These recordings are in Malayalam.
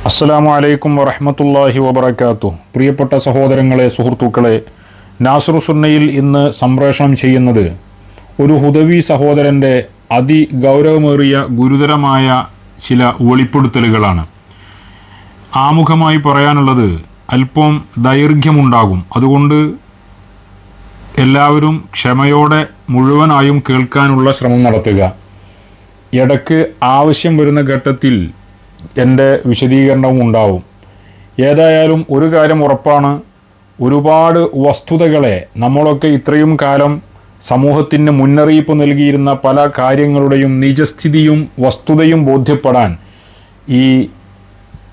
അസ്സലാമു അലൈക്കും വറഹ്മത്തുള്ളാഹി വബറകാതുഹു. പ്രിയപ്പെട്ട സഹോദരങ്ങളെ, സുഹൃത്തുക്കളെ, നാസിറു സുന്നയിൽ ഇന്ന് സംപ്രേഷണം ചെയ്യുന്നത് ഒരു ഹുദവി സഹോദരൻ്റെ അതിഗൗരവമേറിയ ഗുരുതരമായ ചില വെളിപ്പെടുത്തലുകളാണ്. ആമുഖമായി പറയാനുള്ളത് അല്പം ദൈർഘ്യമുണ്ടാകും, അതുകൊണ്ട് എല്ലാവരും ക്ഷമയോടെ മുഴുവനായും കേൾക്കാനുള്ള ശ്രമം നടത്തുക. ഇടയ്ക്ക് ആവശ്യം വരുന്ന ഘട്ടത്തിൽ എൻ്റെ വിശദീകരണവും ഉണ്ടാവും. ഏതായാലും ഒരു കാര്യം ഉറപ്പാണ്, ഒരുപാട് വസ്തുതകളെ നമ്മളൊക്കെ ഇത്രയും കാലം സമൂഹത്തിന് മുന്നറിയിപ്പ് നൽകിയിരുന്ന പല കാര്യങ്ങളുടെയും നിജസ്ഥിതിയും വസ്തുതയും ബോധ്യപ്പെടാൻ ഈ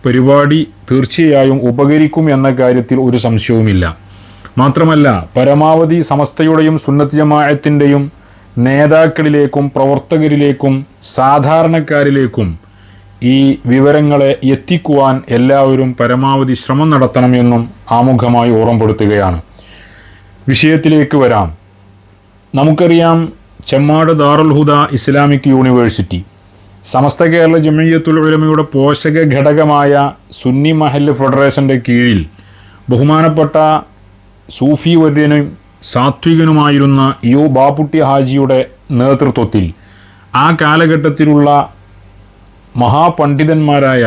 പരിപാടി തീർച്ചയായും ഉപകരിക്കും എന്ന കാര്യത്തിൽ ഒരു സംശയവുമില്ല. മാത്രമല്ല, പരമാവധി സമസ്തയുടെയും സുന്നത്ത് ജമാഅത്തിൻ്റെയും നേതാക്കളിലേക്കും പ്രവർത്തകരിലേക്കും സാധാരണക്കാരിലേക്കും ഈ വിവരങ്ങളെ എത്തിക്കുവാൻ എല്ലാവരും പരമാവധി ശ്രമം നടത്തണമെന്നും ആമുഖമായി ഓർമ്മപ്പെടുത്തുകയാണ്. വിഷയത്തിലേക്ക് വരാം. നമുക്കറിയാം, ചെമ്മാട് ദാറുൽ ഹുദ ഇസ്ലാമിക് യൂണിവേഴ്സിറ്റി സമസ്ത കേരള ജമിയത്തുൽ ഉലമയുടെ പോഷക ഘടകമായ സുന്നി മഹല്ല് ഫെഡറേഷൻ്റെ കീഴിൽ ബഹുമാനപ്പെട്ട സൂഫി വര്യനും സാത്വികനുമായിരുന്ന യു ബാപ്പുട്ടി ഹാജിയുടെ നേതൃത്വത്തിൽ ആ കാലഘട്ടത്തിലുള്ള മഹാപണ്ഡിതന്മാരായ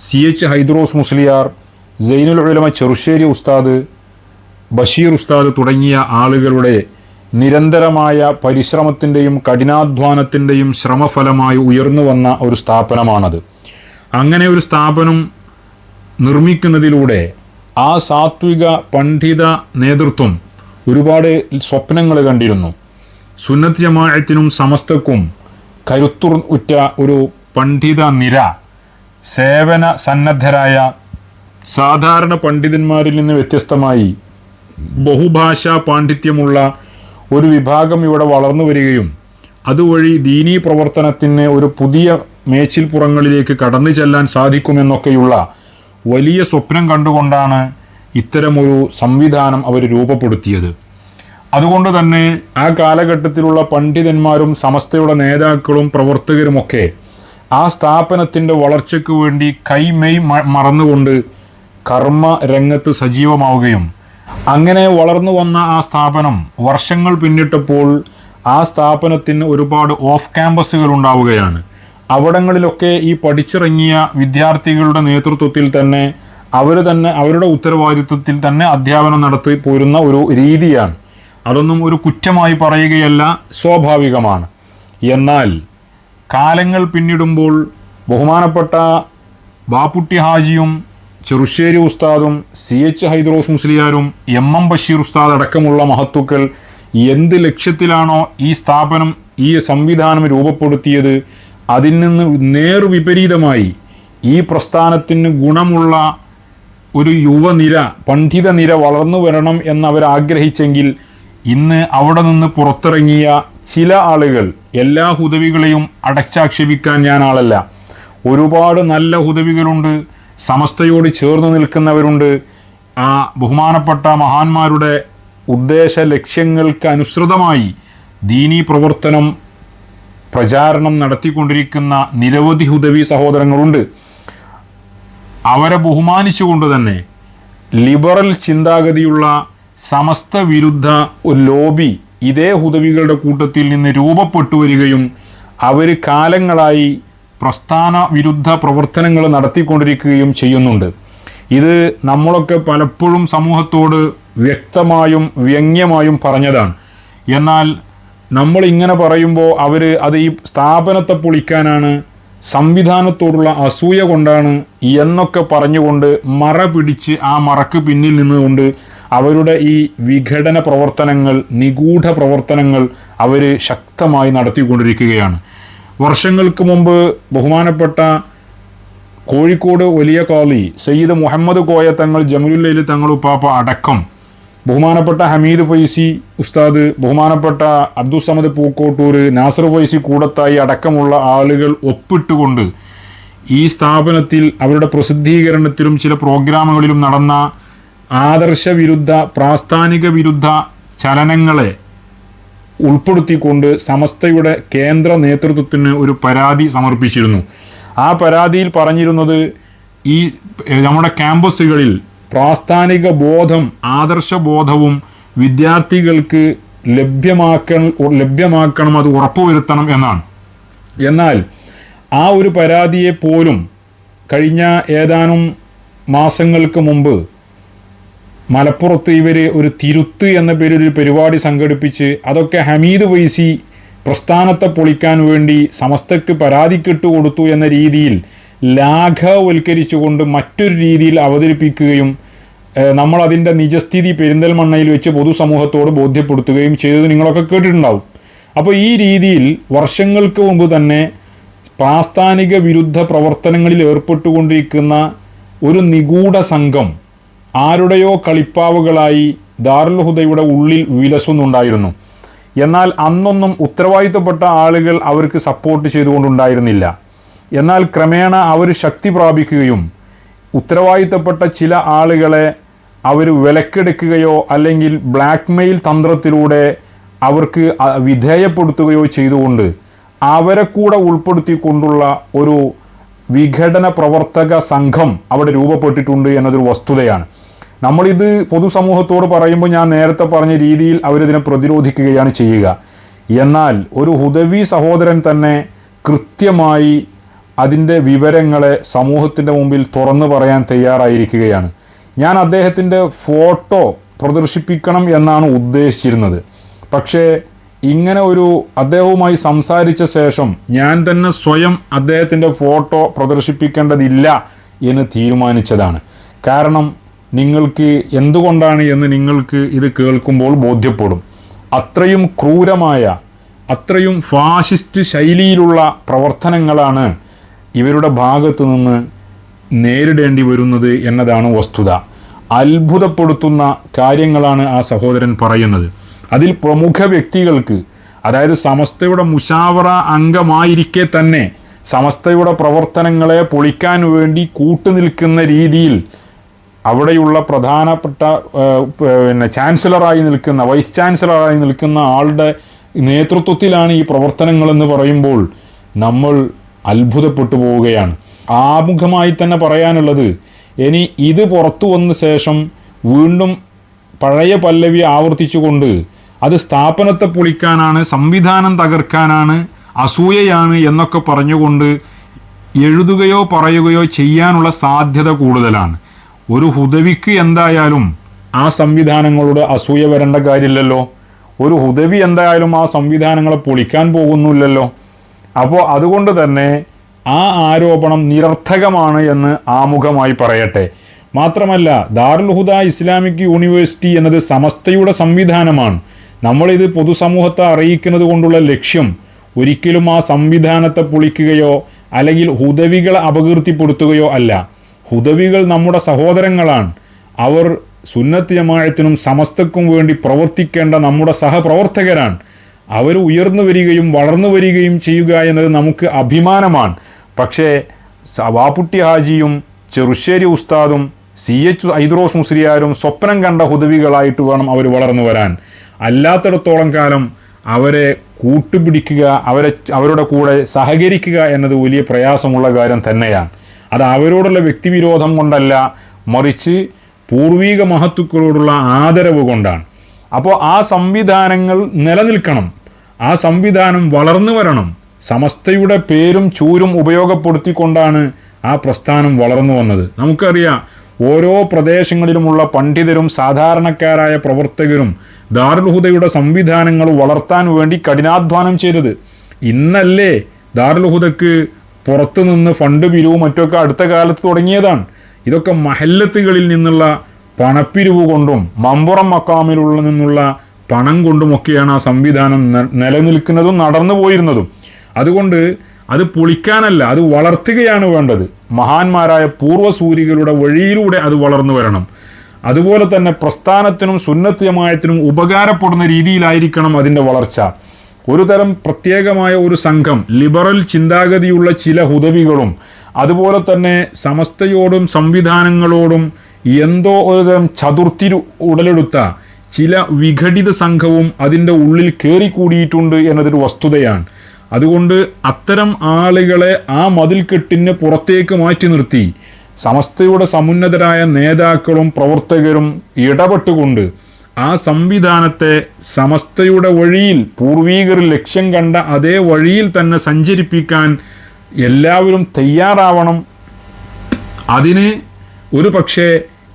CH ഹൈദ്രോസ് മുസ്ലിയാർ, സൈനുൽ ഉലമ ചെറുശ്ശേരി ഉസ്താദ്, ബഷീർ ഉസ്താദ് തുടങ്ങിയ ആളുകളുടെ നിരന്തരമായ പരിശ്രമത്തിൻ്റെയും കഠിനാധ്വാനത്തിൻ്റെയും ശ്രമഫലമായി ഉയർന്നു വന്ന ഒരു സ്ഥാപനമാണത്. അങ്ങനെ ഒരു സ്ഥാപനം നിർമ്മിക്കുന്നതിലൂടെ ആ സാത്വിക പണ്ഡിത നേതൃത്വം ഒരുപാട് സ്വപ്നങ്ങൾ കണ്ടിരുന്നു. സുന്നത്ത് ജമാഅത്തിനും സമസ്തക്കും കരുത്തുർ ഉറ്റ ഒരു പണ്ഡിത നിര, സേവന സന്നദ്ധരായ സാധാരണ പണ്ഡിതന്മാരിൽ നിന്ന് വ്യത്യസ്തമായി ബഹുഭാഷാ പാണ്ഡിത്യമുള്ള ഒരു വിഭാഗം ഇവിടെ വളർന്നു വരികയും അതുവഴി ദീനീ പ്രവർത്തനത്തിന് ഒരു പുതിയ മേച്ചിൽപ്പുറങ്ങളിലേക്ക് കടന്നു ചെല്ലാൻ സാധിക്കുമെന്നൊക്കെയുള്ള വലിയ സ്വപ്നം കണ്ടുകൊണ്ടാണ് ഇത്തരമൊരു സംവിധാനം അവർ രൂപപ്പെടുത്തിയത്. അതുകൊണ്ട് തന്നെ ആ കാലഘട്ടത്തിലുള്ള പണ്ഡിതന്മാരും സമസ്തയുടെ നേതാക്കളും പ്രവർത്തകരുമൊക്കെ ആ സ്ഥാപനത്തിൻ്റെ വളർച്ചയ്ക്ക് വേണ്ടി കൈമെയ് മറന്നുകൊണ്ട് കർമ്മ രംഗത്ത് സജീവമാവുകയും അങ്ങനെ വളർന്നു വന്ന ആ സ്ഥാപനം വർഷങ്ങൾ പിന്നിട്ടപ്പോൾ ആ സ്ഥാപനത്തിന് ഒരുപാട് ഓഫ് ക്യാമ്പസുകൾ ഉണ്ടാവുകയാണ്. അവിടങ്ങളിലൊക്കെ ഈ പഠിച്ചിറങ്ങിയ വിദ്യാർത്ഥികളുടെ നേതൃത്വത്തിൽ തന്നെ അവരുടെ ഉത്തരവാദിത്വത്തിൽ തന്നെ അധ്യാപനം നടത്തി പോരുന്ന ഒരു രീതിയാണ്. അതൊന്നും ഒരു കുറ്റമായി പറയുകയല്ല, സ്വാഭാവികമാണ്. എന്നാൽ കാലങ്ങൾ പിന്നിടുമ്പോൾ ബഹുമാനപ്പെട്ട ബാപ്പുട്ടി ഹാജിയും ചെറുശ്ശേരി ഉസ്താദും CH ഹൈദ്രോസ് മുസ്ലിയാരും MM ബഷീർ ഉസ്താദ് അടക്കമുള്ള മഹത്തുക്കൾ എന്ത് ലക്ഷ്യത്തിലാണോ ഈ സ്ഥാപനം, ഈ സംവിധാനം രൂപപ്പെടുത്തിയത്, അതിൽ നിന്ന് നേർവിപരീതമായി ഈ പ്രസ്ഥാനത്തിന് ഗുണമുള്ള ഒരു യുവനിര, പണ്ഡിത നിര വളർന്നു വരണം എന്നവർ ആഗ്രഹിച്ചെങ്കിൽ ഇന്ന് അവിടെ നിന്ന് പുറത്തിറങ്ങിയ ചില ആളുകൾ, എല്ലാ ഹുദവികളെയും അടച്ചാക്ഷേപിക്കാൻ ഞാൻ ആളല്ല, ഒരുപാട് നല്ല ഹുദവികളുണ്ട്, സമസ്തയോട് ചേർന്ന് നിൽക്കുന്നവരുണ്ട്. ആ ബഹുമാനപ്പെട്ട മഹാന്മാരുടെ ഉദ്ദേശ ലക്ഷ്യങ്ങൾക്ക് അനുസൃതമായി ദീനീ പ്രവർത്തനം പ്രചാരണം നടത്തിക്കൊണ്ടിരിക്കുന്ന നിരവധി ഹുദവി സഹോദരങ്ങളുണ്ട്. അവരെ ബഹുമാനിച്ചുകൊണ്ട് തന്നെ ലിബറൽ ചിന്താഗതിയുള്ള സമസ്ത വിരുദ്ധ ഒരു ലോബി ഇതേ ഹുദവികളുടെ കൂട്ടത്തിൽ നിന്ന് രൂപപ്പെട്ടു വരികയും അവർ കാലങ്ങളായി പ്രസ്ഥാന വിരുദ്ധ പ്രവർത്തനങ്ങൾ നടത്തിക്കൊണ്ടിരിക്കുകയും ചെയ്യുന്നുണ്ട്. ഇത് നമ്മളൊക്കെ പലപ്പോഴും സമൂഹത്തോട് വ്യക്തമായും വ്യംഗ്യമായും പറഞ്ഞതാണ്. എന്നാൽ നമ്മൾ ഇങ്ങനെ പറയുമ്പോൾ അത് ഈ സ്ഥാപനത്തെ പൊളിക്കാനാണ്, സംവിധാനത്തോടുള്ള അസൂയ കൊണ്ടാണ് എന്നൊക്കെ പറഞ്ഞുകൊണ്ട് മറ പിടിച്ച് ആ മറക്ക് പിന്നിൽ നിന്നുകൊണ്ട് അവരുടെ ഈ വിഘടന പ്രവർത്തനങ്ങൾ, നിഗൂഢ പ്രവർത്തനങ്ങൾ അവർ ശക്തമായി നടത്തിക്കൊണ്ടിരിക്കുകയാണ്. വർഷങ്ങൾക്ക് മുമ്പ് ബഹുമാനപ്പെട്ട കോഴിക്കോട് വലിയ ഖാളി സയ്യിദ് മുഹമ്മദ് കോയ തങ്ങൾ, ജമലുല്ലൈൽ തങ്ങൾ ഉപ്പാപ്പ അടക്കം, ബഹുമാനപ്പെട്ട ഹമീദ് ഫൈസി ഉസ്താദ്, ബഹുമാനപ്പെട്ട അബ്ദുൽ സമദ് പൂക്കോട്ടൂർ, നാസർ ഫൈസി കൂടത്തായി അടക്കമുള്ള ആളുകൾ ഒപ്പിട്ടുകൊണ്ട് ഈ സ്ഥാപനത്തിൽ അവരുടെ പ്രസിദ്ധീകരണത്തിലും ചില പ്രോഗ്രാമുകളിലും നടന്ന ആദർശ വിരുദ്ധ, പ്രാസ്ഥാനിക വിരുദ്ധ ചലനങ്ങളെ ഉൾപ്പെടുത്തിക്കൊണ്ട് സമസ്തയുടെ കേന്ദ്ര നേതൃത്വത്തിന് ഒരു പരാതി സമർപ്പിച്ചിരുന്നു. ആ പരാതിയിൽ പറഞ്ഞിരുന്നത് ഈ നമ്മുടെ ക്യാമ്പസുകളിൽ പ്രാസ്ഥാനിക ബോധം, ആദർശബോധവും വിദ്യാർത്ഥികൾക്ക് ലഭ്യമാക്കണം, അത് ഉറപ്പുവരുത്തണം എന്നാണ്. എന്നാൽ ആ ഒരു പരാതിയെ പോലും കഴിഞ്ഞ ഏതാനും മാസങ്ങൾക്ക് മുമ്പ് മലപ്പുറത്ത് ഇവർ ഒരു തിരുത്ത് എന്ന പേരിൽ ഒരു പരിപാടി സംഘടിപ്പിച്ച് അതൊക്കെ ഹമീദ് വൈസി പ്രസ്ഥാനത്തെ പൊളിക്കാൻ വേണ്ടി സമസ്തക്ക് പരാതിക്കിട്ട് കൊടുത്തു എന്ന രീതിയിൽ ലാഘവൽക്കരിച്ചുകൊണ്ട് മറ്റൊരു രീതിയിൽ അവതരിപ്പിക്കുകയും നമ്മൾ അതിൻ്റെ നിജസ്ഥിതി പെരിന്തൽമണ്ണയിൽ വെച്ച് പൊതുസമൂഹത്തോട് ബോധ്യപ്പെടുത്തുകയും ചെയ്തത് നിങ്ങളൊക്കെ കേട്ടിട്ടുണ്ടാവും. അപ്പോൾ ഈ രീതിയിൽ വർഷങ്ങൾക്ക് മുമ്പ് തന്നെ പ്രാസ്ഥാനിക വിരുദ്ധ പ്രവർത്തനങ്ങളിൽ ഏർപ്പെട്ടുകൊണ്ടിരിക്കുന്ന ഒരു നിഗൂഢ സംഘം ആരുടെയോ കളിപ്പാവുകളായി ദാറുൽ ഹുദയുടെ ഉള്ളിൽ വിലസുന്നുണ്ടായിരുന്നു. എന്നാൽ അന്നൊന്നും ഉത്തരവാദിത്തപ്പെട്ട ആളുകൾ അവർക്ക് സപ്പോർട്ട് ചെയ്തുകൊണ്ടുണ്ടായിരുന്നില്ല. എന്നാൽ ക്രമേണ അവർ ശക്തി പ്രാപിക്കുകയും ഉത്തരവാദിത്തപ്പെട്ട ചില ആളുകളെ അവർ വിലക്കെടുക്കുകയോ അല്ലെങ്കിൽ ബ്ലാക്ക് മെയിൽ തന്ത്രത്തിലൂടെ അവർക്ക് വിധേയപ്പെടുത്തുകയോ ചെയ്തുകൊണ്ട് അവരെ കൂടെ ഉൾപ്പെടുത്തിക്കൊണ്ടുള്ള ഒരു വിഘടന പ്രവർത്തക സംഘം അവിടെ രൂപപ്പെട്ടിട്ടുണ്ട് എന്നതൊരു വസ്തുതയാണ്. നമ്മളിത് പൊതുസമൂഹത്തോട് പറയുമ്പോൾ ഞാൻ നേരത്തെ പറഞ്ഞ രീതിയിൽ അവരിതിനെ പ്രതിരോധിക്കുകയാണ് ചെയ്യുക. എന്നാൽ ഒരു ഹുദവി സഹോദരൻ തന്നെ കൃത്യമായി അതിൻ്റെ വിവരങ്ങളെ സമൂഹത്തിൻ്റെ മുമ്പിൽ തുറന്നു പറയാൻ തയ്യാറായിരിക്കുകയാണ്. ഞാൻ അദ്ദേഹത്തിൻ്റെ ഫോട്ടോ പ്രദർശിപ്പിക്കണം എന്നാണ് ഉദ്ദേശിച്ചിരുന്നത്. പക്ഷേ ഇങ്ങനെ ഒരു അദ്ദേഹവുമായി സംസാരിച്ച ശേഷം ഞാൻ തന്നെ സ്വയം അദ്ദേഹത്തിൻ്റെ ഫോട്ടോ പ്രദർശിപ്പിക്കേണ്ടതില്ല എന്ന് തീരുമാനിച്ചതാണ്. കാരണം നിങ്ങൾക്ക് എന്തുകൊണ്ടാണ് എന്ന് നിങ്ങൾക്ക് ഇത് കേൾക്കുമ്പോൾ ബോധ്യപ്പെടും. അത്രയും ക്രൂരമായ, അത്രയും ഫാഷിസ്റ്റ് ശൈലിയിലുള്ള പ്രവർത്തനങ്ങളാണ് ഇവരുടെ ഭാഗത്തു നിന്ന് നേരിടേണ്ടി വരുന്നത് എന്നതാണ് വസ്തുത. അത്ഭുതപ്പെടുത്തുന്ന കാര്യങ്ങളാണ് ആ സഹോദരൻ പറയുന്നത്. അതിൽ പ്രമുഖ വ്യക്തികൾക്ക്, അതായത് സമസ്തയുടെ മുശാവറ അംഗമായിരിക്കെ തന്നെ സമസ്തയുടെ പ്രവർത്തനങ്ങളെ പൊളിക്കാൻ വേണ്ടി കൂട്ടുനിൽക്കുന്ന രീതിയിൽ അവിടെയുള്ള പ്രധാനപ്പെട്ട ചാൻസലറായി നിൽക്കുന്ന, വൈസ് ചാൻസലറായി നിൽക്കുന്ന ആളുടെ നേതൃത്വത്തിലാണ് ഈ പ്രവർത്തനങ്ങളെന്ന് പറയുമ്പോൾ നമ്മൾ അത്ഭുതപ്പെട്ടു പോവുകയാണ്. ആമുഖമായി തന്നെ പറയാനുള്ളത്, ഇനി ഇത് പുറത്തു വന്ന ശേഷം വീണ്ടും പഴയ പല്ലവി ആവർത്തിച്ചുകൊണ്ട് അത് സ്ഥാപനത്തെ പൊളിക്കാനാണ്, സംവിധാനം തകർക്കാനാണ്, അസൂയയാണ് എന്നൊക്കെ പറഞ്ഞുകൊണ്ട് എഴുതുകയോ പറയുകയോ ചെയ്യാനുള്ള സാധ്യത കൂടുതലാണ്. ഒരു ഹുദവിക്ക് എന്തായാലും ആ സംവിധാനങ്ങളോട് അസൂയ വരേണ്ട കാര്യമില്ലല്ലോ. ഒരു ഹുദവി എന്തായാലും ആ സംവിധാനങ്ങളെ പൊളിക്കാൻ പോകുന്നില്ലല്ലോ. അപ്പോൾ അതുകൊണ്ട് തന്നെ ആ ആരോപണം നിരർത്ഥകമാണ് എന്ന് ആമുഖമായി പറയട്ടെ. മാത്രമല്ല, ദാറുൽ ഹുദ ഇസ്ലാമിക് യൂണിവേഴ്സിറ്റി എന്നത് സമസ്തയുടെ സംവിധാനമാണ്. നമ്മളിത് പൊതുസമൂഹത്തെ അറിയിക്കുന്നത് കൊണ്ടുള്ള ലക്ഷ്യം ഒരിക്കലും ആ സംവിധാനത്തെ പൊളിക്കുകയോ അല്ലെങ്കിൽ ഹുദവികളെ അപകീർത്തിപ്പെടുത്തുകയോ അല്ല. ഹുദവികൾ നമ്മുടെ സഹോദരങ്ങളാണ്. അവർ സുന്നത്ത് ജമാഅത്തിനും സമസ്തക്കും വേണ്ടി പ്രവർത്തിക്കേണ്ട നമ്മുടെ സഹപ്രവർത്തകരാണ്. അവർ ഉയർന്നു വരികയും വളർന്നു വരികയും ചെയ്യുക എന്നത് നമുക്ക് അഭിമാനമാണ്. പക്ഷേ വാപ്പുട്ടി ഹാജിയും ചെറുശ്ശേരി ഉസ്താദും CH ഐദ്രോസ് മുസ്ലിയാരും സ്വപ്നം കണ്ട ഹുദവികളായിട്ട് വേണം അവർ വളർന്നു വരാൻ. അല്ലാത്തിടത്തോളം കാലം അവരെ കൂട്ടുപിടിക്കുക, അവരുടെ കൂടെ സഹകരിക്കുക എന്നത് വലിയ പ്രയാസമുള്ള കാര്യം തന്നെയാണ്. അത് അവരോടുള്ള വ്യക്തിവിരോധം കൊണ്ടല്ല, മറിച്ച് പൂർവീക മഹത്തുക്കളോടുള്ള ആദരവ് കൊണ്ടാണ്. അപ്പോൾ ആ സംവിധാനങ്ങൾ നിലനിൽക്കണം, ആ സംവിധാനം വളർന്നു വരണം. സമസ്തയുടെ പേരും ചൂരും ഉപയോഗപ്പെടുത്തിക്കൊണ്ടാണ് ആ പ്രസ്ഥാനം വളർന്നു വന്നത്. നമുക്കറിയാം, ഓരോ പ്രദേശങ്ങളിലുമുള്ള പണ്ഡിതരും സാധാരണക്കാരായ പ്രവർത്തകരും ദാറുൽ ഹുദയുടെ സംവിധാനങ്ങൾ വളർത്താൻ വേണ്ടി കഠിനാധ്വാനം ചെയ്തത്. ഇന്നല്ലേ ദാറുൽ ഹുദക്ക് പുറത്തു നിന്ന് ഫണ്ട് പിരിവും മറ്റൊക്കെ അടുത്ത കാലത്ത് തുടങ്ങിയതാണ്. ഇതൊക്കെ മഹല്ലത്തുകളിൽ നിന്നുള്ള പണപ്പിരിവ് കൊണ്ടും മമ്പുറം മക്കാമിലുള്ള നിന്നുള്ള പണം കൊണ്ടുമൊക്കെയാണ് ആ സംവിധാനം നിലനിൽക്കുന്നതും നടന്നു പോയിരുന്നതും. അതുകൊണ്ട് അത് പൊളിക്കാനല്ല, അത് വളർത്തുകയാണ് വേണ്ടത്. മഹാന്മാരായ പൂർവ്വസൂരികളുടെ വഴിയിലൂടെ അത് വളർന്നു വരണം. അതുപോലെ തന്നെ പ്രസ്ഥാനത്തിനും സുന്നത്ത് ജമാഅത്തിനും ഉപകാരപ്പെടുന്ന രീതിയിലായിരിക്കണം അതിൻ്റെ വളർച്ച. ഒരു തരം പ്രത്യേകമായ ഒരു സംഘം ലിബറൽ ചിന്താഗതിയുള്ള ചില ഹുദവികളും അതുപോലെ തന്നെ സമസ്തയോടും സംവിധാനങ്ങളോടും എന്തോ ഒരു തരം ചതുർത്ഥി ഉടലെടുത്ത ചില വിഘടിത സംഘവും അതിൻ്റെ ഉള്ളിൽ കയറിക്കൂടിയിട്ടുണ്ട് എന്നതൊരു വസ്തുതയാണ്. അതുകൊണ്ട് അത്തരം ആളുകളെ ആ മതിൽക്കെട്ടിന് പുറത്തേക്ക് മാറ്റി നിർത്തി സമസ്തയുടെ സമുന്നതരായ നേതാക്കളും പ്രവർത്തകരും ഇടപെട്ടുകൊണ്ട് ആ സംവിധാനത്തെ സമസ്തയുടെ വഴിയിൽ പൂർവീകർ ലക്ഷ്യം കണ്ട അതേ വഴിയിൽ തന്നെ സഞ്ചരിപ്പിക്കാൻ എല്ലാവരും തയ്യാറാവണം. അതിന് ഒരു പക്ഷേ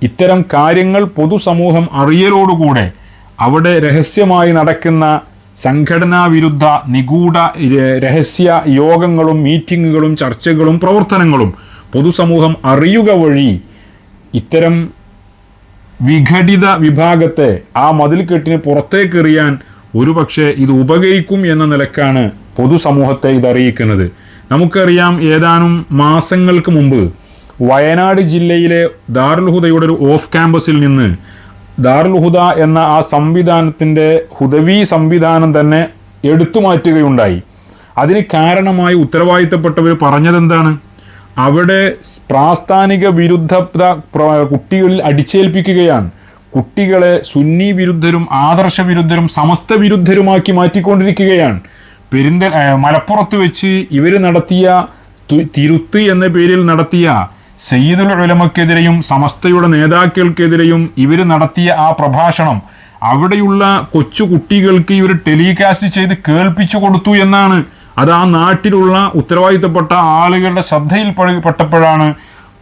ഇത്തരം കാര്യങ്ങൾ പൊതുസമൂഹം അറിയലോടുകൂടെ അവിടെ രഹസ്യമായി നടക്കുന്ന സംഘടനാ വിരുദ്ധ നിഗൂഢ രഹസ്യ യോഗങ്ങളും മീറ്റിങ്ങുകളും ചർച്ചകളും പ്രവർത്തനങ്ങളും പൊതുസമൂഹം അറിയുക വഴി ഇത്തരം വിഘടിത വിഭാഗത്തെ ആ മതിൽക്കെട്ടിന് പുറത്തേക്കെറിയാൻ ഒരുപക്ഷെ ഇത് ഉപകരിക്കും എന്ന നിലക്കാണ് പൊതുസമൂഹത്തെ ഇതറിയിക്കുന്നത്. നമുക്കറിയാം, ഏതാനും മാസങ്ങൾക്ക് മുമ്പ് വയനാട് ജില്ലയിലെ ദാറുൽ ഹുദയുടെ ഒരു ഓഫ് ക്യാമ്പസിൽ നിന്ന് ദാറുൽ ഹുദ എന്ന ആ സംവിധാനത്തിൻ്റെ ഹുദവി സംവിധാനം തന്നെ എടുത്തു മാറ്റുകയുണ്ടായി. അതിന് കാരണമായി ഉത്തരവാദിത്തപ്പെട്ടവർ പറഞ്ഞതെന്താണ്? അവിടെ പ്രാസ്ഥാനിക വിരുദ്ധത കുട്ടികളിൽ അടിച്ചേൽപ്പിക്കുകയാണ്. കുട്ടികളെ സുന്നി വിരുദ്ധരും ആദർശ വിരുദ്ധരും സമസ്ത വിരുദ്ധരുമാക്കി മാറ്റിക്കൊണ്ടിരിക്കുകയാണ്. മലപ്പുറത്ത് വെച്ച് ഇവർ നടത്തിയ തിരുത്ത് എന്ന പേരിൽ നടത്തിയ സയ്യിദുൽ ഉലമക്കെതിരെയും സമസ്തയുടെ നേതാക്കൾക്കെതിരെയും ഇവർ നടത്തിയ ആ പ്രഭാഷണം അവിടെയുള്ള കൊച്ചു കുട്ടികൾക്ക് ഇവർ ടെലികാസ്റ്റ് ചെയ്ത് കേൾപ്പിച്ചു കൊടുത്തു എന്നാണ്. അത് ആ നാട്ടിലുള്ള ഉത്തരവാദിത്തപ്പെട്ട ആളുകളുടെ ശ്രദ്ധയിൽപ്പെട്ടപ്പോഴാണ്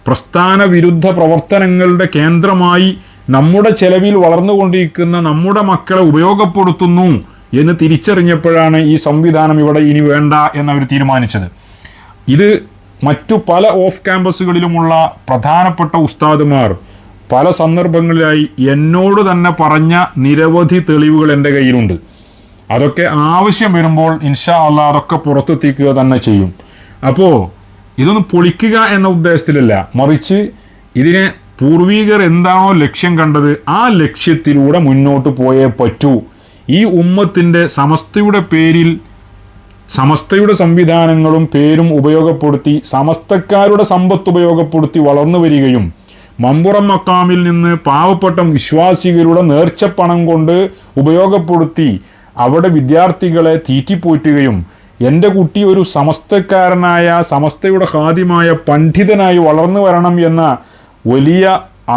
പ്രസ്ഥാന വിരുദ്ധ പ്രവർത്തനങ്ങളുടെ കേന്ദ്രമായി നമ്മുടെ ചെലവിൽ വളർന്നുകൊണ്ടിരിക്കുന്ന നമ്മുടെ മക്കളെ ഉപയോഗപ്പെടുത്തുന്നു എന്ന് തിരിച്ചറിഞ്ഞപ്പോഴാണ് ഈ സംവിധാനം ഇവിടെ ഇനി വേണ്ട എന്നവർ തീരുമാനിച്ചത്. ഇത് മറ്റു പല ഓഫ് ക്യാമ്പസുകളിലുമുള്ള പ്രധാനപ്പെട്ട ഉസ്താദുമാർ പല സന്ദർഭങ്ങളിലായി എന്നോട് തന്നെ പറഞ്ഞ നിരവധി തെളിവുകൾ എൻ്റെ കയ്യിലുണ്ട്. അതൊക്കെ ആവശ്യം വരുമ്പോൾ ഇൻഷാ അള്ളാഹ് അതൊക്കെ പുറത്തെത്തിക്കുക തന്നെ ചെയ്യും. അപ്പോൾ ഇതൊന്ന് പൊളിക്കുക എന്ന ഉദ്ദേശത്തിലല്ല, മറിച്ച് ഇതിനെ പൂർവീകർ എന്താണോ ലക്ഷ്യം കണ്ടത് ആ ലക്ഷ്യത്തിലൂടെ മുന്നോട്ട് പോയേ പറ്റൂ. ഈ ഉമ്മത്തിൻ്റെ സമസ്തയുടെ പേരിൽ സമസ്തയുടെ സംവിധാനങ്ങളും പേരും ഉപയോഗപ്പെടുത്തി സമസ്തക്കാരുടെ സമ്പത്ത് ഉപയോഗപ്പെടുത്തി വളർന്നു വരികയും മമ്പുറം മക്കാമിൽ നിന്ന് പാവപ്പെട്ട വിശ്വാസികളുടെ നേർച്ചപ്പണം കൊണ്ട് ഉപയോഗപ്പെടുത്തി അവിടെ വിദ്യാർത്ഥികളെ തീറ്റിപ്പോറ്റുകയും എൻ്റെ കുട്ടി ഒരു സമസ്തക്കാരനായ സമസ്തയുടെ ഖാദിമായ പണ്ഡിതനായി വളർന്നു വരണം എന്ന വലിയ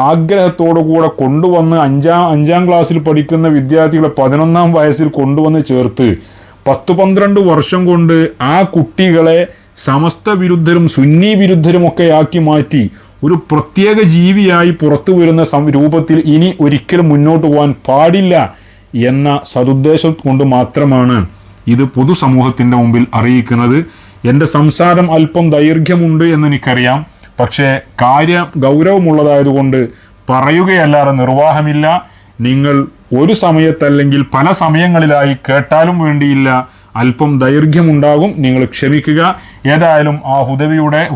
ആഗ്രഹത്തോടു കൂടെ കൊണ്ടുവന്ന് അഞ്ചാം ക്ലാസ്സിൽ പഠിക്കുന്ന വിദ്യാർത്ഥികളെ 11ാം വയസ്സിൽ കൊണ്ടുവന്ന് ചേർത്ത് 10-12 വർഷം കൊണ്ട് ആ കുട്ടികളെ സമസ്ത വിരുദ്ധരും സുന്നി വിരുദ്ധരുമൊക്കെ ആക്കി മാറ്റി ഒരു പ്രത്യേക ജീവിയായി പുറത്തു വരുന്ന രൂപത്തിൽ ഇനി ഒരിക്കലും മുന്നോട്ട് പോകാൻ പാടില്ല എന്ന സതുദ്ദേശം കൊണ്ട് മാത്രമാണ് ഇത് പൊതുസമൂഹത്തിൻ്റെ മുമ്പിൽ അറിയിക്കുന്നത്. എൻ്റെ സംസാരം അല്പം ദൈർഘ്യമുണ്ട് എന്നെനിക്കറിയാം, പക്ഷേ കാര്യം ഗൗരവമുള്ളതായതുകൊണ്ട് പറയുകയല്ലാതെ നിർവാഹമില്ല. നിങ്ങൾ ഒരു സമയത്തല്ലെങ്കിൽ പല സമയങ്ങളിലായി കേട്ടാലും വേണ്ടിയില്ല, അല്പം ദൈർഘ്യമുണ്ടാകും, നിങ്ങൾ ക്ഷമിക്കുക. ഏതായാലും ആ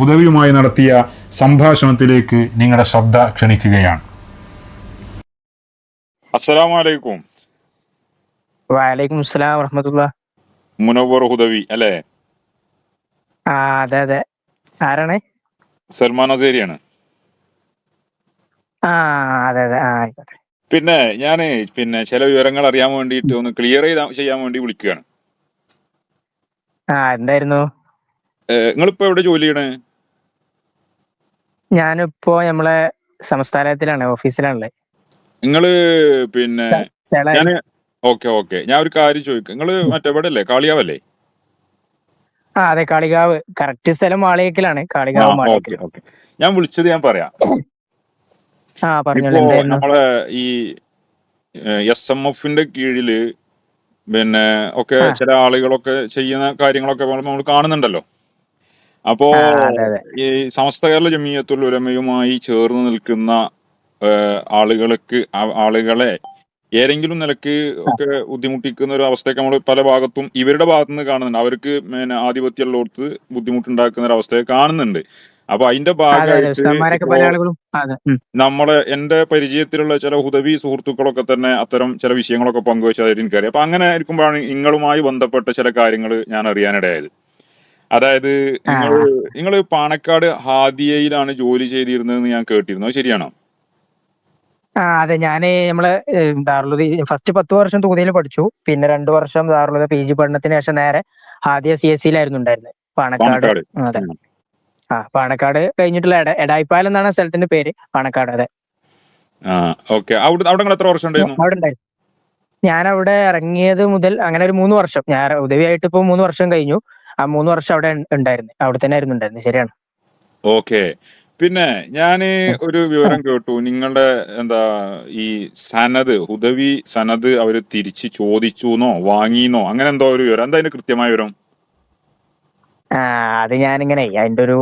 ഹുദവിയുമായി നടത്തിയ സംഭാഷണത്തിലേക്ക് നിങ്ങളുടെ ശ്രദ്ധ ക്ഷണിക്കുകയാണ്. അസ്സലാമു അലൈക്കും. വലൈക്കും അസ്സലാം വറഹ്മത്തുള്ളാഹി. മുനവ്വർ ഹുദവി അല്ലേ? അതെ അതെ. ആരാണ്? സൽമാൻ അസേരിയാണ്. അതെ അതെ. ആയിക്കോട്ടെ. പിന്നെ ഞാൻ ചില വിവരങ്ങൾ അറിയാൻ വേണ്ടിയിട്ട് ഒന്ന് ക്ലിയർ ചെയ്യാൻ വേണ്ടി വിളിക്കുകയാണ്. എന്തായിരുന്നു? നിങ്ങളിപ്പോ എവിടെ ജോലി ചെയ്യണേ? ഞാനിപ്പോ നമ്മളെ സംസ്ഥാനത്തിലാണ്, ഓഫീസിലാണല്ലേ. നിങ്ങള് ഞാൻ ഓക്കെ ഞാൻ ഒരു കാര്യം ചോദിക്കാം. നിങ്ങള് മറ്റെവിടെ അല്ലേ, കാളിയാവല്ലേ? അതെ, കാളികാവ്. കറക്റ്റ് സ്ഥലം മാളിയേക്കലാണ്. കാളികാവ്. ഓക്കെ. ഞാൻ വിളിച്ചത് ഞാൻ പറയാം. പറഞ്ഞോളൂ. നമ്മളെ ഈ SMF കീഴില് ഒക്കെ ചില ആളുകളൊക്കെ ചെയ്യുന്ന കാര്യങ്ങളൊക്കെ നമ്മൾ കാണുന്നുണ്ടല്ലോ. അപ്പോ ഈ സമസ്ത കേരള ജമിയത്തുൽ ഉലമയുമായി ചേർന്ന് നിൽക്കുന്ന ആളുകളെ ഏതെങ്കിലും നിലക്ക് ഒക്കെ ബുദ്ധിമുട്ടിക്കുന്ന ഒരു അവസ്ഥയൊക്കെ നമ്മൾ പല ഭാഗത്തും ഇവരുടെ ഭാഗത്തു നിന്ന് കാണുന്നുണ്ട്. അവർക്ക് ആധിപത്യമുള്ളടത്ത് ബുദ്ധിമുട്ടുണ്ടാക്കുന്ന ഒരു അവസ്ഥയെ കാണുന്നുണ്ട്. അപ്പൊ അതിന്റെ ഭാഗമായിട്ട് എന്റെ പരിചയത്തിലുള്ള ചില ഹുദവി സുഹൃത്തുക്കളൊക്കെ തന്നെ അത്തരം ചില വിഷയങ്ങളൊക്കെ പങ്കുവെച്ചതായിട്ട് എനിക്കറിയാം. അപ്പൊ അങ്ങനെ ആയിരിക്കുമ്പോഴാണ് നിങ്ങളുമായി ബന്ധപ്പെട്ട ചില കാര്യങ്ങൾ ഞാൻ അറിയാനിടയായത്. അതായത് നിങ്ങൾ പാണക്കാട് ഹാദിയയിലാണ് ജോലി ചെയ്തിരുന്നതെന്ന് ഞാൻ കേട്ടിരുന്നു, ശരിയാണോ? അതെ, ഞാന് നമ്മള് ദാറുൽ ഫസ്റ്റ് 10 വർഷം തൂതയിൽ പഠിച്ചു. പിന്നെ 2 വർഷം ദാറുൽ PG പഠനത്തിന് ശേഷം നേരെ ഹാദിയ CSC യിലായിരുന്നു ഉണ്ടായിരുന്നത്, പാണക്കാട്. അതെ. പാണക്കാട് കഴിഞ്ഞിട്ടുള്ള എടായിപ്പാലം എന്നാണ് സ്ഥലത്തിന്റെ പേര്. പാണക്കാട്. അതെ. ഓക്കെ. അവിടെ നിങ്ങൾ എത്ര വർഷം ഉണ്ടായിരുന്നു? അവിടെ ഉണ്ടായിരുന്നു. ഞാൻ അവിടെ ഇറങ്ങിയത് മുതൽ അങ്ങനെ ഒരു 3 വർഷം, ഞാൻ ഉദവിയായിട്ട് ഇപ്പൊ 3 വർഷം കഴിഞ്ഞു. ആ 3 വർഷം അവിടെ ഉണ്ടായിരുന്നു, അവിടെ തന്നെ ആയിരുന്നു ഉണ്ടായിരുന്നത്. ശരിയാണ്. ഓക്കെ. പിന്നെ ഞാന് ഒരു വിവരം കേട്ടു, നിങ്ങളുടെ എന്താ ഈ സനത്, ഹുദവി സനത് അവര് തിരിച്ച് ചോദിച്ചുന്നോ വാങ്ങിന്നോ അങ്ങനെ എന്തോ ഒരു വിവരം, എന്താ അതിന്റെ കൃത്യമായ വിവരം? അത് ഞാനിങ്ങനെ അതിന്റെ ഒരു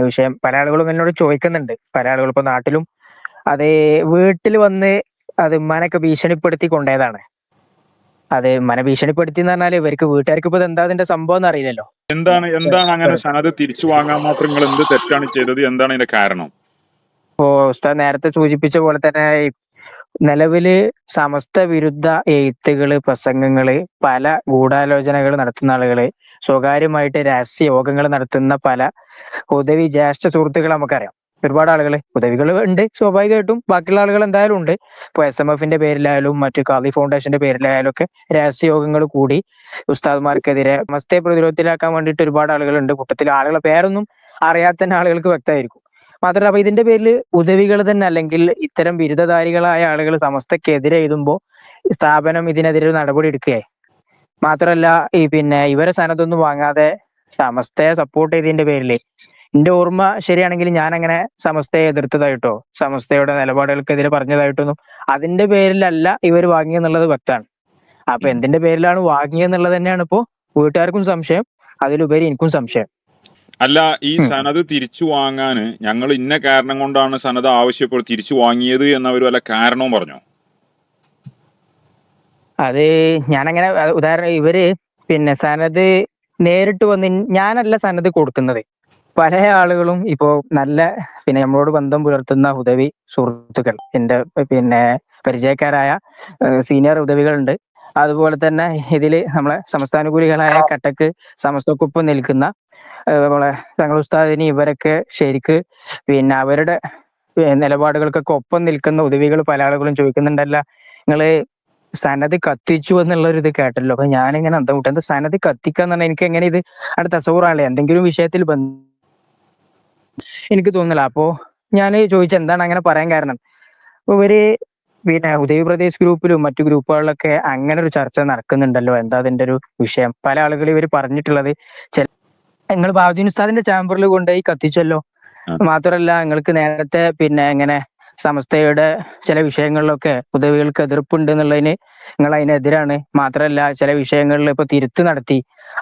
വിഷയം പല ആളുകളും എന്നോട് ചോദിക്കുന്നുണ്ട്. പല ആളുകളും ഇപ്പൊ നാട്ടിലും അത് വീട്ടിൽ വന്ന് അത് ഉമ്മാനൊക്കെ ഭീഷണിപ്പെടുത്തി കൊണ്ടേതാണ്. അത് ഉമ്മാനെ ഭീഷണിപ്പെടുത്തി എന്ന് പറഞ്ഞാല് ഇവർക്ക് വീട്ടുകാർക്ക് ഇപ്പൊ എന്താ അതിന്റെ സംഭവം എന്ന് അറിയില്ലല്ലോ. എന്താണ് അങ്ങനെ സനത് തിരിച്ചു വാങ്ങാൻ മാത്രം നിങ്ങൾ എന്ത് തെറ്റാണ് ചെയ്തത്? എന്താണ് അതിന്റെ കാരണം? ഇപ്പോ ഉസ്താദ് നേരത്തെ സൂചിപ്പിച്ച പോലെ തന്നെ നിലവില് സമസ്ത വിരുദ്ധ എഴുത്തുകള്, പ്രസംഗങ്ങള്, പല ഗൂഢാലോചനകൾ നടത്തുന്ന ആളുകള്, സ്വകാര്യമായിട്ട് രഹസ്യ യോഗങ്ങൾ നടത്തുന്ന പല ഹുദവി ജ്യേഷ്ഠ സുഹൃത്തുക്കൾ നമുക്കറിയാം. ഒരുപാട് ആളുകൾ ഹുദവികൾ ഉണ്ട്, സ്വാഭാവികമായിട്ടും ബാക്കിയുള്ള ആളുകൾ എന്തായാലും ഉണ്ട്. ഇപ്പൊ SMF പേരിലായാലും മറ്റു ഖാദി ഫൗണ്ടേഷന്റെ പേരിലായാലും ഒക്കെ രഹസ്യ യോഗങ്ങൾ കൂടി ഉസ്താദ്മാർക്കെതിരെ സമസ്തയെ പ്രതിരോധത്തിലാക്കാൻ വേണ്ടിയിട്ട് ഒരുപാട് ആളുകളുണ്ട്. കൂട്ടത്തിൽ ആളുകളെ പേരൊന്നും അറിയാത്ത തന്നെ ആളുകൾക്ക് വ്യക്തമായിരിക്കും. മാത്രമല്ല അപ്പൊ ഇതിന്റെ പേരിൽ ഉദവികൾ തന്നെ അല്ലെങ്കിൽ ഇത്തരം ബിരുദധാരികളായ ആളുകൾ സമസ്തക്കെതിരെ എഴുതുമ്പോൾ സ്ഥാപനം ഇതിനെതിരെ ഒരു നടപടി എടുക്കുകയായി. മാത്രമല്ല ഇവരെ സനതൊന്നും വാങ്ങാതെ സമസ്തയെ സപ്പോർട്ട് ചെയ്തതിന്റെ പേരില് എന്റെ ഓർമ്മ ശരിയാണെങ്കിൽ ഞാൻ അങ്ങനെ സമസ്തയെ എതിർത്തതായിട്ടോ സമസ്തയുടെ നിലപാടുകൾക്കെതിരെ പറഞ്ഞതായിട്ടൊന്നും അതിന്റെ പേരിലല്ല ഇവർ വാങ്ങിയെന്നുള്ളത് വ്യക്തമാണ്. അപ്പൊ എന്തിന്റെ പേരിലാണ് വാങ്ങിയെന്നുള്ളത് തന്നെയാണ് ഇപ്പോ വീട്ടുകാർക്കും സംശയം, അതിലുപരി എനിക്കും സംശയം. അല്ല, ഈ സനത് തിരിച്ചു വാങ്ങാന് ഞങ്ങൾ ഇന്ന കാരണം കൊണ്ടാണ് സനത് ആവശ്യപ്പെട്ട് തിരിച്ചു വാങ്ങിയത് എന്നവർ വല്ല കാരണവും പറഞ്ഞോ? അത് ഞാനങ്ങനെ ഉദാഹരണം ഇവര് സനത് നേരിട്ട് വന്ന് ഞാനല്ല സനത് കൊടുക്കുന്നത്. പല ആളുകളും ഇപ്പോ നല്ല നമ്മളോട് ബന്ധം പുലർത്തുന്ന ഉദവി സുഹൃത്തുക്കൾ, എന്റെ പരിചയക്കാരായ സീനിയർ ഉദവികളുണ്ട്. അതുപോലെ തന്നെ ഇതില് നമ്മളെ സമസ്താനുകൂലികളായ കട്ടക്ക് സമസ്തക്കൊപ്പം നിൽക്കുന്ന നമ്മളെ തങ്ങൾ ഉസ്താദിന് ഇവരൊക്കെ ശരിക്ക് അവരുടെ നിലപാടുകൾക്കൊക്കെ ഒപ്പം നിൽക്കുന്ന ഉദവികൾ പല ആളുകളും ചോദിക്കുന്നുണ്ടല്ല, നിങ്ങള് സനത് കത്തിച്ചു എന്നുള്ളൊരു ഇത് കേട്ടല്ലോ. അപ്പൊ ഞാനിങ്ങനെ അന്തം വിട്ടു, എന്താ സനത് കത്തിക്കാന്ന് പറഞ്ഞാൽ എനിക്ക് എങ്ങനെ ഇത് അവിടെ തസവൂറാണല്ലേ, എന്തെങ്കിലും വിഷയത്തിൽ എനിക്ക് തോന്നില്ല. അപ്പോ ഞാൻ ചോദിച്ചു എന്താണ് അങ്ങനെ പറയാൻ കാരണം. അപ്പൊ ഇവര് ഉദവി പ്രദേശ് ഗ്രൂപ്പിലും മറ്റു ഗ്രൂപ്പുകളിലൊക്കെ അങ്ങനെ ഒരു ചർച്ച നടക്കുന്നുണ്ടല്ലോ, എന്താ അതിന്റെ ഒരു വിഷയം. പല ആളുകളും ഇവർ പറഞ്ഞിട്ടുള്ളത് നിങ്ങൾ ബാബുദ്ദീൻ ഉസ്താദിന്റെ ചാമ്പറിൽ കൊണ്ടുപോയി കത്തിച്ചല്ലോ, മാത്രമല്ല നിങ്ങൾക്ക് നേരത്തെ എങ്ങനെ സമസ്തയുടെ ചില വിഷയങ്ങളിലൊക്കെ ഉദവികൾക്ക് എതിർപ്പുണ്ട് എന്നുള്ളതിന് നിങ്ങൾ അതിനെതിരാണ്. മാത്രമല്ല ചില വിഷയങ്ങളിൽ ഇപ്പൊ തിരുത്ത് നടത്തി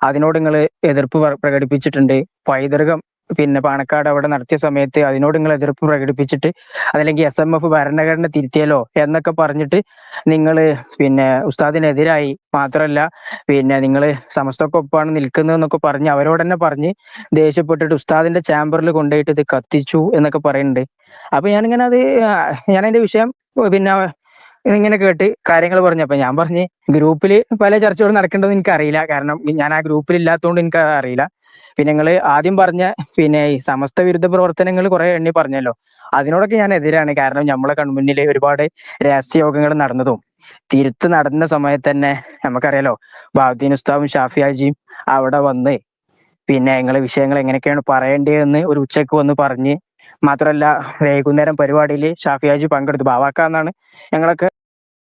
അതിനോട് നിങ്ങൾ എതിർപ്പ് പ്രകടിപ്പിച്ചിട്ടുണ്ട്. പൈതൃകം പാണക്കാട് അവിടെ നടത്തിയ സമയത്ത് അതിനോട് നിങ്ങൾ എതിർപ്പ് പ്രകടിപ്പിച്ചിട്ട് അതല്ലെങ്കിൽ SMF ഭരണഘടന തിരുത്തിയല്ലോ എന്നൊക്കെ പറഞ്ഞിട്ട് നിങ്ങൾ ഉസ്താദിനെതിരായി. മാത്രമല്ല നിങ്ങൾ സമസ്തക്കൊപ്പാണ് നിൽക്കുന്നതെന്നൊക്കെ പറഞ്ഞ് അവരോട് തന്നെ പറഞ്ഞ് ദേഷ്യപ്പെട്ടിട്ട് ഉസ്താദിന്റെ ചാമ്പറിൽ കൊണ്ടുപോയിട്ട് ഇത് കത്തിച്ചു എന്നൊക്കെ പറയുന്നുണ്ട്. അപ്പൊ ഞാനിങ്ങനെ ഞാൻ അതിന്റെ വിഷയം ഇങ്ങനെ കേട്ട് കാര്യങ്ങൾ പറഞ്ഞു. അപ്പൊ ഞാൻ പറഞ്ഞ് ഗ്രൂപ്പിൽ പല ചർച്ചകളും നടക്കേണ്ടത് എനിക്ക് അറിയില്ല, കാരണം ഞാൻ ആ ഗ്രൂപ്പിൽ ഇല്ലാത്തതുകൊണ്ട് എനിക്ക് അറിയില്ല. നിങ്ങൾ ആദ്യം പറഞ്ഞ ഈ സമസ്ത വിരുദ്ധ പ്രവർത്തനങ്ങൾ കുറെ എണ്ണി പറഞ്ഞല്ലോ, അതിനോടൊക്കെ ഞാൻ എതിരാണ്. കാരണം നമ്മളെ കൺമുന്നിൽ ഒരുപാട് രഹസ്യയോഗങ്ങൾ നടന്നതും തിരുത്ത് നടന്ന സമയത്ത് തന്നെ നമുക്കറിയാലോ, ബാബുദ്ദീൻ ഉസ്താദും ഷാഫി ഹാജിയും അവിടെ വന്ന് നിങ്ങളെ വിഷയങ്ങൾ എങ്ങനെയൊക്കെയാണ് പറയേണ്ടതെന്ന് ഒരു ഉച്ചക്ക് വന്ന് പറഞ്ഞ്, മാത്രമല്ല വൈകുന്നേരം പരിപാടിയിൽ ഷാഫി ഹാജി പങ്കെടുത്തു. ബാവാക്കാന്നാണ് ഞങ്ങളൊക്കെ.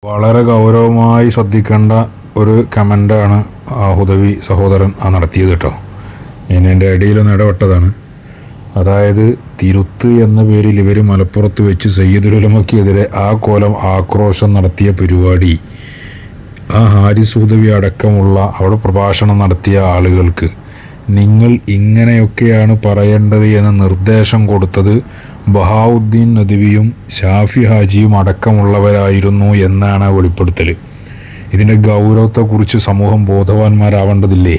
വളരെ ഗൗരവമായി ശ്രദ്ധിക്കേണ്ട ഒരു കമൻ്റാണ് ഹുദവി സഹോദരൻ നടത്തിയത് കേട്ടോ. ഞാൻ എൻ്റെ ഇടയിലൊന്ന് ഇടപെട്ടതാണ്. അതായത് തിരുത്ത് എന്ന പേരിൽ ഇവർ മലപ്പുറത്ത് വെച്ച് സയ്യിദുലുലമക്കെതിരെ ആ കോലം ആക്രോശം നടത്തിയ പരിപാടി, ആ ഹാരിസ് ഹുദവി അടക്കമുള്ള അവിടെ പ്രഭാഷണം നടത്തിയ ആളുകൾക്ക് നിങ്ങൾ ഇങ്ങനെയൊക്കെയാണ് പറയേണ്ടത് എന്ന നിർദ്ദേശം കൊടുത്തത് ബഹാവുദ്ദീൻ നദ്വിയും ഷാഫി ഹാജിയും അടക്കമുള്ളവരായിരുന്നു എന്നാണ് വെളിപ്പെടുത്തൽ. ഇതിൻ്റെ ഗൗരവത്തെക്കുറിച്ച് സമൂഹം ബോധവാന്മാരാവേണ്ടതില്ലേ?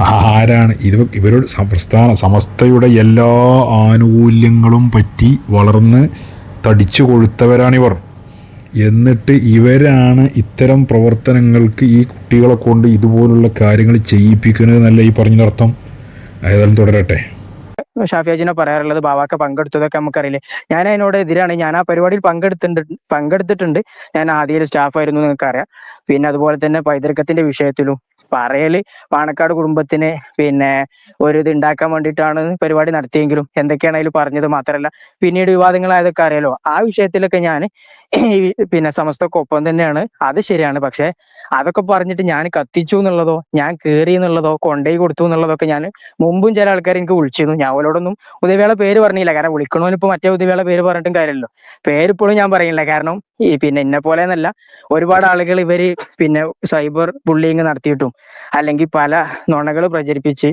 ആരാണ് ഇവരുടെ സമസ്തയുടെ എല്ലാ ആനുകൂല്യങ്ങളും പറ്റി വളർന്ന് തടിച്ചു കൊഴുത്തവരാണിവർ. എന്നിട്ട് ഇവരാണ് ഇത്തരം പ്രവർത്തനങ്ങൾക്ക് ഈ കുട്ടികളെ കൊണ്ട് ഇതുപോലുള്ള കാര്യങ്ങൾ ചെയ്യിപ്പിക്കുന്നത് എന്നല്ല ഈ പറഞ്ഞതിനർത്ഥം. ഏതായാലും തുടരട്ടെ. ഷാഫി ഹാജിനെ പറയാറുള്ളത് ബാവാക്ക പങ്കെടുത്തതൊക്കെ നമുക്കറിയില്ലേ. ഞാൻ അതിനോട് എതിരാണ്. ഞാൻ ആ പരിപാടിയിൽ പങ്കെടുത്തിട്ടുണ്ട്. ഞാൻ ആദ്യം സ്റ്റാഫായിരുന്നു, നിങ്ങൾക്ക് അറിയാം. അതുപോലെ തന്നെ പൈതൃകത്തിന്റെ വിഷയത്തിലും പറയല് പാണക്കാട് കുടുംബത്തിന് പിന്നെ ഒരു ഇത് ഉണ്ടാക്കാൻ വേണ്ടിയിട്ടാണ് പരിപാടി നടത്തിയെങ്കിലും എന്തൊക്കെയാണ് അതിൽ പറഞ്ഞത് മാത്രമല്ല പിന്നീട് വിവാദങ്ങളായതൊക്കെ അറിയാലോ. ആ വിഷയത്തിലൊക്കെ ഞാൻ പിന്നെ സമസ്തക്കൊപ്പം തന്നെയാണ്. അത് ശരിയാണ്. പക്ഷെ അതൊക്കെ പറഞ്ഞിട്ട് ഞാൻ കത്തിച്ചു എന്നുള്ളതോ ഞാൻ കേറി എന്നുള്ളതോ കൊണ്ടുപോയി കൊടുത്തു എന്നുള്ളതൊക്കെ ഞാൻ മുമ്പും ചില ആൾക്കാർ എനിക്ക് വിളിച്ചിരുന്നു. ഞാൻ അവരോടൊന്നും ഉദവികളെ പേര് പറഞ്ഞില്ല. കാരണം വിളിക്കണോന്ന് ഇപ്പൊ മറ്റേ ഉദവികളെ പേര് പറഞ്ഞിട്ടും കാര്യമല്ലോ. പേരിപ്പോഴും ഞാൻ പറയില്ല. കാരണം ഈ പിന്നെ എന്നെ പോലെ എന്നല്ല, ഒരുപാട് ആളുകൾ ഇവര് പിന്നെ സൈബർ ബുള്ളിങ് നടത്തിയിട്ടും അല്ലെങ്കിൽ പല നുണകൾ പ്രചരിപ്പിച്ച്,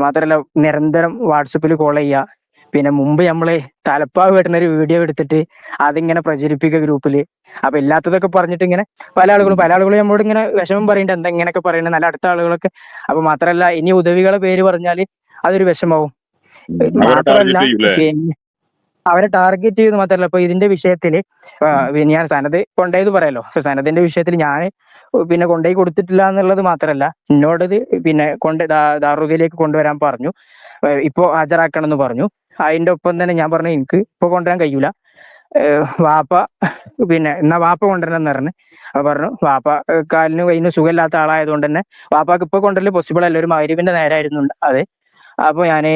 മാത്രമല്ല നിരന്തരം വാട്സപ്പിൽ കോൾ ചെയ്യുക, പിന്നെ മുമ്പ് നമ്മള് തലപ്പാവ് വെട്ടുന്ന ഒരു വീഡിയോ എടുത്തിട്ട് അതിങ്ങനെ പ്രചരിപ്പിക്കുക ഗ്രൂപ്പില്. അപ്പൊ ഇല്ലാത്തതൊക്കെ പറഞ്ഞിട്ട് ഇങ്ങനെ പല ആളുകളും നമ്മളോട് ഇങ്ങനെ വിഷമം പറയുന്നുണ്ട്, എന്താ ഇങ്ങനെയൊക്കെ പറയുന്നത് നല്ല അടുത്ത ആളുകളൊക്കെ. അപ്പൊ മാത്രല്ല ഇനി ഉദവികളെ പേര് പറഞ്ഞാല് അതൊരു വിഷമാവും. അവരെ മാത്രല്ല ടാർഗറ്റ് ചെയ്യൂലേ? പിന്നെ അവരെ ടാർഗറ്റ് ചെയ്ത് മാത്രല്ല ഇപ്പൊ ഇതിന്റെ വിഷയത്തില് പിന്നെ ഞാൻ സനത് കൊണ്ടുപോയത് പറയാലോ. സനദിന്റെ വിഷയത്തിൽ ഞാൻ പിന്നെ കൊണ്ടുപോയി കൊടുത്തിട്ടില്ല എന്നുള്ളത് മാത്രല്ല, എന്നോട് ഇത് പിന്നെ ദാറുദയിലേക്ക് കൊണ്ടുവരാൻ പറഞ്ഞു. ഇപ്പോ ഹാജരാക്കണം എന്ന് പറഞ്ഞു. അതിന്റെ ഒപ്പം തന്നെ ഞാൻ പറഞ്ഞു എനിക്ക് ഇപ്പൊ കൊണ്ടുവരാൻ കഴിയൂല, വാപ്പ പിന്നെ എന്നാ വാപ്പ കൊണ്ടുവരണം എന്ന് പറഞ്ഞു. അപ്പൊ പറഞ്ഞു വാപ്പ കാലിന് കയ്യിന് സുഖമില്ലാത്ത ആളായതുകൊണ്ട് തന്നെ വാപ്പാക്ക് ഇപ്പൊ കൊണ്ടുവരല് പോസിബിൾ അല്ല, ഒരു മഗ്‌രിബിന്റെ നേരമായിരുന്നു അത്. അപ്പൊ ഞാന്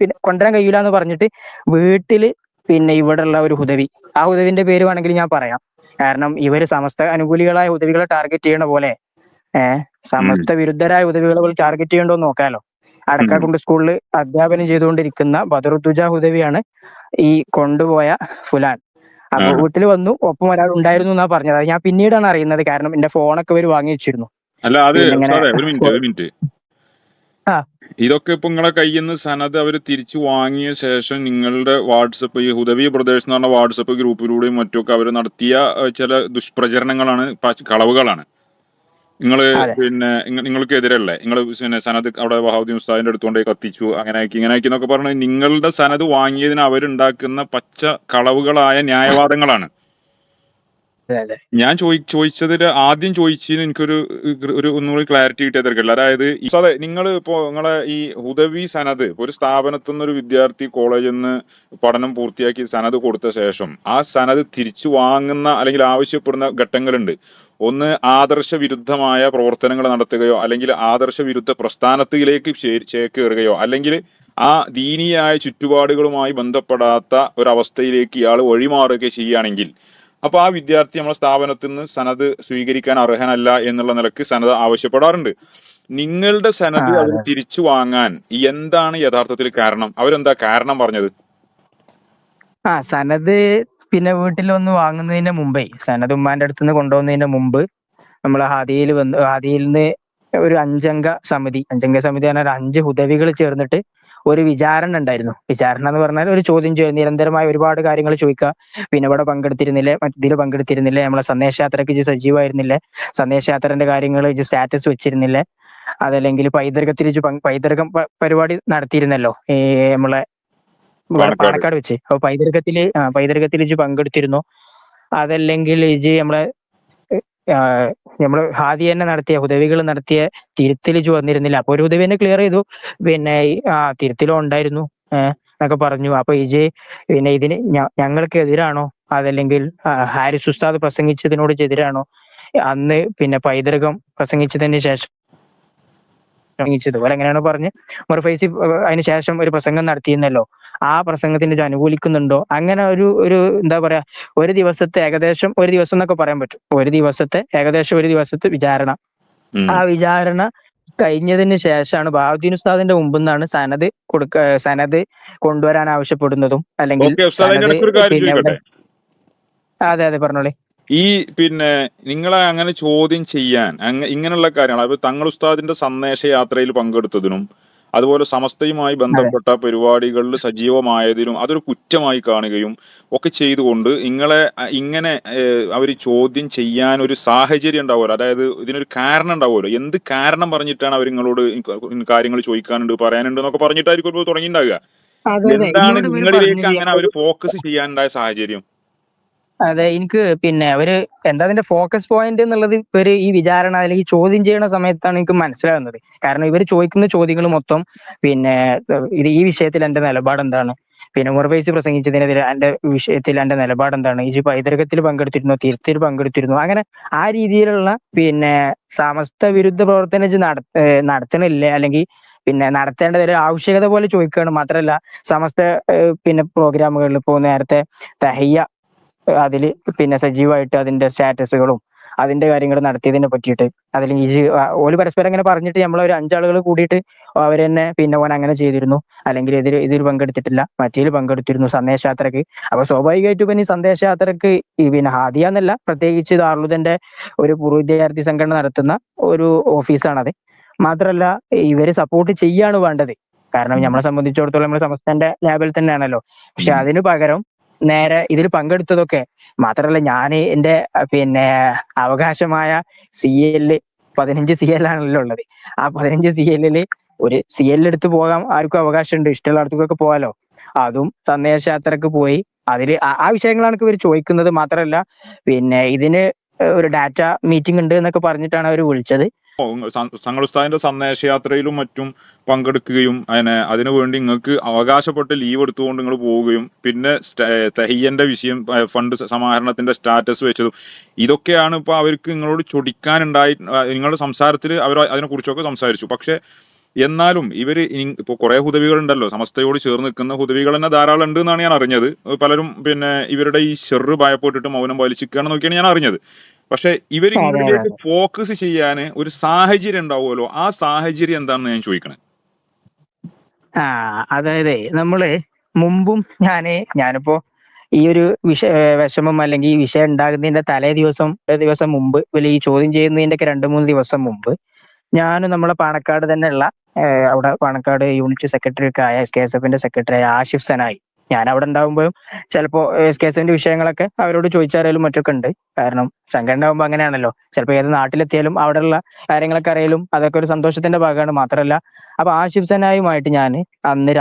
പിന്നെ കൊണ്ടുവരാൻ കഴിയൂല എന്ന് പറഞ്ഞിട്ട് വീട്ടില് പിന്നെ ഇവിടെ ഉള്ള ഒരു ഹുദവി, ആ ഹുദവിന്റെ പേര് വേണമെങ്കിൽ ഞാൻ പറയാം. കാരണം ഇവര് സമസ്ത അനുകൂലികളായ ഹുദവികളെ ടാർഗറ്റ് ചെയ്യണ പോലെ സമസ്ത വിരുദ്ധരായ ഹുദവികളെ ടാർഗറ്റ് ചെയ്യണ്ടോ എന്ന് നോക്കാലോ. അടക്കാക്കുണ്ട് സ്കൂളിൽ അധ്യാപനം ചെയ്തുകൊണ്ടിരിക്കുന്ന ബദറുദ്ദുജ ഹുദവിയാണ് ഈ കൊണ്ടുപോയ ഫുലാൻ. അപ്പൊ വീട്ടിൽ വന്നു, ഒപ്പം ഒരാൾ ഉണ്ടായിരുന്നു എന്നാ പറഞ്ഞത്. അത് ഞാൻ പിന്നീടാണ് അറിയുന്നത്, കാരണം എന്റെ ഫോണൊക്കെ ഇവർ വാങ്ങി വെച്ചിരുന്നു. അല്ല അത് പിന്നെ ഇങ്ങനെ സാറേ ഒരു മിനിറ്റ് ആ ഇതൊക്കെ ഇപ്പൊ നിങ്ങളെ കയ്യിൽ നിന്ന് സനത് അവർ തിരിച്ചു വാങ്ങിയ ശേഷം നിങ്ങളുടെ വാട്സപ്പ്, ഈ ഹുദവി ബ്രദേഴ്സ് എന്ന് പറഞ്ഞ വാട്സപ്പ് ഗ്രൂപ്പിലൂടെയും മറ്റൊക്കെ അവർ നടത്തിയ ചില ദുഷ്പ്രചരണങ്ങളാണ്, കളവുകളാണ്. നിങ്ങൾ അതെ പിന്നെ നിങ്ങൾക്കെതിരല്ലേ? നിങ്ങൾ പിന്നെ സനത് അവിടെ വഹാബുദ്ദീൻ ഉസ്താദിന്റെ അടുത്തുകൊണ്ടേ കത്തിച്ചു, അങ്ങനെ ആക്കി ഇങ്ങനെ ആക്കി എന്നൊക്കെ പറഞ്ഞ് നിങ്ങളുടെ സനത് വാങ്ങിയതിന് അവരുണ്ടാക്കുന്ന പച്ച കളവുകളായ ന്യായവാദങ്ങളാണ്. അതെ അതെ ഞാൻ ചോദിച്ചതിൽ ആദ്യം ചോദിച്ചതിന് എനിക്കൊരു ഒന്നുകൂടി ക്ലാരിറ്റി കിട്ടിയതല്ല. അതായത് അതെ, നിങ്ങൾ ഇപ്പോ നിങ്ങളെ ഈ ഹുദവി സനത് ഒരു സ്ഥാപനത്തിൽ നിന്ന് ഒരു വിദ്യാർത്ഥി കോളേജിൽ നിന്ന് പഠനം പൂർത്തിയാക്കി സനത് കൊടുത്ത ശേഷം ആ സനത് തിരിച്ചു വാങ്ങുന്ന അല്ലെങ്കിൽ ആവശ്യപ്പെടുന്ന ഘട്ടങ്ങളുണ്ട്. ഒന്ന് ആദർശ വിരുദ്ധമായ പ്രവർത്തനങ്ങൾ നടത്തുകയോ അല്ലെങ്കിൽ ആദർശ വിരുദ്ധ പ്രസ്ഥാനത്തിലേക്ക് ചേക്കേറുകയോ അല്ലെങ്കിൽ ആ ദീനീയായ ചുറ്റുപാടുകളുമായി ബന്ധപ്പെടാത്ത ഒരവസ്ഥയിലേക്ക് ഇയാൾ വഴിമാറുകയോ ചെയ്യുകയാണെങ്കിൽ അപ്പൊ ആ വിദ്യാർത്ഥി നമ്മളെ സ്ഥാപനത്തിൽ നിന്ന് സനത് സ്വീകരിക്കാൻ അർഹനല്ല എന്നുള്ള നിലക്ക് സനത് ആവശ്യപ്പെടാറുണ്ട്. നിങ്ങളുടെ സനത് അവർ അതെ തിരിച്ചു വാങ്ങാൻ എന്താണ് യഥാർത്ഥത്തിൽ കാരണം? അവരെന്താ കാരണം പറഞ്ഞത്? സനത് പിന്നെ വീട്ടിൽ വന്ന് വാങ്ങുന്നതിന്റെ മുമ്പേ, സനത് ഉമ്മാന്റെ അടുത്ത് നിന്ന് കൊണ്ടുപോകുന്നതിന്റെ മുമ്പ് നമ്മൾ ഹാദിയിൽ നിന്ന് ഒരു അഞ്ചംഗ സമിതി പറഞ്ഞാൽ 5 ഹുദവികൾ ചേർന്നിട്ട് ഒരു വിചാരണ ഉണ്ടായിരുന്നു. വിചാരണ എന്ന് പറഞ്ഞാൽ ഒരു ചോദ്യം ചെയ്യൽ, നിരന്തരമായ ഒരുപാട് കാര്യങ്ങൾ ചോദിക്കുക. പിന്നെ ഇവിടെ പങ്കെടുത്തിരുന്നില്ലേ, മറ്റതിൽ പങ്കെടുത്തിരുന്നില്ലേ, നമ്മളെ സന്ദേശയാത്രയ്ക്ക് സജീവമായിരുന്നില്ലേ, സന്ദേശയാത്രന്റെ കാര്യങ്ങൾ സ്റ്റാറ്റസ് വെച്ചിരുന്നില്ലേ, അതല്ലെങ്കിൽ പൈതൃകത്തിൽ പൈതൃകം പരിപാടി നടത്തിയിരുന്നല്ലോ ഈ നമ്മളെ ഇവിടെ പാണക്കാട്. പാണക്കാട് വെച്ച്. അപ്പൊ പൈതൃകത്തിൽ ഇജ് പങ്കെടുത്തിരുന്നോ, അതല്ലെങ്കിൽ ഇജ് നമ്മള് ഹാദി തന്നെ നടത്തിയ ഹുദവികൾ നടത്തിയ തിരുത്തിൽ ഇജ് വന്നിരുന്നില്ല. അപ്പൊ ഒരു ഹുദവി തന്നെ ക്ലിയർ ചെയ്തു, പിന്നെ തിരുത്തിലും ഉണ്ടായിരുന്നു എന്നൊക്കെ പറഞ്ഞു. അപ്പൊ ഇജ് പിന്നെ ഇതിന് ഞങ്ങൾക്ക് എതിരാണോ, അതല്ലെങ്കിൽ ഹാരിസ് ഉസ്താദ് പ്രസംഗിച്ചതിനോട് എതിരാണോ, അന്ന് പിന്നെ പൈതൃകം പ്രസംഗിച്ചതിന് ശേഷം ഇതുപോലെ എങ്ങനെയാണോ പറഞ്ഞ് ഫൈസി അതിന് ശേഷം ഒരു പ്രസംഗം നടത്തിയിരുന്നല്ലോ, ആ പ്രസംഗത്തിന് അനുകൂലിക്കുന്നുണ്ടോ, അങ്ങനെ ഒരു എന്താ പറയാ, ഒരു ദിവസത്തെ ഏകദേശം ഒരു ദിവസം എന്നൊക്കെ പറയാൻ പറ്റും, ഏകദേശം ഒരു ദിവസത്തെ വിചാരണ. ആ വിചാരണ കഴിഞ്ഞതിന് ശേഷമാണ് ബഹാവുദ്ദീൻ ഉസ്താദിന്റെ മുമ്പിൽ നിന്നാണ് സനത് കൊണ്ടുവരാൻ ആവശ്യപ്പെടുന്നതും, അല്ലെങ്കിൽ സനത് പിന്നെ അതെ അതെ പറഞ്ഞോളി. ഈ പിന്നെ നിങ്ങളെ അങ്ങനെ ചോദ്യം ചെയ്യാൻ ഇങ്ങനെയുള്ള കാര്യങ്ങൾ, അപ്പൊ തങ്ങൾ ഉസ്താദിന്റെ സന്ദേശ യാത്രയിൽ പങ്കെടുത്തതിനും അതുപോലെ സമസ്തയുമായി ബന്ധപ്പെട്ട പരിപാടികളിൽ സജീവമായതിനും അതൊരു കുറ്റമായി കാണുകയും ഒക്കെ ചെയ്തുകൊണ്ട് നിങ്ങളെ ഇങ്ങനെ അവർ ചോദ്യം ചെയ്യാൻ ഒരു സാഹചര്യം ഉണ്ടാവുമല്ലോ, അതായത് ഇതിനൊരു കാരണം ഉണ്ടാവുമല്ലോ, എന്ത് കാരണം പറഞ്ഞിട്ടാണ് അവർ നിങ്ങളോട് കാര്യങ്ങൾ ചോദിക്കാനുണ്ട് പറയാനുണ്ട് എന്നൊക്കെ പറഞ്ഞിട്ടായിരിക്കും തുടങ്ങിയിട്ടുണ്ടാവുക. എന്താണ് നിങ്ങളിലേക്ക് അങ്ങനെ അവർ ഫോക്കസ് ചെയ്യാനുണ്ടായ സാഹചര്യം? അതെ, എനിക്ക് പിന്നെ എന്താ അതിന്റെ ഫോക്കസ് പോയിന്റ് എന്നുള്ളത് ഇവര് ഈ വിചാരണ അല്ലെങ്കിൽ ചോദ്യം ചെയ്യുന്ന സമയത്താണ് എനിക്ക് മനസ്സിലാകുന്നത്. കാരണം ഇവർ ചോദിക്കുന്ന ചോദ്യങ്ങൾ മൊത്തം പിന്നെ ഈ വിഷയത്തിൽ എന്റെ നിലപാട് എന്താണ്, പിന്നെ ഉമർ ഫൈസി പ്രസംഗിച്ചതിനെതിരെ എന്റെ വിഷയത്തിൽ എന്റെ നിലപാട് എന്താണ്, ഈ പൈതൃകത്തിൽ പങ്കെടുത്തിരുന്നു, തിരുത്തിൽ പങ്കെടുത്തിരുന്നു, അങ്ങനെ ആ രീതിയിലുള്ള പിന്നെ സമസ്ത വിരുദ്ധ പ്രവർത്തനം ഇജ്ജ് നടത്തണില്ലേ, അല്ലെങ്കിൽ പിന്നെ നടത്തേണ്ടത് ഒരു ആവശ്യകത പോലെ ചോദിക്കുകയാണ്. മാത്രമല്ല സമസ്ത പിന്നെ പ്രോഗ്രാമുകളിൽ ഇപ്പോൾ നേരത്തെ തഹയ്യ അതില് പിന്നെ സജീവമായിട്ട് അതിന്റെ സ്റ്റാറ്റസുകളും അതിന്റെ കാര്യങ്ങൾ നടത്തിയതിനെ പറ്റിയിട്ട് അതിൽ ഈ ഓല് പരസ്പരം അങ്ങനെ പറഞ്ഞിട്ട് നമ്മളൊരു 5 ആളുകൾ കൂടിയിട്ട് അവർ തന്നെ പിന്നെ ഓൻ അങ്ങനെ ചെയ്തിരുന്നു, അല്ലെങ്കിൽ ഇതിൽ പങ്കെടുത്തിട്ടില്ല, മറ്റേതിൽ പങ്കെടുത്തിരുന്നു സന്ദേശയാത്രക്ക്. അപ്പൊ സ്വാഭാവികമായിട്ടും പിന്നെ ഈ സന്ദേശയാത്രക്ക് ഈ പിന്നെ ഹാദിയ എന്നല്ല, പ്രത്യേകിച്ച് ദാറുലുദന്റെ ഒരു പൂർവ്വ വിദ്യാർത്ഥി സംഘടന നടത്തുന്ന ഒരു ഓഫീസാണത്. മാത്രമല്ല ഇവര് സപ്പോർട്ട് ചെയ്യാണ് വേണ്ടത്, കാരണം നമ്മളെ സംബന്ധിച്ചിടത്തോളം നമ്മൾ സമസ്തന്റെ ലാബിൽ തന്നെയാണല്ലോ. പക്ഷെ അതിനു പകരം നേരെ ഇതിൽ പങ്കെടുത്തതൊക്കെ മാത്രമല്ല, ഞാൻ എന്റെ പിന്നെ അവകാശമായ CL 15 CL ആണല്ലോ ഉള്ളത്. ആ 15 CL ഒരു CL എടുത്ത് പോകാൻ ആർക്കും അവകാശമുണ്ട്, ഇഷ്ടമുള്ള അടുത്തേക്കൊക്കെ പോകാലോ. അതും സന്ദേശയാത്രക്ക് പോയി അതിൽ ആ വിഷയങ്ങളാണ് ഇവർ ചോദിക്കുന്നത്. മാത്രമല്ല പിന്നെ ഇതിന് ഒരു ഡാറ്റ മീറ്റിംഗ് ഉണ്ട് എന്നൊക്കെ പറഞ്ഞിട്ടാണ് അവർ വിളിച്ചത്. തങ്ങളുസ്താദിന്റെ സന്ദേശയാത്രയിലും മറ്റും പങ്കെടുക്കുകയും അതിനു വേണ്ടി നിങ്ങൾക്ക് അവകാശപ്പെട്ട് ലീവ് എടുത്തുകൊണ്ട് നിങ്ങൾ പോവുകയും പിന്നെ തഹിയ്യന്റെ വിഷയം ഫണ്ട് സമാഹരണത്തിന്റെ സ്റ്റാറ്റസ് വെച്ചതും ഇതൊക്കെയാണ് ഇപ്പൊ അവർക്ക് നിങ്ങളോട് ചൊടിക്കാനുണ്ടായി. നിങ്ങളുടെ സംസാരത്തിൽ അവർ അതിനെ കുറിച്ചൊക്കെ സംസാരിച്ചു. പക്ഷെ എന്നാലും ഇവര് ഇപ്പൊ കുറെ ഹുദവികളുണ്ടല്ലോ, സമസ്തയോട് ചേർന്ന് നിൽക്കുന്ന ഹുദവികൾ തന്നെ ധാരാളം ഉണ്ട് എന്നാണ് ഞാൻ അറിഞ്ഞത്. പലരും പിന്നെ ഇവരുടെ ഈ ഷെറ് ഭയപ്പെട്ടിട്ട് മൗനം പാലിച്ചിരിക്കുകയാണെന്നൊക്കെയാണ് ഞാൻ അറിഞ്ഞത്. പക്ഷെ ഇവർ ഇങ്ങോട്ടേക്ക് ഫോക്കസ് ചെയ്യാൻ ഒരു സാഹചര്യം ഉണ്ടാവുമല്ലോ, ആ സാഹചര്യം എന്താണെന്ന് ഞാൻ ചോദിക്കണേ. അതായത് നമ്മള് മുമ്പും ഞാനിപ്പോ ഈ ഒരു വിഷമം അല്ലെങ്കിൽ ഈ വിഷയം ഉണ്ടാകുന്നതിന്റെ ദിവസം മുമ്പ് ഈ ചോദ്യം ചെയ്യുന്നതിന്റെ ഒക്കെ 2-3 ദിവസം മുമ്പ് ഞാനും നമ്മളെ പാണക്കാട് തന്നെയുള്ള അവിടെ പാണക്കാട് യൂണിറ്റ് സെക്രട്ടറി ഒക്കെ ആയ SKSF സെക്രട്ടറി ആയ ആഷിഫ് സനായി, ഞാൻ അവിടെ ഉണ്ടാകുമ്പോഴും ചിലപ്പോ SKSF വിഷയങ്ങളൊക്കെ അവരോട് ചോദിച്ചറിയലും മറ്റൊക്കെ ഉണ്ട്. കാരണം സംഘടന ആകുമ്പോൾ അങ്ങനെയാണല്ലോ, ചിലപ്പോൾ ഏത് നാട്ടിലെത്തിയാലും അവിടെയുള്ള കാര്യങ്ങളൊക്കെ അറിയലും അതൊക്കെ ഒരു സന്തോഷത്തിന്റെ ഭാഗമാണ്. മാത്രമല്ല അപ്പൊ ആഷിഫ് സനായുമായിട്ട് ഞാൻ അന്ന്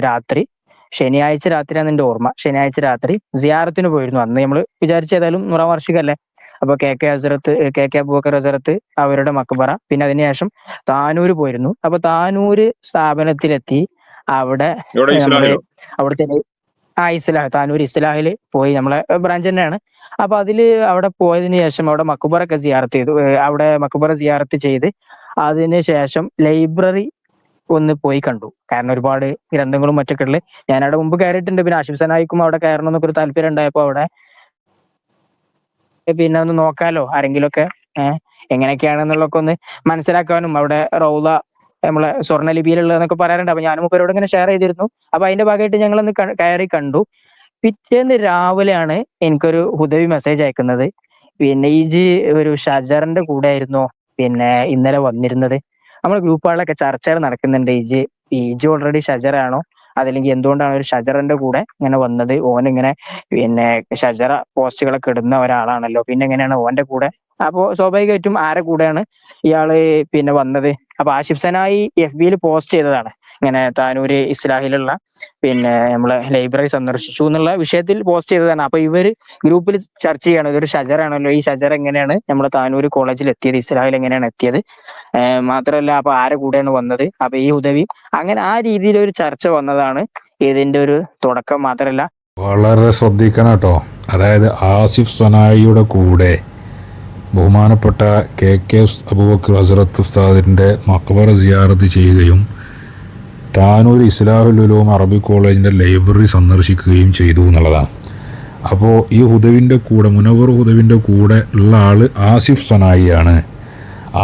രാത്രി ശനിയാഴ്ച രാത്രിയാണ് എന്റെ ഓർമ്മ, ശനിയാഴ്ച രാത്രി സിയാറത്തിന് പോയിരുന്നു. അന്ന് നമ്മൾ വിചാരിച്ചേതായാലും 100ാം വാർഷികല്ലേ, അപ്പൊ KK അബൂബക്കർ ഹസരത്ത് അവരുടെ മക്ബറ, പിന്നെ അതിനുശേഷം താനൂര് പോയിരുന്നു. അപ്പൊ താനൂര് സ്ഥാപനത്തിലെത്തി അവിടെ അവിടുത്തെ താനൂർ ഇസ്ലാഹിൽ പോയി, നമ്മളെ ബ്രാഞ്ച് തന്നെയാണ്. അപ്പൊ അവിടെ പോയതിനു ശേഷം അവിടെ മക്ബറൊക്കെ സിയാറത്ത് ചെയ്തു. അവിടെ മക്ബറ സിയാറത്ത് ചെയ്ത് അതിന് ശേഷം ലൈബ്രറി ഒന്ന് പോയി കണ്ടു. കാരണം ഒരുപാട് ഗ്രന്ഥങ്ങളും മറ്റൊക്കെ ഉള്ളത് ഞാൻ അവിടെ മുമ്പ് കയറിയിട്ടുണ്ട്. പിന്നെ ആഷിഫ് സനായിക്കും അവിടെ കയറണം എന്നൊക്കെ ഒരു താല്പര്യം ഉണ്ടായപ്പോ അവിടെ പിന്നെ ഒന്ന് നോക്കാലോ, ആരെങ്കിലും ഒക്കെ എങ്ങനെയൊക്കെയാണെന്നുള്ളതൊക്കെ ഒന്ന് മനസ്സിലാക്കാനും, അവിടെ റൗള നമ്മളെ സ്വർണ്ണലിപിയിലുള്ളതെന്നൊക്കെ പറയാറുണ്ട്. അപ്പൊ ഞാനും ഇവരോട് ഇങ്ങനെ ഷെയർ ചെയ്തിരുന്നു. അപ്പൊ അതിന്റെ ഭാഗമായിട്ട് ഞങ്ങളൊന്ന് കയറി കണ്ടു. പിറ്റേന്ന് രാവിലെയാണ് എനിക്കൊരു ഹുദവി മെസ്സേജ് അയക്കുന്നത്, പിന്നെ ഇജ് ഒരു ഷജറിന്റെ കൂടെ ആയിരുന്നോ പിന്നെ ഇന്നലെ വന്നിരുന്നത്, നമ്മുടെ ഗ്രൂപ്പുകളിലൊക്കെ ചർച്ചകൾ നടക്കുന്നുണ്ട്, ഇജ് ഓൾറെഡി ഷജറാണോ, അതല്ലെങ്കിൽ എന്തുകൊണ്ടാണ് ഒരു ഷജറിന്റെ കൂടെ ഇങ്ങനെ വന്നത്, ഓനിങ്ങനെ പിന്നെ ഷജറ പോസ്റ്റുകളൊക്കെ ഇടുന്ന ഒരാളാണല്ലോ, പിന്നെ എങ്ങനെയാണ് ഓന്റെ കൂടെ. അപ്പോ സ്വാഭാവികമായിട്ടും ആരെ കൂടെയാണ് ഇയാള് പിന്നെ വന്നത്. അപ്പൊ ആഷിഫ് സനായി FB പോസ്റ്റ് ചെയ്തതാണ്, ഇങ്ങനെ താനൂര് ഇസ്ലാഹിലുള്ള പിന്നെ നമ്മളെ ലൈബ്രറി സന്ദർശിച്ചു എന്നുള്ള വിഷയത്തിൽ പോസ്റ്റ് ചെയ്തതാണ്. അപ്പൊ ഇവര് ഗ്രൂപ്പിൽ ചർച്ച ചെയ്യാണ്, ഇതൊരു ഷജറാണല്ലോ, ഈ ഷജർ എങ്ങനെയാണ് നമ്മളെ താനൂര് കോളേജിൽ എത്തിയത്, ഇസ്ലാഹിൽ എങ്ങനെയാണ് എത്തിയത്, മാത്രമല്ല അപ്പൊ ആരെ കൂടെയാണ് വന്നത്, അപ്പൊ ഈ ഉദവി, അങ്ങനെ ആ രീതിയിൽ ഒരു ചർച്ച വന്നതാണ് ഇതിന്റെ ഒരു തുടക്കം. മാത്രമല്ല വളരെ ശ്രദ്ധിക്കണം കേട്ടോ, അതായത് ആസിഫ് സനായിയുടെ കൂടെ ബഹുമാനപ്പെട്ട KK അബൂബക്കർ ഹസ്രത്ത് ഉസ്താദിൻ്റെ മക്ബറ സിയാറത്ത് ചെയ്യുകയും താനൂർ ഇസ്ലാഹുൽ ഉലൂം അറബിക് കോളേജിൻ്റെ ലൈബ്രറി സന്ദർശിക്കുകയും ചെയ്തു എന്നുള്ളതാണ്. അപ്പോൾ ഈ ഹുദവിൻ്റെ കൂടെ മുനവർ ഹുദവിൻ്റെ കൂടെ ഉള്ള ആൾ ആസിഫ് സനായിയാണ്.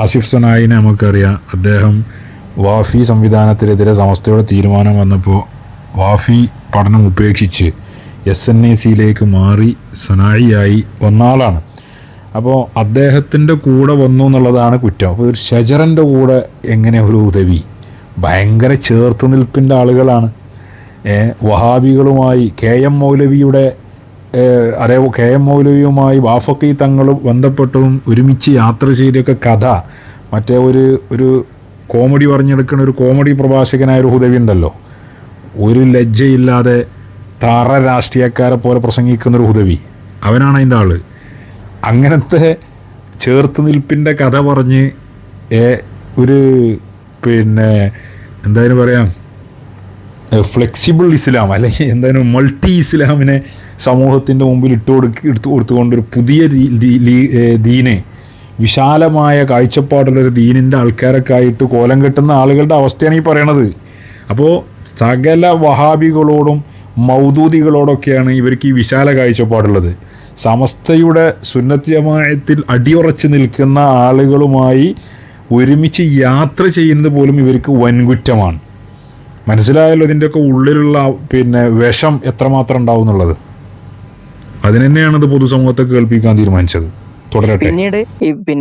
ആസിഫ് സനായിനെ നമുക്കറിയാം, അദ്ദേഹം വാഫി സംവിധാനത്തിനെതിരെ സമസ്തയുടെ തീരുമാനം വന്നപ്പോൾ വാഫി പഠനം ഉപേക്ഷിച്ച് SNAC മാറി സനായിയായി വന്ന ആളാണ്. അപ്പോൾ അദ്ദേഹത്തിൻ്റെ കൂടെ വന്നു എന്നുള്ളതാണ് കുറ്റം. അപ്പോൾ ഒരു ഷജറിൻ്റെ കൂടെ എങ്ങനെ ഒരു ഉദവി, ഭയങ്കര ചേർത്ത് നിൽപ്പിൻ്റെ ആളുകളാണ്. വഹാബികളുമായി KM മൗലവിയുടെ KM മൗലവിയുമായി വാഫക്കി തങ്ങളും ബന്ധപ്പെട്ടതും ഒരുമിച്ച് യാത്ര ചെയ്തൊക്കെ കഥ, മറ്റേ ഒരു കോമഡി പറഞ്ഞെടുക്കുന്ന ഒരു കോമഡി പ്രഭാഷകനായ ഒരു ഹുദവി ഉണ്ടല്ലോ, ഒരു ലജ്ജയില്ലാതെ തറ രാഷ്ട്രീയക്കാരെ പോലെ പ്രസംഗിക്കുന്നൊരു ഹുദവി, അവനാണ് അതിൻ്റെ ആള്. അങ്ങനത്തെ ചേർത്ത് നിൽപ്പിൻ്റെ കഥ പറഞ്ഞ് ഒരു പിന്നെ എന്തായാലും പറയാം ഫ്ലെക്സിബിൾ ഇസ്ലാം അല്ലെങ്കിൽ എന്താണ് മൾട്ടി ഇസ്ലാമിനെ സമൂഹത്തിൻ്റെ മുമ്പിൽ കൊടുത്തുകൊണ്ടൊരു പുതിയ ദീന്, വിശാലമായ കാഴ്ചപ്പാടുള്ളൊരു ദീനിൻ്റെ ആൾക്കാരൊക്കെ ആയിട്ട് കോലം കെട്ടുന്ന ആളുകളുടെ അവസ്ഥയാണ് ഈ പറയണത്. അപ്പോൾ സകല വഹാബികളോടും മൗദൂദികളോടൊക്കെയാണ് ഇവർക്ക് ഈ വിശാല കാഴ്ചപ്പാടുള്ളത്. സമസ്തയുടെ സുന്നത്ത് ജമാഅത്തിൽ അടിയുറച്ച് നിൽക്കുന്ന ആളുകളുമായി ഒരുമിച്ച് യാത്ര ചെയ്യുന്നത് പോലും ഇവർക്ക് വൻകുറ്റമാണ്. മനസ്സിലായല്ലോ ഇതിൻ്റെയൊക്കെ ഉള്ളിലുള്ള വിഷം എത്രമാത്രം ഉണ്ടാവും എന്നുള്ളത്. അതിനെന്നെയാണ് ഇത് പൊതുസമൂഹത്തെ കേൾപ്പിക്കാൻ തീരുമാനിച്ചത്. തുടരട്ടെ. പിന്നീട്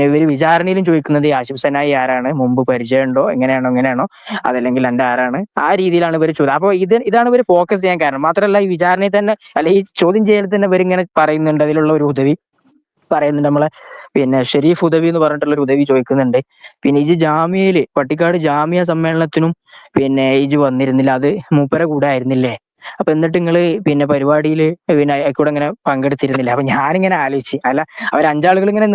ഇവര് വിചാരണയിലും ചോദിക്കുന്നത് ഈ ആസിഫ് സനായി ആരാണ്, മുമ്പ് പരിചയമുണ്ടോ, എങ്ങനെയാണോ അതല്ലെങ്കിൽ എന്റെ ആരാണ്, ആ രീതിയിലാണ് ഇവർ ചോദ്യം. അപ്പൊ ഇതാണ് ഇവർ ഫോക്കസ് ചെയ്യാൻ കാരണം. മാത്രമല്ല ഈ വിചാരണയിൽ തന്നെ ഈ ചോദ്യം ചെയ്യലിൽ തന്നെ ഇവരിങ്ങനെ പറയുന്നുണ്ട്, അതിലുള്ള ഒരു ഉദവി പറയുന്നുണ്ട്, നമ്മളെ ഷെരീഫ് ഉദവി എന്ന് പറഞ്ഞിട്ടുള്ള ഒരു ഉദവി ചോദിക്കുന്നുണ്ട്. പിന്നെ ജാമ്യയില് പട്ടിക്കാട് ജാമ്യ സമ്മേളനത്തിനും ഇജ് വന്നിരുന്നില്ല, അത് മൂപ്പരെ കൂടെ ആയിരുന്നില്ലേ, അപ്പൊ എന്നിട്ട് നിങ്ങള് പരിപാടിയിൽ കൂടെ ഇങ്ങനെ പങ്കെടുത്തിരുന്നില്ല. അപ്പൊ ഞാനിങ്ങനെ ആലോചിച്ച്, അല്ല അവർ 5 ആളുകൾ ഇങ്ങനെ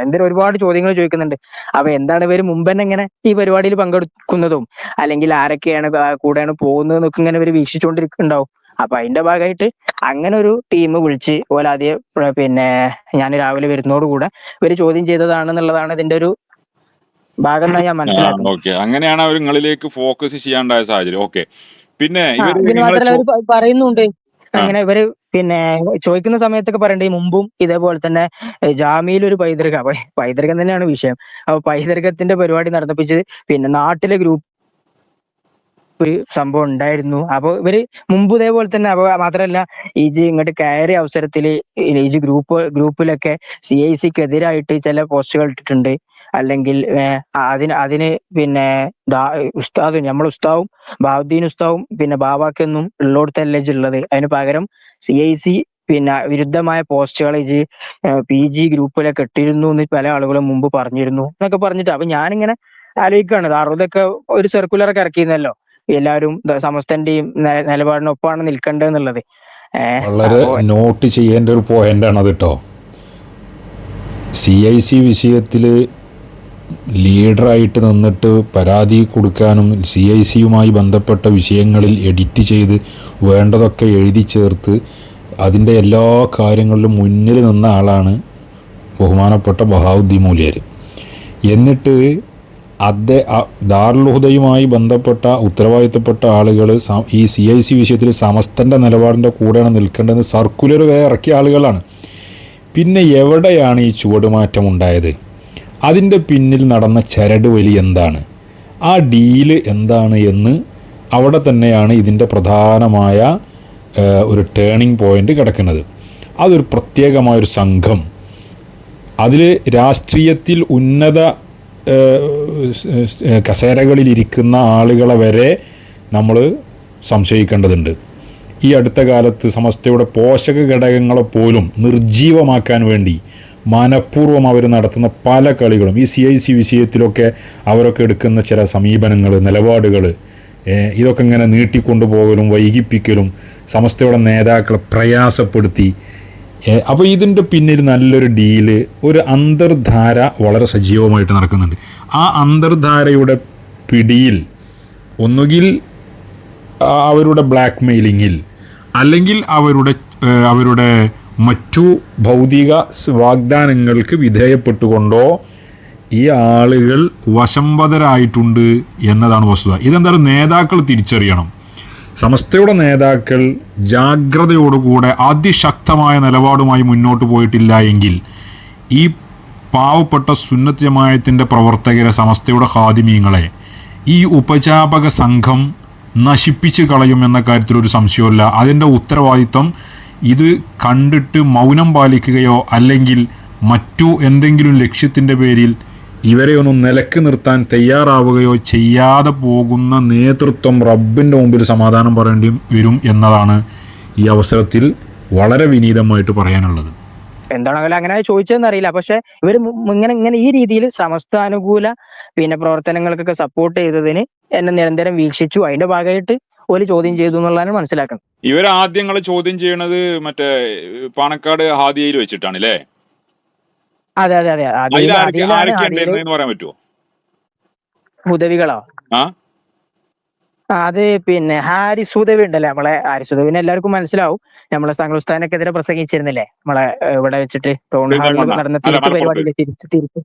എന്തൊരു ഒരുപാട് ചോദ്യങ്ങൾ ചോദിക്കുന്നുണ്ട്. അപ്പൊ എന്താണ് ഇവര് മുമ്പ് തന്നെ ഇങ്ങനെ ഈ പരിപാടിയിൽ പങ്കെടുക്കുന്നതും അല്ലെങ്കിൽ ആരൊക്കെയാണ് കൂടെയാണ് പോകുന്നത് എന്നൊക്കെ ഇങ്ങനെ ഇവര് വീക്ഷിച്ചുകൊണ്ടിരിക്കുന്നുണ്ടാവും. അപ്പൊ അതിന്റെ ഭാഗമായിട്ട് അങ്ങനെ ഒരു ടീം വിളിച്ച് ആദ്യം ഞാൻ രാവിലെ വരുന്നതോടുകൂടെ ഇവര് ചോദ്യം ചെയ്തതാണെന്നുള്ളതാണ് ഇതിന്റെ ഒരു ഭാഗം എന്നാണ് ഞാൻ മനസ്സിലാക്കുന്നത്. ഓക്കെ, അങ്ങനെയാണ് അവർ നിങ്ങളിലേക്ക് ഫോക്കസ് ചെയ്യാണ്ടായ സാഹചര്യം. ഓക്കെ, പിന്നെ പിന്നെ മാത്രമല്ല അവര് പറയുന്നുണ്ട് അങ്ങനെ ഇവര് ചോദിക്കുന്ന സമയത്തൊക്കെ പറയണ്ടേ, മുമ്പും ഇതേപോലെ തന്നെ ജാമ്യയിൽ ഒരു പൈതൃകം തന്നെയാണ് വിഷയം. അപ്പൊ പൈതൃകത്തിന്റെ പരിപാടി നടത്തിപ്പിച്ച് നാട്ടിലെ ഗ്രൂപ്പ് ഒരു സംഭവം ഉണ്ടായിരുന്നു. അപ്പൊ ഇവര് മുമ്പ് ഇതേപോലെ തന്നെ, അപ്പൊ മാത്രമല്ല ഇങ്ങോട്ട് കയറിയ അവസരത്തില് ഗ്രൂപ്പിലൊക്കെ CIC-ക്ക് എതിരായിട്ട് ചില പോസ്റ്റുകൾ ഇട്ടിട്ടുണ്ട്. അല്ലെങ്കിൽ അതിന് ഉസ്താദ് ഉസ്താവും ബാവുദ്ദീൻ ഉസ്താവും ബാവാക്കൊന്നും ഉള്ളോടത്തല്ലേ ഉള്ളത്. അതിന് പകരം CIC വിരുദ്ധമായ പോസ്റ്റുകൾ PG ഗ്രൂപ്പിലൊക്കെ ഇട്ടിരുന്നു എന്ന് പല ആളുകളും മുമ്പ് പറഞ്ഞിരുന്നു എന്നൊക്കെ പറഞ്ഞിട്ട്. അപ്പൊ ഞാനിങ്ങനെ ആലോചിക്കുകയാണ്, അറുതൊക്കെ ഒരു സർക്കുലറൊക്കെ ഇറക്കിയിരുന്നല്ലോ, എല്ലാവരും സമസ്തന്റെയും നിലപാടിനൊപ്പമാണ് നിൽക്കേണ്ടതെന്നുള്ളത്. വളരെ നോട്ട് ചെയ്യേണ്ട ഒരു പോയിന്റാണ് അത് കേട്ടോ. CIC വിഷയത്തിൽ ലീഡറായിട്ട് നിന്നിട്ട് പരാതി കൊടുക്കാനും CIC-യുമായി ബന്ധപ്പെട്ട വിഷയങ്ങളിൽ എഡിറ്റ് ചെയ്ത് വേണ്ടതൊക്കെ എഴുതി ചേർത്ത് അതിൻ്റെ എല്ലാ കാര്യങ്ങളിലും മുന്നിൽ നിന്ന ആളാണ് ബഹുമാനപ്പെട്ട ബഹാവുദ്ദീൻ മൂല്യർ. എന്നിട്ട് ദാറുൽ ഹുദയുമായി ബന്ധപ്പെട്ട ഉത്തരവാദിത്തപ്പെട്ട ആളുകൾ ഈ CIC വിഷയത്തിൽ സമസ്തൻ്റെ നിലപാടിൻ്റെ കൂടെയാണ് നിൽക്കേണ്ടതെന്ന് സർക്കുലർ ഇറക്കിയ ആളുകളാണ്. പിന്നെ എവിടെയാണ് ഈ ചുവടുമാറ്റം ഉണ്ടായത്? അതിൻ്റെ പിന്നിൽ നടന്ന ചരട് വലി എന്താണ്, ആ ഡീല് എന്താണ് എന്ന് അവിടെ തന്നെയാണ് ഇതിൻ്റെ പ്രധാനമായ ഒരു ടേണിംഗ് പോയിൻ്റ് കിടക്കുന്നത്. അതൊരു പ്രത്യേകമായൊരു സംഘം, അതിൽ രാഷ്ട്രീയത്തിൽ ഉന്നത കസേരകളിലിരിക്കുന്ന ആളുകളെ വരെ നമ്മൾ സംശയിക്കേണ്ടതുണ്ട്. ഈ അടുത്ത കാലത്ത് സമസ്തയുടെ പോഷക ഘടകങ്ങളെ പോലും നിർജീവമാക്കാൻ വേണ്ടി മനഃപൂർവ്വം അവർ നടത്തുന്ന പല കളികളും, ഈ CIC വിഷയത്തിലൊക്കെ അവരൊക്കെ എടുക്കുന്ന ചില സമീപനങ്ങൾ, നിലപാടുകൾ, ഇതൊക്കെ ഇങ്ങനെ നീട്ടിക്കൊണ്ടുപോകലും വൈകിപ്പിക്കലും സമസ്തയുടെ നേതാക്കളെ പ്രയാസപ്പെടുത്തി. അപ്പോൾ ഇതിൻ്റെ പിന്നിൽ നല്ലൊരു ഡീല്, ഒരു അന്തർധാര വളരെ സജീവമായിട്ട് നടക്കുന്നുണ്ട്. ആ അന്തർധാരയുടെ പിടിയിൽ ഒന്നുകിൽ അവരുടെ ബ്ലാക്ക് മെയിലിങ്ങിൽ അല്ലെങ്കിൽ അവരുടെ മറ്റു ഭൗതിക വാഗ്ദാനങ്ങൾക്ക് വിധേയപ്പെട്ടുകൊണ്ടോ ഈ ആളുകൾ വശംവദരായിട്ടുണ്ട് എന്നതാണ് വസ്തുത. ഇതെന്തായാലും നേതാക്കൾ തിരിച്ചറിയണം. സമസ്തയുടെ നേതാക്കൾ ജാഗ്രതയോടുകൂടെ അതിശക്തമായ നിലപാടുമായി മുന്നോട്ട് പോയിട്ടില്ല എങ്കിൽ ഈ പാവപ്പെട്ട സുന്നത്ത് ജമാഅത്തിൻ്റെ പ്രവർത്തകരെ, സമസ്തയുടെ ഖാദിമീങ്ങളെ ഈ ഉപജാപക സംഘം നശിപ്പിച്ച് കളയും എന്ന കാര്യത്തിലൊരു സംശയമില്ല. അതിൻ്റെ ഉത്തരവാദിത്വം ഇത് കണ്ടിട്ട് മൗനം പാലിക്കുകയോ അല്ലെങ്കിൽ മറ്റു എന്തെങ്കിലും ലക്ഷ്യത്തിൻ്റെ പേരിൽ ഇവരെ ഒന്നും നിലക്ക് നിർത്താൻ തയ്യാറാവുകയോ ചെയ്യാതെ പോകുന്ന നേതൃത്വം റബ്ബിൻ്റെ മുമ്പിൽ സമാധാനം പറയേണ്ടി വരും എന്നതാണ് ഈ അവസരത്തിൽ വളരെ വിനീതമായിട്ട് പറയാനുള്ളത്. എന്താണെങ്കിലും അങ്ങനെ ചോദിച്ചതെന്ന് അറിയില്ല. പക്ഷെ ഇവർ ഇങ്ങനെ ഈ രീതിയിൽ സമസ്താനുകൂല പ്രവർത്തനങ്ങൾക്കൊക്കെ സപ്പോർട്ട് ചെയ്തതിന് എന്നെ നിരന്തരം വീക്ഷിച്ചു. അതിന്റെ ഭാഗമായിട്ട് ഒരു ചോദ്യം ചെയ്തു എന്നുള്ളതാണ് മനസ്സിലാക്കുന്നത്. ഇവർ ആദ്യങ്ങൾ ചോദ്യം ചെയ്യണത് മറ്റേ പാണക്കാട് ഹാദിയയിൽ വെച്ചിട്ടാണ് അല്ലേ? അതെ അതെ അതെ. പറയാൻ പറ്റുമോ? ഹുദവികളോ? അത് പിന്നെ ഹാരിസ് ഉദവി ഉണ്ടല്ലേ, നമ്മളെ ഹാരിസ് ഉദവിനെ എല്ലാവർക്കും മനസ്സിലാവും. നമ്മളെ താങ്കൾ ഉസ്താദിനെതിരെ പ്രസംഗിച്ചിരുന്നില്ലേ നമ്മളെ ഇവിടെ വെച്ചിട്ട് ടൗൺ ഹാളിൽ പെരിന്തൽമണ്ണ നടന്ന അല്ല തിരുത്ത് മലപ്പുറത്ത് പരിപാടിയിൽ, തിരുത്ത്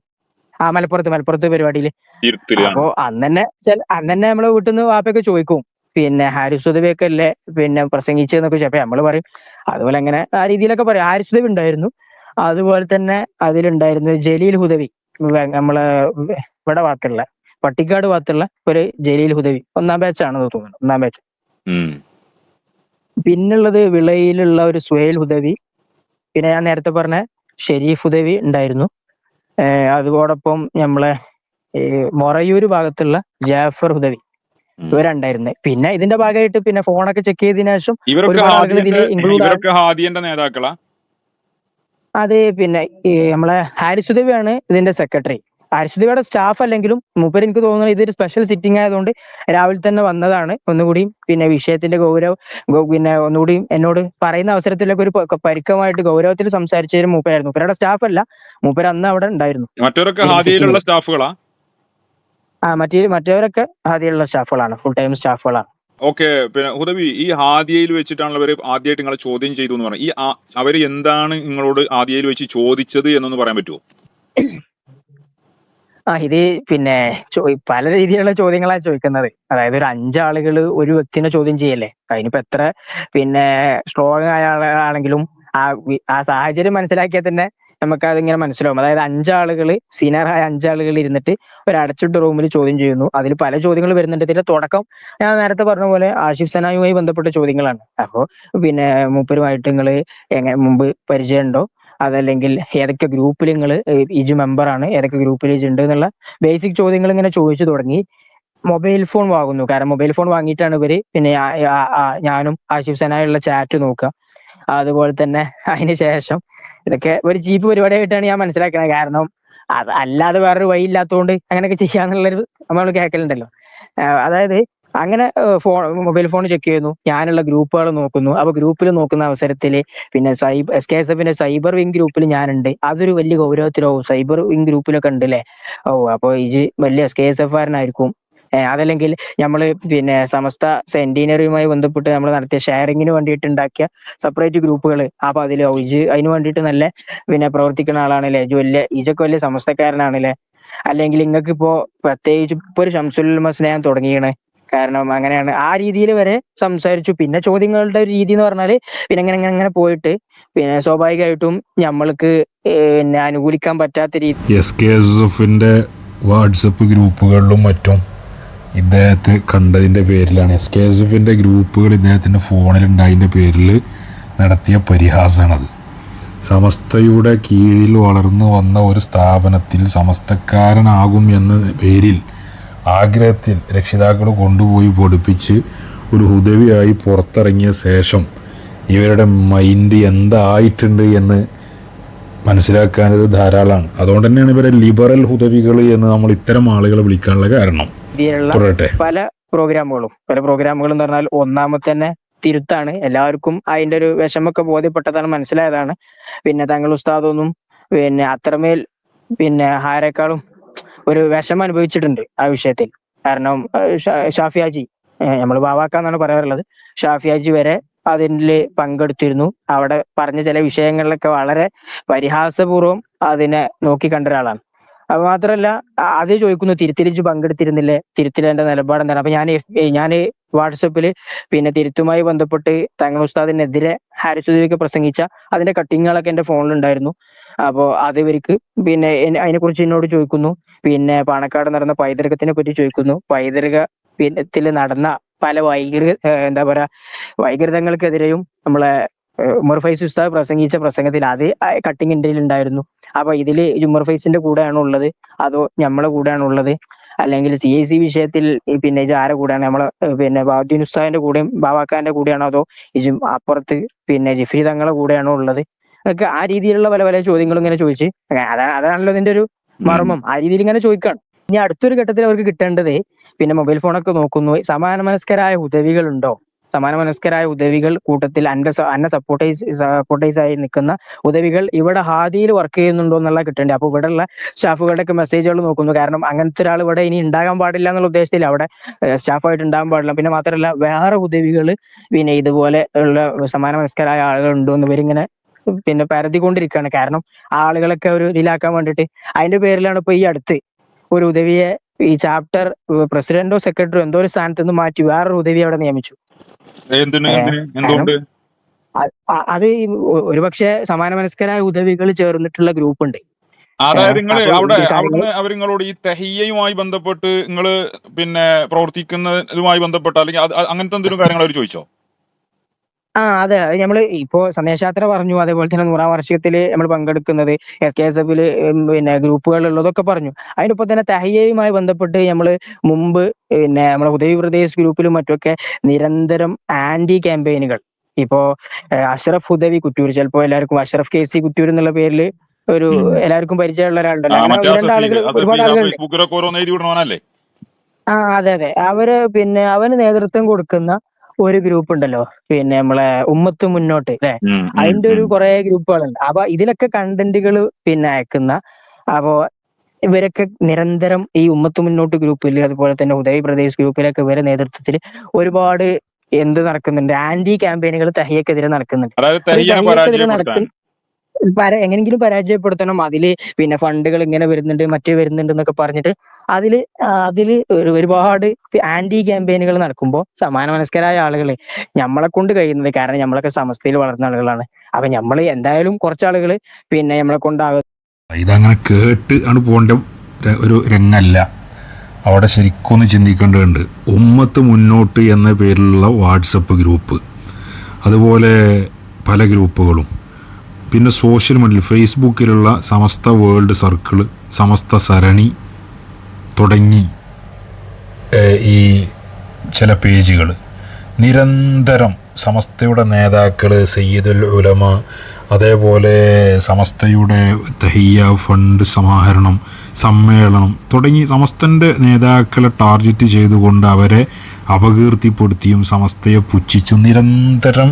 മലപ്പുറത്ത് പരിപാടിയിൽ. തിരുത്തിലാണ്. അപ്പോ അന്ന് തന്നെ നമ്മളെ വീട്ടിൽ നിന്ന് വാപ്പൊക്കെ ചോദിക്കും, പിന്നെ ഹാരിസ് ഉദവിയൊക്കെ അല്ലേ പിന്നെ പ്രസംഗിച്ചെന്നൊക്കെ ചോദിച്ചപ്പോ നമ്മള് പറയും അതുപോലെ അങ്ങനെ ആ രീതിയിലൊക്കെ പറയും. ഹാരിസ് ഉദവി ഉണ്ടായിരുന്നു, അതുപോലെ തന്നെ അതിലുണ്ടായിരുന്നു ജലീൽ ഹുദവി, നമ്മളെ ഇവിടെ ഭാഗത്തുള്ള പട്ടിക്കാട് ഭാഗത്തുള്ള ഒരു ജലീൽ ഹുദവി, ഒന്നാം ബാച്ചാണെന്ന് തോന്നുന്നു, ഒന്നാം ബാച്ച്. ഉം. പിന്നുള്ളത് വിളയിലുള്ള ഒരു സുഹൈൽ ഹുദവി, പിന്നെ ഞാൻ നേരത്തെ പറഞ്ഞ ഷെരീഫ് ഹുദവി ഉണ്ടായിരുന്നു. അതോടൊപ്പം നമ്മളെ മൊറയൂര് ഭാഗത്തുള്ള ജാഫർ ഹുദവി, ഉം. ഇവരുണ്ടായിരുന്നു. പിന്നെ ഇതിന്റെ ഭാഗമായിട്ട് പിന്നെ ഫോണൊക്കെ ചെക്ക് ചെയ്തതിനു ശേഷം ഇവരൊക്കെ ഒരുപാട് ആളുകൾ ഇതിൽ ഇൻക്ലൂഡ് ആയി. ഇവരൊക്കെ ഹാദിയന്റെ നേതാക്കളാ? അത് പിന്നെ നമ്മളെ ഹാരിസ് ഹുദവിയാണ് ഇതിന്റെ സെക്രട്ടറി. ഹാരിസ് ഹുദവിയുടെ സ്റ്റാഫ് അല്ലെങ്കിലും മൂപ്പര് എനിക്ക് തോന്നുന്നത് ഇതൊരു സ്പെഷ്യൽ സിറ്റിംഗ് ആയതുകൊണ്ട് രാവിലെ തന്നെ വന്നതാണ്. ഒന്നുകൂടി പിന്നെ വിഷയത്തിന്റെ പിന്നെ ഒന്നുകൂടി എന്നോട് പറയുന്ന അവസരത്തിലൊക്കെ ഒരു പരുക്കമായിട്ട് ഗൗരവത്തിൽ സംസാരിച്ചതിന് മൂപ്പരായിരുന്നു. മൂപ്പരുടെ സ്റ്റാഫ് അല്ല, മൂപ്പര് അന്ന് അവിടെ ഉണ്ടായിരുന്നു മറ്റവരൊക്കെ ഇതിന്റെ ഹാദിയയിലുള്ള സിറ്റിംഗിൽ. സ്റ്റാഫുകളാ? മറ്റവരൊക്കെ ആദ്യമുള്ള സ്റ്റാഫുകളാണ്, ഫുൾ ടൈം സ്റ്റാഫുകളാണ്. ഓക്കെ. പിന്നെ ഹുദവി, ഈ ഹാദിയയിൽ വെച്ചിട്ടാണല്ലോ അവര് ആദ്യമായിട്ട് നിങ്ങളെ ചോദ്യം ചെയ്തു എന്ന് പറഞ്ഞു. അവര് എന്താണ് നിങ്ങളോട് ആദ്യയിൽ വെച്ച് ചോദിച്ചത് എന്നൊന്ന് പറയാൻ പറ്റുമോ? ഇത് പിന്നെ പല രീതിയിലുള്ള ചോദ്യങ്ങളാണ് ചോദിക്കുന്നത്. അതായത് ഒരു 5 ആളുകൾ ഒരു വ്യക്തിനെ ചോദ്യം ചെയ്യല്ലേ, അതിനിപ്പോ എത്ര പിന്നെ സ്ട്രോങ് ആയ ആളാണെങ്കിലും ആ സാഹചര്യം മനസ്സിലാക്കിയാൽ തന്നെ നമുക്ക് അതിങ്ങനെ മനസ്സിലാവും. അതായത് 5 ആളുകൾ, സീനിയറായ 5 ആളുകൾ ഇരുന്നിട്ട് ഒരു അടച്ചിട്ട റൂമിൽ ചോദ്യം ചെയ്യുന്നു. അതിൽ പല ചോദ്യങ്ങൾ വരുന്നുണ്ട്. ഇതിന്റെ തുടക്കം ഞാൻ നേരത്തെ പറഞ്ഞ പോലെ ആഷിഫ് സനായുമായി ബന്ധപ്പെട്ട ചോദ്യങ്ങളാണ്. അപ്പോൾ പിന്നെ മൂപ്പരുമായിട്ട് നിങ്ങൾ എങ്ങനെ മുമ്പ് പരിചയമുണ്ടോ, അതല്ലെങ്കിൽ ഏതൊക്കെ ഗ്രൂപ്പിൽ നിങ്ങൾ ഇജ് മെമ്പറാണ്, ഏതൊക്കെ ഗ്രൂപ്പിൽ ഇജ് ഉണ്ട് എന്നുള്ള ബേസിക് ചോദ്യങ്ങൾ ഇങ്ങനെ ചോദിച്ചു തുടങ്ങി. മൊബൈൽ ഫോൺ വാങ്ങുന്നു. കാരണം മൊബൈൽ ഫോൺ വാങ്ങിയിട്ടാണ് ഇവര് പിന്നെ ഞാനും ആഷിഫ് സനായുള്ള ചാറ്റ് നോക്കുക. അതുപോലെ തന്നെ അതിന് ശേഷം ഇതൊക്കെ ഒരു ചീപ്പ് പരിപാടിയായിട്ടാണ് ഞാൻ മനസ്സിലാക്കുന്നത്. കാരണം അത് അല്ലാതെ വേറൊരു വഴി ഇല്ലാത്തതുകൊണ്ട് അങ്ങനെയൊക്കെ ചെയ്യാന്നുള്ളൊരു നമ്മൾ കേൾക്കലുണ്ടല്ലോ. അതായത് അങ്ങനെ മൊബൈൽ ഫോൺ ചെക്ക് ചെയ്യുന്നു, ഞാനുള്ള ഗ്രൂപ്പുകൾ നോക്കുന്നു. അപ്പൊ ഗ്രൂപ്പിൽ നോക്കുന്ന അവസരത്തിൽ പിന്നെ SKSFന്റെ സൈബർ വിങ് ഗ്രൂപ്പിൽ ഞാനുണ്ട്. അതൊരു വലിയ ഗൗരവത്തിലാവും. സൈബർ വിങ് ഗ്രൂപ്പിലൊക്കെ ഉണ്ട് അല്ലേ, അപ്പൊ ഇത് വലിയ SKSFകാരനായിരിക്കും. അതല്ലെങ്കിൽ നമ്മള് പിന്നെ സമസ്ത സെന്റിനറിയുമായി ബന്ധപ്പെട്ട് നമ്മൾ നടത്തിയ ഷെയറിങ്ങിന് വേണ്ടിയിട്ട് ഉണ്ടാക്കിയ സെപ്പറേറ്റ് ഗ്രൂപ്പുകൾ, അപ്പൊ ഇജ് അതിന് വേണ്ടിയിട്ട് നല്ല പിന്നെ പ്രവർത്തിക്കുന്ന ആളാണല്ലേ, ഇജൊക്കെ വലിയ സമസ്തക്കാരനാണല്ലേ, അല്ലെങ്കിൽ നിങ്ങൾക്ക് ഇപ്പോ പ്രത്യേകിച്ച് ഇപ്പൊ ഒരു ഷംസുൽ സ്നേഹം തുടങ്ങിയാണ്, കാരണം അങ്ങനെയാണ്. ആ രീതിയിൽ വരെ സംസാരിച്ചു. പിന്നെ ചോദ്യങ്ങളുടെ ഒരു രീതി എന്ന് പറഞ്ഞാല് പിന്നെ അങ്ങനെ പോയിട്ട് പിന്നെ സ്വാഭാവികമായിട്ടും നമ്മൾക്ക് പിന്നെ അനുകൂലിക്കാൻ പറ്റാത്ത രീതി SKSFന്റെ വാട്സപ്പ് ഗ്രൂപ്പുകളിലും മറ്റും ഇദ്ദേഹത്തെ കണ്ടതിൻ്റെ പേരിലാണ്, SKSFന്റെ ഗ്രൂപ്പുകൾ ഇദ്ദേഹത്തിൻ്റെ ഫോണിലുണ്ടായതിൻ്റെ പേരിൽ നടത്തിയ പരിഹാസമാണത്. സമസ്തയുടെ കീഴിൽ വളർന്നു വന്ന ഒരു സ്ഥാപനത്തിൽ സമസ്തക്കാരനാകും എന്ന പേരിൽ ആഗ്രഹത്തിൽ രക്ഷിതാക്കൾ കൊണ്ടുപോയി പഠിപ്പിച്ച് ഒരു ഹുദവിയായി പുറത്തിറങ്ങിയ ശേഷം ഇവരുടെ മൈൻഡ് എന്തായിട്ടുണ്ട് എന്ന് മനസ്സിലാക്കാനത് ധാരാളമാണ്. അതുകൊണ്ട് തന്നെയാണ് ഇവരെ ലിബറൽ ഹുദവികൾ എന്ന് നമ്മൾ ഇത്തരം ആളുകളെ വിളിക്കാനുള്ള കാരണം. പല പ്രോഗ്രാമുകളും എന്ന് പറഞ്ഞാൽ ഒന്നാമത്തെ തന്നെ തിരുത്താണ്. എല്ലാവർക്കും അതിന്റെ ഒരു വിഷമൊക്കെ ബോധ്യപ്പെട്ടതാണ്, മനസ്സിലായതാണ്. പിന്നെ തങ്ങൾ ഉസ്താദൊന്നും പിന്നെ അത്രമേൽ പിന്നെ ആരെക്കാളും ഒരു വിഷമം അനുഭവിച്ചിട്ടുണ്ട് ആ വിഷയത്തിൽ. കാരണം ഷാഫി ഹാജി, നമ്മൾ ബാവാക്കാന്നാണ് പറയാറുള്ളത്, ഷാഫി ഹാജി വരെ അതിൽ പങ്കെടുത്തിരുന്നു. അവിടെ പറഞ്ഞ ചില വിഷയങ്ങളിലൊക്കെ വളരെ പരിഹാസപൂർവ്വം അതിനെ നോക്കി കണ്ട ഒരാളാണ്. അത് മാത്രല്ല അത് ചോദിക്കുന്നു, തിരുത്തിലിച്ച് പങ്കെടുത്തിരുന്നില്ലേ, തിരുത്തിൽ എന്റെ നിലപാട് എന്താണ്. അപ്പൊ ഞാൻ വാട്സപ്പിൽ പിന്നെ തിരുത്തുമായി ബന്ധപ്പെട്ട് തങ്ങൾ ഉസ്താദിനെതിരെ ഹാരിസ് ഉദവിക്ക് പ്രസംഗിച്ച അതിന്റെ കട്ടിങ്ങുകളൊക്കെ എന്റെ ഫോണിലുണ്ടായിരുന്നു. അപ്പോ അത് ഇവർക്ക് പിന്നെ അതിനെക്കുറിച്ച് എന്നോട് ചോദിക്കുന്നു. പിന്നെ പാണക്കാട് നടന്ന പൈതൃകത്തിനെ പറ്റി ചോദിക്കുന്നു. പൈതൃകത്തിൽ നടന്ന പല വൈകൃതങ്ങൾക്കെതിരെയും നമ്മളെ ഉമർ ഫൈസ് ഉസ്താദ് പ്രസംഗിച്ച പ്രസംഗത്തിൽ അത് കട്ടിങ് ഇന്ത്യയിൽ ഉണ്ടായിരുന്നു. അപ്പൊ ഇതില് ഉമർ ഫൈസിന്റെ കൂടെയാണോ ഉള്ളത്, അതോ നമ്മളെ കൂടെയാണോ ഉള്ളത്, അല്ലെങ്കിൽ CIC വിഷയത്തിൽ പിന്നെ ഇത് ആരെ കൂടെയാണ്, നമ്മളെ പിന്നെ ബാദ്ദീൻ ഉസ്താദിന്റെ കൂടെയും ബാവാക്കാന്റെ കൂടെയാണോ, അതോ അപ്പുറത്ത് പിന്നെ ജിഫ്രി തങ്ങളെ കൂടെയാണോ ഉള്ളത്, അതൊക്കെ ആ രീതിയിലുള്ള പല പല ചോദ്യങ്ങളും ഇങ്ങനെ ചോദിച്ച് അതാണല്ലോ ഇതിന്റെ ഒരു മർമ്മം. ആ രീതിയിൽ ഇങ്ങനെ ചോദിക്കാണ്. ഇനി അടുത്തൊരു ഘട്ടത്തിൽ അവർക്ക് കിട്ടേണ്ടത് പിന്നെ മൊബൈൽ ഫോണൊക്കെ നോക്കുന്നു, സമാന മനസ്കരായ ഹുദവികളുണ്ടോ, സമാന മനസ്കരായ ഉദവികൾ കൂട്ടത്തിൽ അന്ന സപ്പോർട്ടേഴ്സ് ആയി നിൽക്കുന്ന ഉദവികൾ ഇവിടെ ഹാദിയിൽ വർക്ക് ചെയ്യുന്നുണ്ടോ എന്നുള്ള കിട്ടേണ്ടത്. അപ്പൊ ഇവിടെ ഉള്ള സ്റ്റാഫുകളുടെ ഒക്കെ മെസ്സേജുകൾ നോക്കുന്നു. കാരണം അങ്ങനത്തെ ഒരാൾ ഇവിടെ ഇനി ഉണ്ടാകാൻ പാടില്ല എന്നുള്ള ഉദ്ദേശത്തിൽ അവിടെ സ്റ്റാഫായിട്ട് ഉണ്ടാകാൻ പാടില്ല. പിന്നെ മാത്രമല്ല വേറെ ഉദവികൾ പിന്നെ ഇതുപോലെ ഉള്ള സമാന മനസ്കരായ ആളുകൾ ഉണ്ടോ എന്ന് ഇവരിങ്ങനെ പിന്നെ പരതിക്കൊണ്ടിരിക്കുകയാണ്. കാരണം ആളുകളൊക്കെ ഒരു ഇതിലാക്കാൻ വേണ്ടിയിട്ട് അതിന്റെ പേരിലാണ് ഇപ്പൊ ഈ അടുത്ത് ഒരു ഉദവിയെ ഈ ചാപ്റ്റർ പ്രസിഡന്റോ സെക്രട്ടറിയോ എന്തോ ഒരു സ്ഥാനത്ത് നിന്ന് മാറ്റി വേറൊരു ഉദവി അവിടെ നിയമിച്ചു. എന്തുകൊണ്ട്? അത് ഒരുപക്ഷെ സമാന മനസ്കരായ ഉദവികൾ ചേർന്നിട്ടുള്ള ഗ്രൂപ്പ് ഉണ്ട്. അതായത് നിങ്ങൾ അവിടുന്ന് അവരിങ്ങളോട് ഈ തെഹിയയുമായി ബന്ധപ്പെട്ട് നിങ്ങൾ പിന്നെ പ്രവർത്തിക്കുന്നതുമായി ബന്ധപ്പെട്ട് അല്ലെങ്കിൽ അങ്ങനത്തെ എന്തെങ്കിലും കാര്യങ്ങൾ അവർ ചോദിച്ചോ? അതെ, നമ്മള് ഇപ്പോ സന്ദേശയാത്ര പറഞ്ഞു, അതേപോലെ തന്നെ 100ാം വാർഷികത്തിൽ നമ്മൾ പങ്കെടുക്കുന്നത് SKSF പിന്നെ ഗ്രൂപ്പുകളുള്ളതൊക്കെ പറഞ്ഞു. അതിനൊപ്പം തന്നെ തഹിയയുമായി ബന്ധപ്പെട്ട് നമ്മൾ മുമ്പ് പിന്നെ നമ്മളെ ഉദവി പ്രദേശ് ഗ്രൂപ്പിലും മറ്റൊക്കെ നിരന്തരം ആന്റി ക്യാമ്പയിനുകൾ ഇപ്പോ അഷ്റഫ് ഉദവി കുറ്റൂർ, ചിലപ്പോ എല്ലാവർക്കും അഷ്റഫ് KC കുറ്റൂർ എന്നുള്ള പേരിൽ ഒരു എല്ലാവർക്കും പരിചയമുള്ള ഒരാളുണ്ടല്ലോ. ഒരുപാട് ആളുകൾ അതെ അവര് പിന്നെ അവന് നേതൃത്വം കൊടുക്കുന്ന ഒരു ഗ്രൂപ്പ് ഉണ്ടല്ലോ, പിന്നെ നമ്മളെ ഉമ്മത്ത് മുന്നോട്ട് അല്ലെ, അതിന്റെ ഒരു കുറെ ഗ്രൂപ്പുകളുണ്ട്. അപ്പൊ ഇതിലൊക്കെ കണ്ടന്റുകൾ പിന്നെ അയക്കുന്ന, അപ്പോ ഇവരൊക്കെ നിരന്തരം ഈ ഉമ്മത്ത് മുന്നോട്ട് ഗ്രൂപ്പിൽ അതുപോലെ തന്നെ ഉദവി പ്രദേശ് ഗ്രൂപ്പിലൊക്കെ ഇവരെ നേതൃത്വത്തിൽ ഒരുപാട് എന്ത് നടക്കുന്നുണ്ട്, ആന്റി ക്യാമ്പയിനുകൾ തഹിയക്കെതിരെ നടക്കുന്നുണ്ട്. എങ്ങനെങ്കിലും പരാജയപ്പെടുത്തണം, അതില് പിന്നെ ഫണ്ടുകൾ ഇങ്ങനെ വരുന്നുണ്ട് മറ്റേ വരുന്നുണ്ട് എന്നൊക്കെ പറഞ്ഞിട്ട് അതില് ഒരുപാട് ആന്റി ക്യാമ്പയിനുകൾ നടക്കുമ്പോൾ സമാന മനസ്കരായ ആളുകൾ നമ്മളെ കൊണ്ട് കഴിയുന്നത്, കാരണം നമ്മളൊക്കെ സമസ്തയിൽ വളർന്ന ആളുകളാണ്, അപ്പൊ നമ്മൾ എന്തായാലും കുറച്ചാളുകൾ പിന്നെ നമ്മളെ കൊണ്ടാകും. ഇതങ്ങനെ കേട്ട് ആണ് പോകേണ്ട ഒരു രംഗല്ല. അവിടെ ശരിക്കൊന്ന് ചിന്തിക്കേണ്ടതുണ്ട്. ഉമ്മത്ത് മുന്നോട്ട് എന്ന പേരിലുള്ള വാട്സപ്പ് ഗ്രൂപ്പ്, അതുപോലെ പല ഗ്രൂപ്പുകളും, പിന്നെ സോഷ്യൽ മീഡിയയിൽ ഫേസ്ബുക്കിലുള്ള സമസ്ത വേൾഡ് സർക്കിൾ, സമസ്ത സരണി തുടങ്ങി ഈ ചില പേജുകൾ നിരന്തരം സമസ്തയുടെ നേതാക്കൾ, സയ്യിദുൽ ഉലമ, അതേപോലെ സമസ്തയുടെ തഹിയ ഫണ്ട് സമാഹരണം സമ്മേളനം തുടങ്ങി സമസ്തൻ്റെ നേതാക്കളെ ടാർഗറ്റ് ചെയ്തുകൊണ്ട് അവരെ അപകീർത്തിപ്പെടുത്തിയും സമസ്തയെ പുച്ഛിച്ചും നിരന്തരം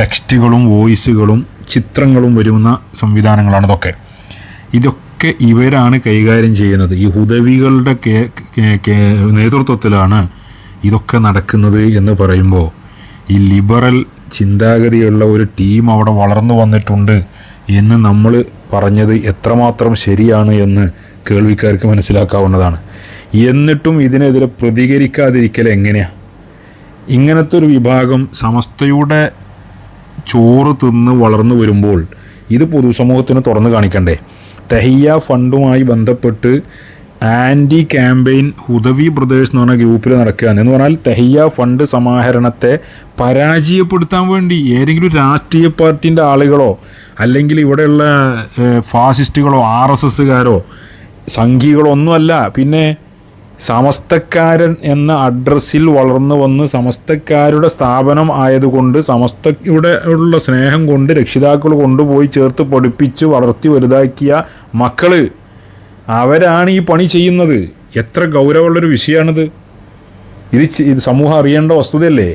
ടെക്സ്റ്റുകളും വോയിസുകളും ചിത്രങ്ങളും വരുന്ന സംവിധാനങ്ങളാണ് ഇതൊക്കെ ഇവരാണ് കൈകാര്യം ചെയ്യുന്നത്. ഈ ഹുദവികളുടെ നേതൃത്വത്തിലാണ് ഇതൊക്കെ നടക്കുന്നത് എന്ന് പറയുമ്പോൾ ഈ ലിബറൽ ചിന്താഗതിയുള്ള ഒരു ടീം അവിടെ വളർന്നു വന്നിട്ടുണ്ട് എന്ന് നമ്മൾ പറഞ്ഞത് എത്രമാത്രം ശരിയാണ് എന്ന് കേൾവിക്കാർക്ക് മനസ്സിലാക്കാവുന്നതാണ്. എന്നിട്ടും ഇതിനെതിരെ പ്രതികരിക്കാതിരിക്കൽ എങ്ങനെയാണ്? ഇങ്ങനത്തെ ഒരു വിഭാഗം സമസ്തയുടെ ചോറ് തിന്ന് വളർന്നു വരുമ്പോൾ ഇത് പൊതുസമൂഹത്തിന് തുറന്നു കാണിക്കണ്ടേ? തഹിയ ഫണ്ടുമായി ബന്ധപ്പെട്ട് ആൻറ്റി ക്യാമ്പയിൻ ഹുദവി ബ്രദേഴ്സ് എന്ന് പറഞ്ഞ ഗ്രൂപ്പിൽ നടക്കുകയാണ്. എന്ന് പറഞ്ഞാൽ തഹിയ ഫണ്ട് സമാഹരണത്തെ പരാജയപ്പെടുത്താൻ വേണ്ടി ഏതെങ്കിലും രാഷ്ട്രീയ പാർട്ടിൻ്റെ ആളുകളോ അല്ലെങ്കിൽ ഇവിടെയുള്ള ഫാസിസ്റ്റുകളോ RSSകാരോ സംഘികളോ ഒന്നുമല്ല, പിന്നെ സമസ്തക്കാരൻ എന്ന അഡ്രസ്സിൽ വളർന്നു വന്ന് സമസ്തക്കാരുടെ സ്ഥാപനം ആയതുകൊണ്ട് സമസ്തയുടെ ഉള്ള സ്നേഹം കൊണ്ട് രക്ഷിതാക്കൾ കൊണ്ടുപോയി ചേർത്ത് പഠിപ്പിച്ച് വളർത്തി വലുതാക്കിയ മക്കള് അവരാണ് ഈ പണി ചെയ്യുന്നത്. എത്ര ഗൗരവമുള്ളൊരു വിഷയമാണിത്. ഇത് സമൂഹം അറിയേണ്ട വസ്തുതയല്ലേ?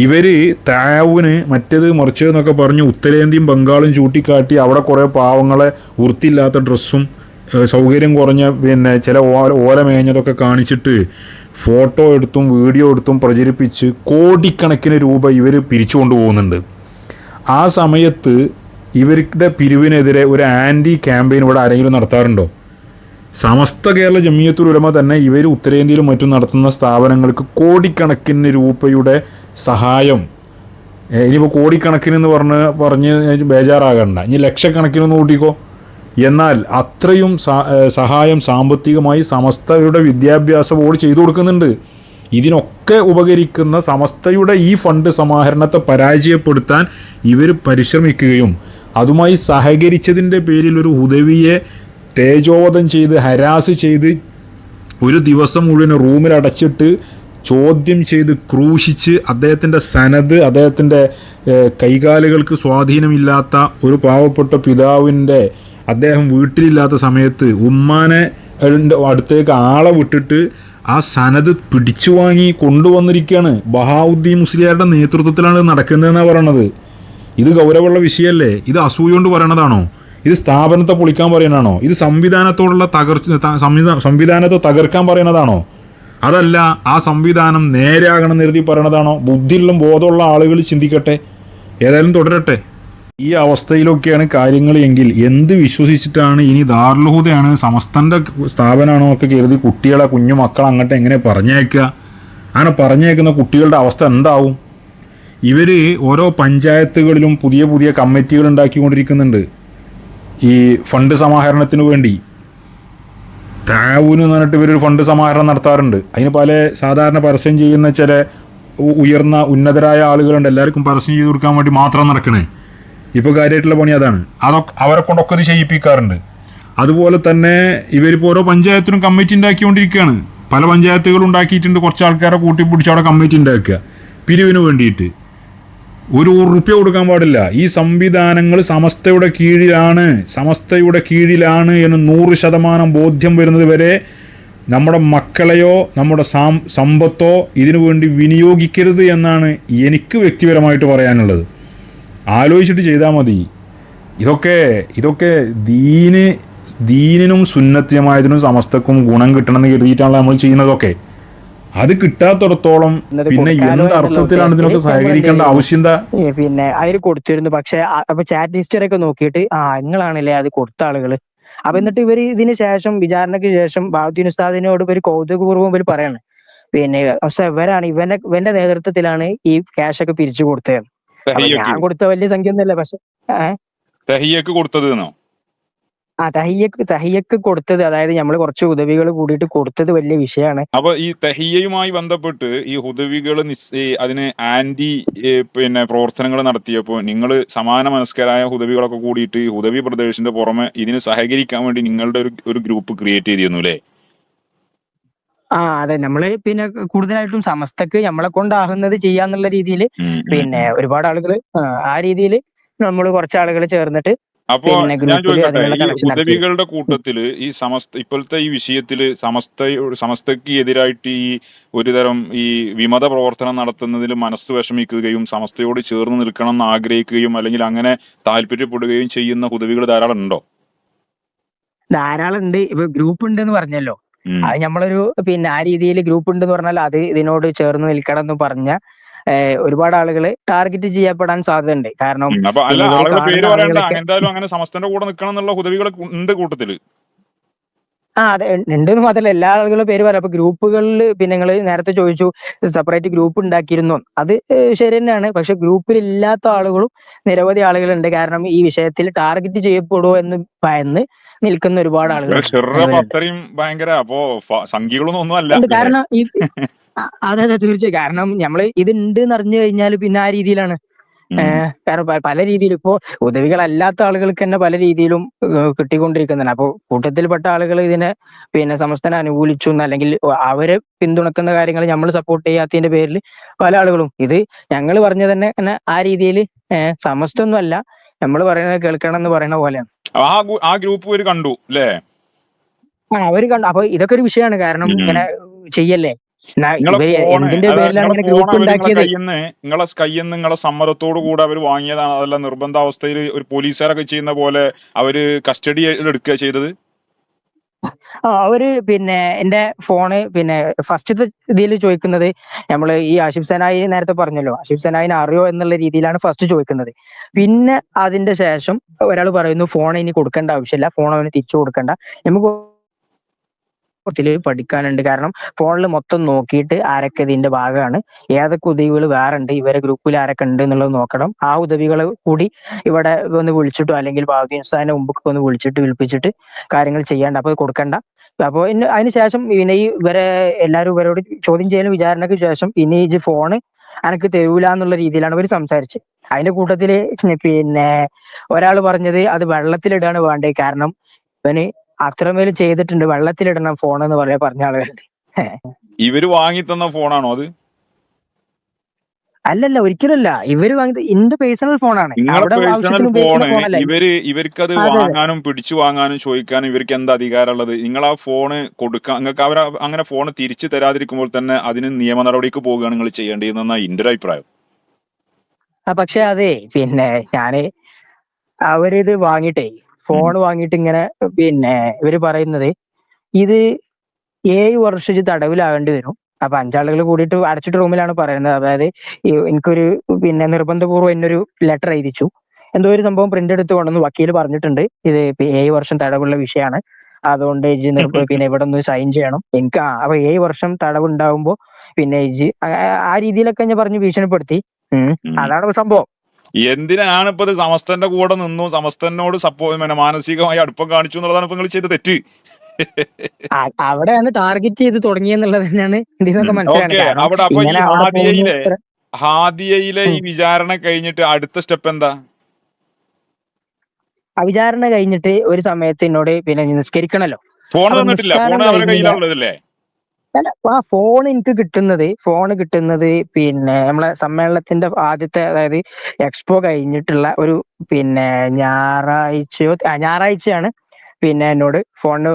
ഇവർ താവൂന് മറ്റേത് മറിച്ചതെന്നൊക്കെ പറഞ്ഞ് ഉത്തരേന്ത്യയും ബംഗാളും ചൂണ്ടിക്കാട്ടി അവിടെ കുറേ പാവങ്ങളെ വൃത്തിയില്ലാത്ത ഡ്രസ്സും സൗകര്യം കുറഞ്ഞ പിന്നെ ചില ഓല മേഞ്ഞതൊക്കെ കാണിച്ചിട്ട് ഫോട്ടോ എടുത്തും വീഡിയോ എടുത്തും പ്രചരിപ്പിച്ച് കോടിക്കണക്കിന് രൂപ ഇവർ പിരിച്ചു കൊണ്ടുപോകുന്നുണ്ട്. ആ സമയത്ത് ഇവരുടെ പിരിവിനെതിരെ ഒരു ആൻറ്റി ക്യാമ്പയിൻ ഇവിടെ ആരെങ്കിലും നടത്താറുണ്ടോ? സമസ്ത കേരള ജമിയത്തുൽ ഉലമ തന്നെ ഇവർ ഉത്തരേന്ത്യയിലും മറ്റും നടത്തുന്ന സ്ഥാപനങ്ങൾക്ക് കോടിക്കണക്കിന് രൂപയുടെ സഹായം, ഇനിയിപ്പോൾ കോടിക്കണക്കിനെന്ന് പറഞ്ഞ് ബേജാറാകണ്ട, ഇനി ലക്ഷക്കണക്കിനൊന്ന് കൂട്ടിക്കോ, എന്നാൽ അത്രയും സഹായം സാമ്പത്തികമായി സമസ്തയുടെ വിദ്യാഭ്യാസ ബോർഡ് ചെയ്തു കൊടുക്കുന്നുണ്ട്. ഇതിനൊക്കെ ഉപകരിക്കുന്ന സമസ്തയുടെ ഈ ഫണ്ട് സമാഹരണത്തെ പരാജയപ്പെടുത്താൻ ഇവർ പരിശ്രമിക്കുകയും അതുമായി സഹകരിച്ചതിൻ്റെ പേരിൽ ഒരു ഹുദവിയെ തേജോവധം ചെയ്ത് ഹരാസ് ചെയ്ത് ഒരു ദിവസം മുഴുവൻ റൂമിലടച്ചിട്ട് ചോദ്യം ചെയ്ത് ക്രൂശിച്ച് അദ്ദേഹത്തിൻ്റെ സനത്, അദ്ദേഹത്തിൻ്റെ കൈകാലുകൾക്ക് സ്വാധീനമില്ലാത്ത ഒരു പാവപ്പെട്ട പിതാവിൻ്റെ അദ്ദേഹം വീട്ടിലില്ലാത്ത സമയത്ത് ഉമ്മാനെ അടുത്തേക്ക് ആളെ വിട്ടിട്ട് ആ സനത് പിടിച്ചു വാങ്ങി കൊണ്ടുവന്നിരിക്കുകയാണ്. ബഹാവുദ്ദീൻ മുസ്ലിയാരുടെ നേതൃത്വത്തിലാണ് ഇത് നടക്കുന്നതെന്നാണ് പറയണത്. ഇത് ഗൗരവമുള്ള വിഷയമല്ലേ? ഇത് അസൂയ കൊണ്ട് പറയണതാണോ? ഇത് സ്ഥാപനത്തെ പൊളിക്കാൻ പറയുന്നതാണോ? ഇത് സംവിധാനത്തോടുള്ള സംവിധാനത്തെ തകർക്കാൻ പറയുന്നതാണോ? അതല്ല ആ സംവിധാനം നേരെയാകണം എന്നെഴുതി പറയണതാണോ? ബുദ്ധിയുള്ള ബോധമുള്ള ആളുകൾ ചിന്തിക്കട്ടെ. ഏതായാലും തുടരട്ടെ. ഈ അവസ്ഥയിലൊക്കെയാണ് കാര്യങ്ങൾ എങ്കിൽ എന്ത് വിശ്വസിച്ചിട്ടാണ് ഇനി ദാറുൽ ഹുദയാണ് സമസ്തൻ്റെ സ്ഥാപനമാണോ ഒക്കെ കരുതി കുട്ടികളെ കുഞ്ഞു മക്കളെ അങ്ങോട്ട് എങ്ങനെ പറഞ്ഞയക്കുക? അങ്ങനെ പറഞ്ഞയക്കുന്ന കുട്ടികളുടെ അവസ്ഥ എന്താവും? ഇവർ ഓരോ പഞ്ചായത്തുകളിലും പുതിയ പുതിയ കമ്മിറ്റികൾ ഉണ്ടാക്കിക്കൊണ്ടിരിക്കുന്നുണ്ട് ഈ ഫണ്ട് സമാഹരണത്തിന് വേണ്ടി. താവൂന് എന്ന് പറഞ്ഞിട്ട് ഇവരൊരു ഫണ്ട് സമാഹരണം നടത്താറുണ്ട്. അതിന് പല സാധാരണ പരസ്യം ചെയ്യുന്ന ചില ഉയർന്ന ഉന്നതരായ ആളുകളുണ്ട്. എല്ലാവർക്കും പരസ്യം ചെയ്ത് കൊടുക്കാൻ വേണ്ടി മാത്രം നടക്കണേ. ഇപ്പോൾ കാര്യമായിട്ടുള്ള പണി അതാണ്. അവരെ കൊണ്ടൊക്കെ ഇത് ചെയ്യിപ്പിക്കാറുണ്ട്. അതുപോലെ തന്നെ ഇവരിപ്പോൾ ഓരോ പഞ്ചായത്തിനും കമ്മിറ്റി ഉണ്ടാക്കിക്കൊണ്ടിരിക്കുകയാണ്. പല പഞ്ചായത്തുകളും ഉണ്ടാക്കിയിട്ടുണ്ട്. കുറച്ച് ആൾക്കാരെ കൂട്ടിപ്പിടിച്ച് അവിടെ കമ്മിറ്റി ഉണ്ടാക്കുക പിരിവിന് വേണ്ടിയിട്ട്. ഒരു ഉറുപ്പ്യ കൊടുക്കാൻ പാടില്ല. ഈ സംവിധാനങ്ങൾ സമസ്തയുടെ കീഴിലാണ് എന്ന് 100% ബോധ്യം വരുന്നത് വരെ നമ്മുടെ മക്കളെയോ നമ്മുടെ സമ്പത്തോ ഇതിനു വേണ്ടി വിനിയോഗിക്കരുത് എന്നാണ് എനിക്ക് വ്യക്തിപരമായിട്ട് പറയാനുള്ളത്. ആലോചിച്ചിട്ട് ചെയ്താൽ മതി. ഇതൊക്കെ ദീനിനും സുന്നത്യമായതിനും സമസ്തക്കും ഗുണം കിട്ടണമെന്ന് കരുതിയിട്ടാണല്ലോ നമ്മൾ ചെയ്യുന്നതൊക്കെ. അത് കിട്ടാത്തിടത്തോളം പിന്നെ എന്ത് അർത്ഥത്തിലാണ് ഇതിനൊക്കെ സഹകരിക്കേണ്ട ആവശ്യം എന്താ? പിന്നെ അതിൽ കൊടുത്തിരുന്നു. പക്ഷെ അപ്പൊ ചാറ്റ് ഹിസ്റ്ററി ഒക്കെ നോക്കിയിട്ട് നിങ്ങളാണല്ലേ അത് കൊടുത്ത ആളുകള്. അപ്പൊ എന്നിട്ട് ഇവര് ഇതിന് ശേഷം വിചാരണയ്ക്ക് ശേഷം ബഹാവുദ്ദീൻ ഉസ്താദിനോട് ഇവര് കൗതുകപൂർവ്വം ഇവര് പറയാണ് പിന്നെ പക്ഷെ ഇവന്റെ നേതൃത്വത്തിലാണ് ഈ ക്യാഷ് ഒക്കെ പിരിച്ചു കൊടുത്തത്. ഞാൻ കൊടുത്ത വലിയ സംഖ്യ ഒന്നുമല്ല. പക്ഷെ തഹിയ്യക്ക് കൊടുത്തത് തഹിയ്യക്ക് കൊടുത്തത്, അതായത് നമ്മൾ കുറച്ച് ഉദവികൾ കൂടിയിട്ട് കൊടുത്തത് വലിയ വിഷയമാണ്. അപ്പൊ ഈ തഹിയ്യയുമായി ബന്ധപ്പെട്ട് ഈ ഹുദവികൾ അതിന് ആന്റി പ്രവർത്തനങ്ങൾ നടത്തിയപ്പോൾ നിങ്ങൾ സമാന മനസ്കരായ ഹുദവികളൊക്കെ കൂടിയിട്ട് ഈ ഹുദവി പ്രദേശത്തിന്റെ പുറമെ ഇതിന് സഹകരിക്കാൻ വേണ്ടി നിങ്ങളുടെ ഒരു ഗ്രൂപ്പ് ക്രിയേറ്റ് ചെയ്തിരുന്നു അല്ലേ? അതെ. നമ്മള് പിന്നെ കൂടുതലായിട്ടും സമസ്തക്ക് നമ്മളെ കൊണ്ടാകുന്നത് ചെയ്യാന്നുള്ള രീതിയിൽ പിന്നെ ഒരുപാട് ആളുകൾ ആ രീതിയിൽ നമ്മൾ കുറച്ച് ആളുകൾ ചേർന്നിട്ട് അപ്പോ ഞാൻ ചോദിക്കട്ടെ, ഈ ഹുദവികളുടെ കൂട്ടത്തില് ഈ ഇപ്പോഴത്തെ ഈ വിഷയത്തില് സമസ്തക്ക് എതിരായിട്ട് ഈ ഒരുതരം ഈ വിമത പ്രവർത്തനം നടത്തുന്നതിൽ മനസ്സ് വിഷമിക്കുകയും സമസ്തയോട് ചേർന്ന് നിൽക്കണം എന്ന് ആഗ്രഹിക്കുകയും അല്ലെങ്കിൽ അങ്ങനെ താല്പര്യപ്പെടുകയും ചെയ്യുന്ന ഹുദവികൾ ധാരാളം ഉണ്ടോ? ധാരാളം ഉണ്ട്. ഇപ്പൊ ഗ്രൂപ്പ് ഉണ്ടെന്ന് പറഞ്ഞല്ലോ. അത് നമ്മളൊരു പിന്നെ ആ രീതിയിൽ ഗ്രൂപ്പ് ഉണ്ടെന്ന് പറഞ്ഞാൽ അത് ഇതിനോട് ചേർന്ന് നിൽക്കണം എന്ന് പറഞ്ഞ ഒരുപാട് ആളുകൾ ടാർഗറ്റ് ചെയ്യപ്പെടാൻ സാധ്യതയുണ്ട്. കാരണം എന്തായാലും അങ്ങനെ സമസ്തന്റെ കൂടെ നിൽക്കണം എന്നുള്ള ഹുദവികൾ ഉണ്ട് കൂട്ടത്തില്. അതെ ഉണ്ടെന്ന് മാത്രമല്ല എല്ലാ ആളുകളും പേര് പറയാം. അപ്പൊ ഗ്രൂപ്പുകളിൽ പിന്നെ നിങ്ങൾ നേരത്തെ ചോദിച്ചു സെപ്പറേറ്റ് ഗ്രൂപ്പ് ഉണ്ടാക്കിയിരുന്നു. അത് ശരി തന്നെയാണ്. പക്ഷെ ഗ്രൂപ്പിൽ ഇല്ലാത്ത ആളുകളും നിരവധി ആളുകളുണ്ട്. കാരണം ഈ വിഷയത്തിൽ ടാർഗറ്റ് ചെയ്യപ്പെടുമോ എന്ന് ഭയന്ന് നിൽക്കുന്ന ഒരുപാട് ആളുകൾ. ഭയങ്കര അപ്പോ സംഖ്യകളൊന്നും ഒന്നുമല്ല. കാരണം അതെ തീർച്ചയായും. കാരണം നമ്മള് ഇത് ഉണ്ട് എന്ന് അറിഞ്ഞു കഴിഞ്ഞാൽ പിന്നെ ആ രീതിയിലാണ്. കാരണം പല രീതിയിലും ഇപ്പോ ഉദവികളല്ലാത്ത ആളുകൾക്ക് തന്നെ പല രീതിയിലും കിട്ടിക്കൊണ്ടിരിക്കുന്നുണ്ട്. അപ്പൊ കൂട്ടത്തിൽപ്പെട്ട ആളുകൾ ഇതിനെ പിന്നെ സമസ്തനെ അനുകൂലിച്ചു അല്ലെങ്കിൽ അവരെ പിന്തുണക്കുന്ന കാര്യങ്ങൾ നമ്മൾ സപ്പോർട്ട് ചെയ്യാത്തതിന്റെ പേരിൽ പല ആളുകളും ഇത് ഞങ്ങൾ പറഞ്ഞ തന്നെ ആ രീതിയിൽ സമസ്തൊന്നും അല്ല നമ്മൾ പറയുന്നത് കേൾക്കണം എന്ന് പറയുന്ന പോലെയാണ്. ആ ഗ്രൂപ്പ് കണ്ടു അല്ലേ? അവര് കണ്ടു. അപ്പൊ ഇതൊക്കെ ഒരു വിഷയമാണ്. കാരണം ഇങ്ങനെ ചെയ്യല്ലേ, എന്തിന്റെ പേരിലാണ് ഇങ്ങനെ ഗ്രൂപ്പ് ഉണ്ടാക്കിയത്? നിങ്ങളെ കയ്യെന്ന് നിങ്ങളെ സമ്മതത്തോടു കൂടെ അവർ വാങ്ങിയതാണ്. അതല്ല നിർബന്ധാവസ്ഥയിൽ ഒരു പോലീസുകാരൊക്കെ ചെയ്യുന്ന പോലെ അവര് കസ്റ്റഡി എടുക്കുക ചെയ്തത്? അവര് പിന്നെ എന്റെ ഫോണ് പിന്നെ ഫസ്റ്റത്തെ ഇതിൽ ചോദിക്കുന്നത് നമ്മള് ഈ ആഷിഫ് സനായി നേരത്തെ പറഞ്ഞല്ലോ, ആഷിഫ് സനായിനെ അറിയോ എന്നുള്ള രീതിയിലാണ് ഫസ്റ്റ് ചോദിക്കുന്നത്. പിന്നെ അതിന്റെ ശേഷം ഒരാൾ പറയുന്നു ഫോൺ ഇനി കൊടുക്കേണ്ട ആവശ്യമില്ല, ഫോൺ അവന് തിരിച്ചു കൊടുക്കണ്ട, നമുക്ക് പഠിക്കാനുണ്ട്. കാരണം ഫോണിൽ മൊത്തം നോക്കിയിട്ട് ആരൊക്കെ ഇതിന്റെ ഭാഗമാണ്, ഏതൊക്കെ ഉദവികൾ വേറെ ഉണ്ട്, ഇവരെ ഗ്രൂപ്പിൽ ആരൊക്കെ ഉണ്ട് എന്നുള്ളത് നോക്കണം. ആ ഉദവികൾ കൂടി ഇവിടെ ഒന്ന് വിളിച്ചിട്ടോ അല്ലെങ്കിൽ ബഹാവുദ്ദീൻ ഉസ്താദിന്റെ മുമ്പൊക്കെ ഒന്ന് വിളിപ്പിച്ചിട്ട് കാര്യങ്ങൾ ചെയ്യാണ്ട്. അപ്പൊ കൊടുക്കണ്ട. അപ്പൊ അതിനുശേഷം പിന്നെ ഈ ഇവരോട് ചോദ്യം ചെയ്യലും വിചാരണയ്ക്ക് ശേഷം ഇനി ഈ ഫോണ് എനക്ക് തരൂല എന്നുള്ള രീതിയിലാണ് ഇവർ സംസാരിച്ചത്. അതിന്റെ കൂട്ടത്തില് പിന്നെ ഒരാൾ പറഞ്ഞത് അത് വെള്ളത്തിലിടാണ് വേണ്ടത്. കാരണം ഇവന് അത്രമേൽ ചെയ്തിട്ടുണ്ട്, വെള്ളത്തിലിടണം ഫോൺ എന്ന് പറഞ്ഞ ആളുകളുണ്ട്. ഇവര് വാങ്ങി തന്ന ഫോണാണോ അത്? അല്ലല്ല ഒരിക്കലല്ല, ഇവര് വാങ്ങിയത് എന്റെ പേഴ്സണൽ ഫോണാണ്, നിങ്ങളെ അവിടെ പേഴ്സണൽ ആവശ്യത്തിന് ഉപയോഗിക്കുന്ന ഫോണ് ഫോണല്ല. ഇവർക്കത് അതെ അതെ. വാങ്ങാനും പിടിച്ചു വാങ്ങാനും ചോദിക്കാനും ഇവർക്ക് എന്താ അധികാരമുള്ളത്? നിങ്ങൾ ആ ഫോണ് കൊടുക്കാൻ നിങ്ങൾക്ക് അവർ അങ്ങനെ ഫോണ് തിരിച്ചു തരാതിരിക്കുമ്പോൾ തന്നെ അതിന് നിയമ നടപടിക്ക് പോവുകയാണ് നിങ്ങൾ ചെയ്യേണ്ടതെന്നാണ് എന്റെ ഒരു അഭിപ്രായം. പക്ഷെ അതെ ഞാന് അവരിത് വാങ്ങിയിട്ടേ, ഫോൺ വാങ്ങിയിട്ട് ഇങ്ങനെ ഇവര് പറയുന്നത് ഇത് 7 വർഷം ഇത് തടവിലാകേണ്ടി വരും. അപ്പൊ 5 ആളുകൾ കൂടിയിട്ട് അടച്ചിട്ട് റൂമിലാണ് പറയുന്നത്. അതായത് എനിക്കൊരു നിർബന്ധപൂർവ്വം എന്നൊരു ലെറ്റർ എഴുതിച്ചു, എന്തോ ഒരു സംഭവം പ്രിന്റ് എടുത്ത് കൊണ്ടുവന്ന് വക്കീൽ പറഞ്ഞിട്ടുണ്ട്, ഇത് 7 വർഷം തടവുള്ള വിഷയമാണ്, അതുകൊണ്ട് ഇജ് ഇവിടെ ഒന്ന് സൈൻ ചെയ്യണം. അപ്പൊ 7 വർഷം തടവ് ഉണ്ടാവുമ്പോ ഇജ് ആ രീതിയിലൊക്കെ ഞാൻ പറഞ്ഞു ഭീഷണിപ്പെടുത്തി. അതാണ് സംഭവം. എന്തിനാണ് ഇപ്പൊ ഇത് സമസ്തന്റെ കൂടെ നിന്നു, സമസ്തനോട് മാനസികമായി അടുപ്പം കാണിച്ചു എന്നുള്ളതാണ് ഇപ്പൊ നിങ്ങൾ ചെയ്ത തെറ്റ്. അവിടെയാണ് ടാർഗറ്റ് ചെയ്ത് തുടങ്ങിയെന്നുള്ളത് തന്നെയാണ് ഇതിനൊക്കെ ഓക്കെ, അവിടെ അപ്പൊ ഈ മനസ്സിലാക്കുന്നത്. ഹാദിയയിലെ ഈ വിചാരണ കഴിഞ്ഞിട്ട് അടുത്ത സ്റ്റെപ്പ് എന്താ? വിചാരണ കഴിഞ്ഞിട്ട് ഒരു സമയത്ത് എന്നോട് നിസ്കരിക്കണല്ലോ. ഫോൺ അപ്പൊ തന്നിട്ടില്ല, ഫോൺ നിസ്കാരം അവരുടെ കഴിഞ്ഞില്ല. കയ്യിലുള്ളതല്ലേ? ആ ഫോൺ എനിക്ക് കിട്ടുന്നത് നമ്മളെ സമ്മേളനത്തിന്റെ ആദ്യത്തെ, അതായത് എക്സ്പോ കഴിഞ്ഞിട്ടുള്ള ഒരു ഞായറാഴ്ചയാണ് എന്നോട് ഫോണിന്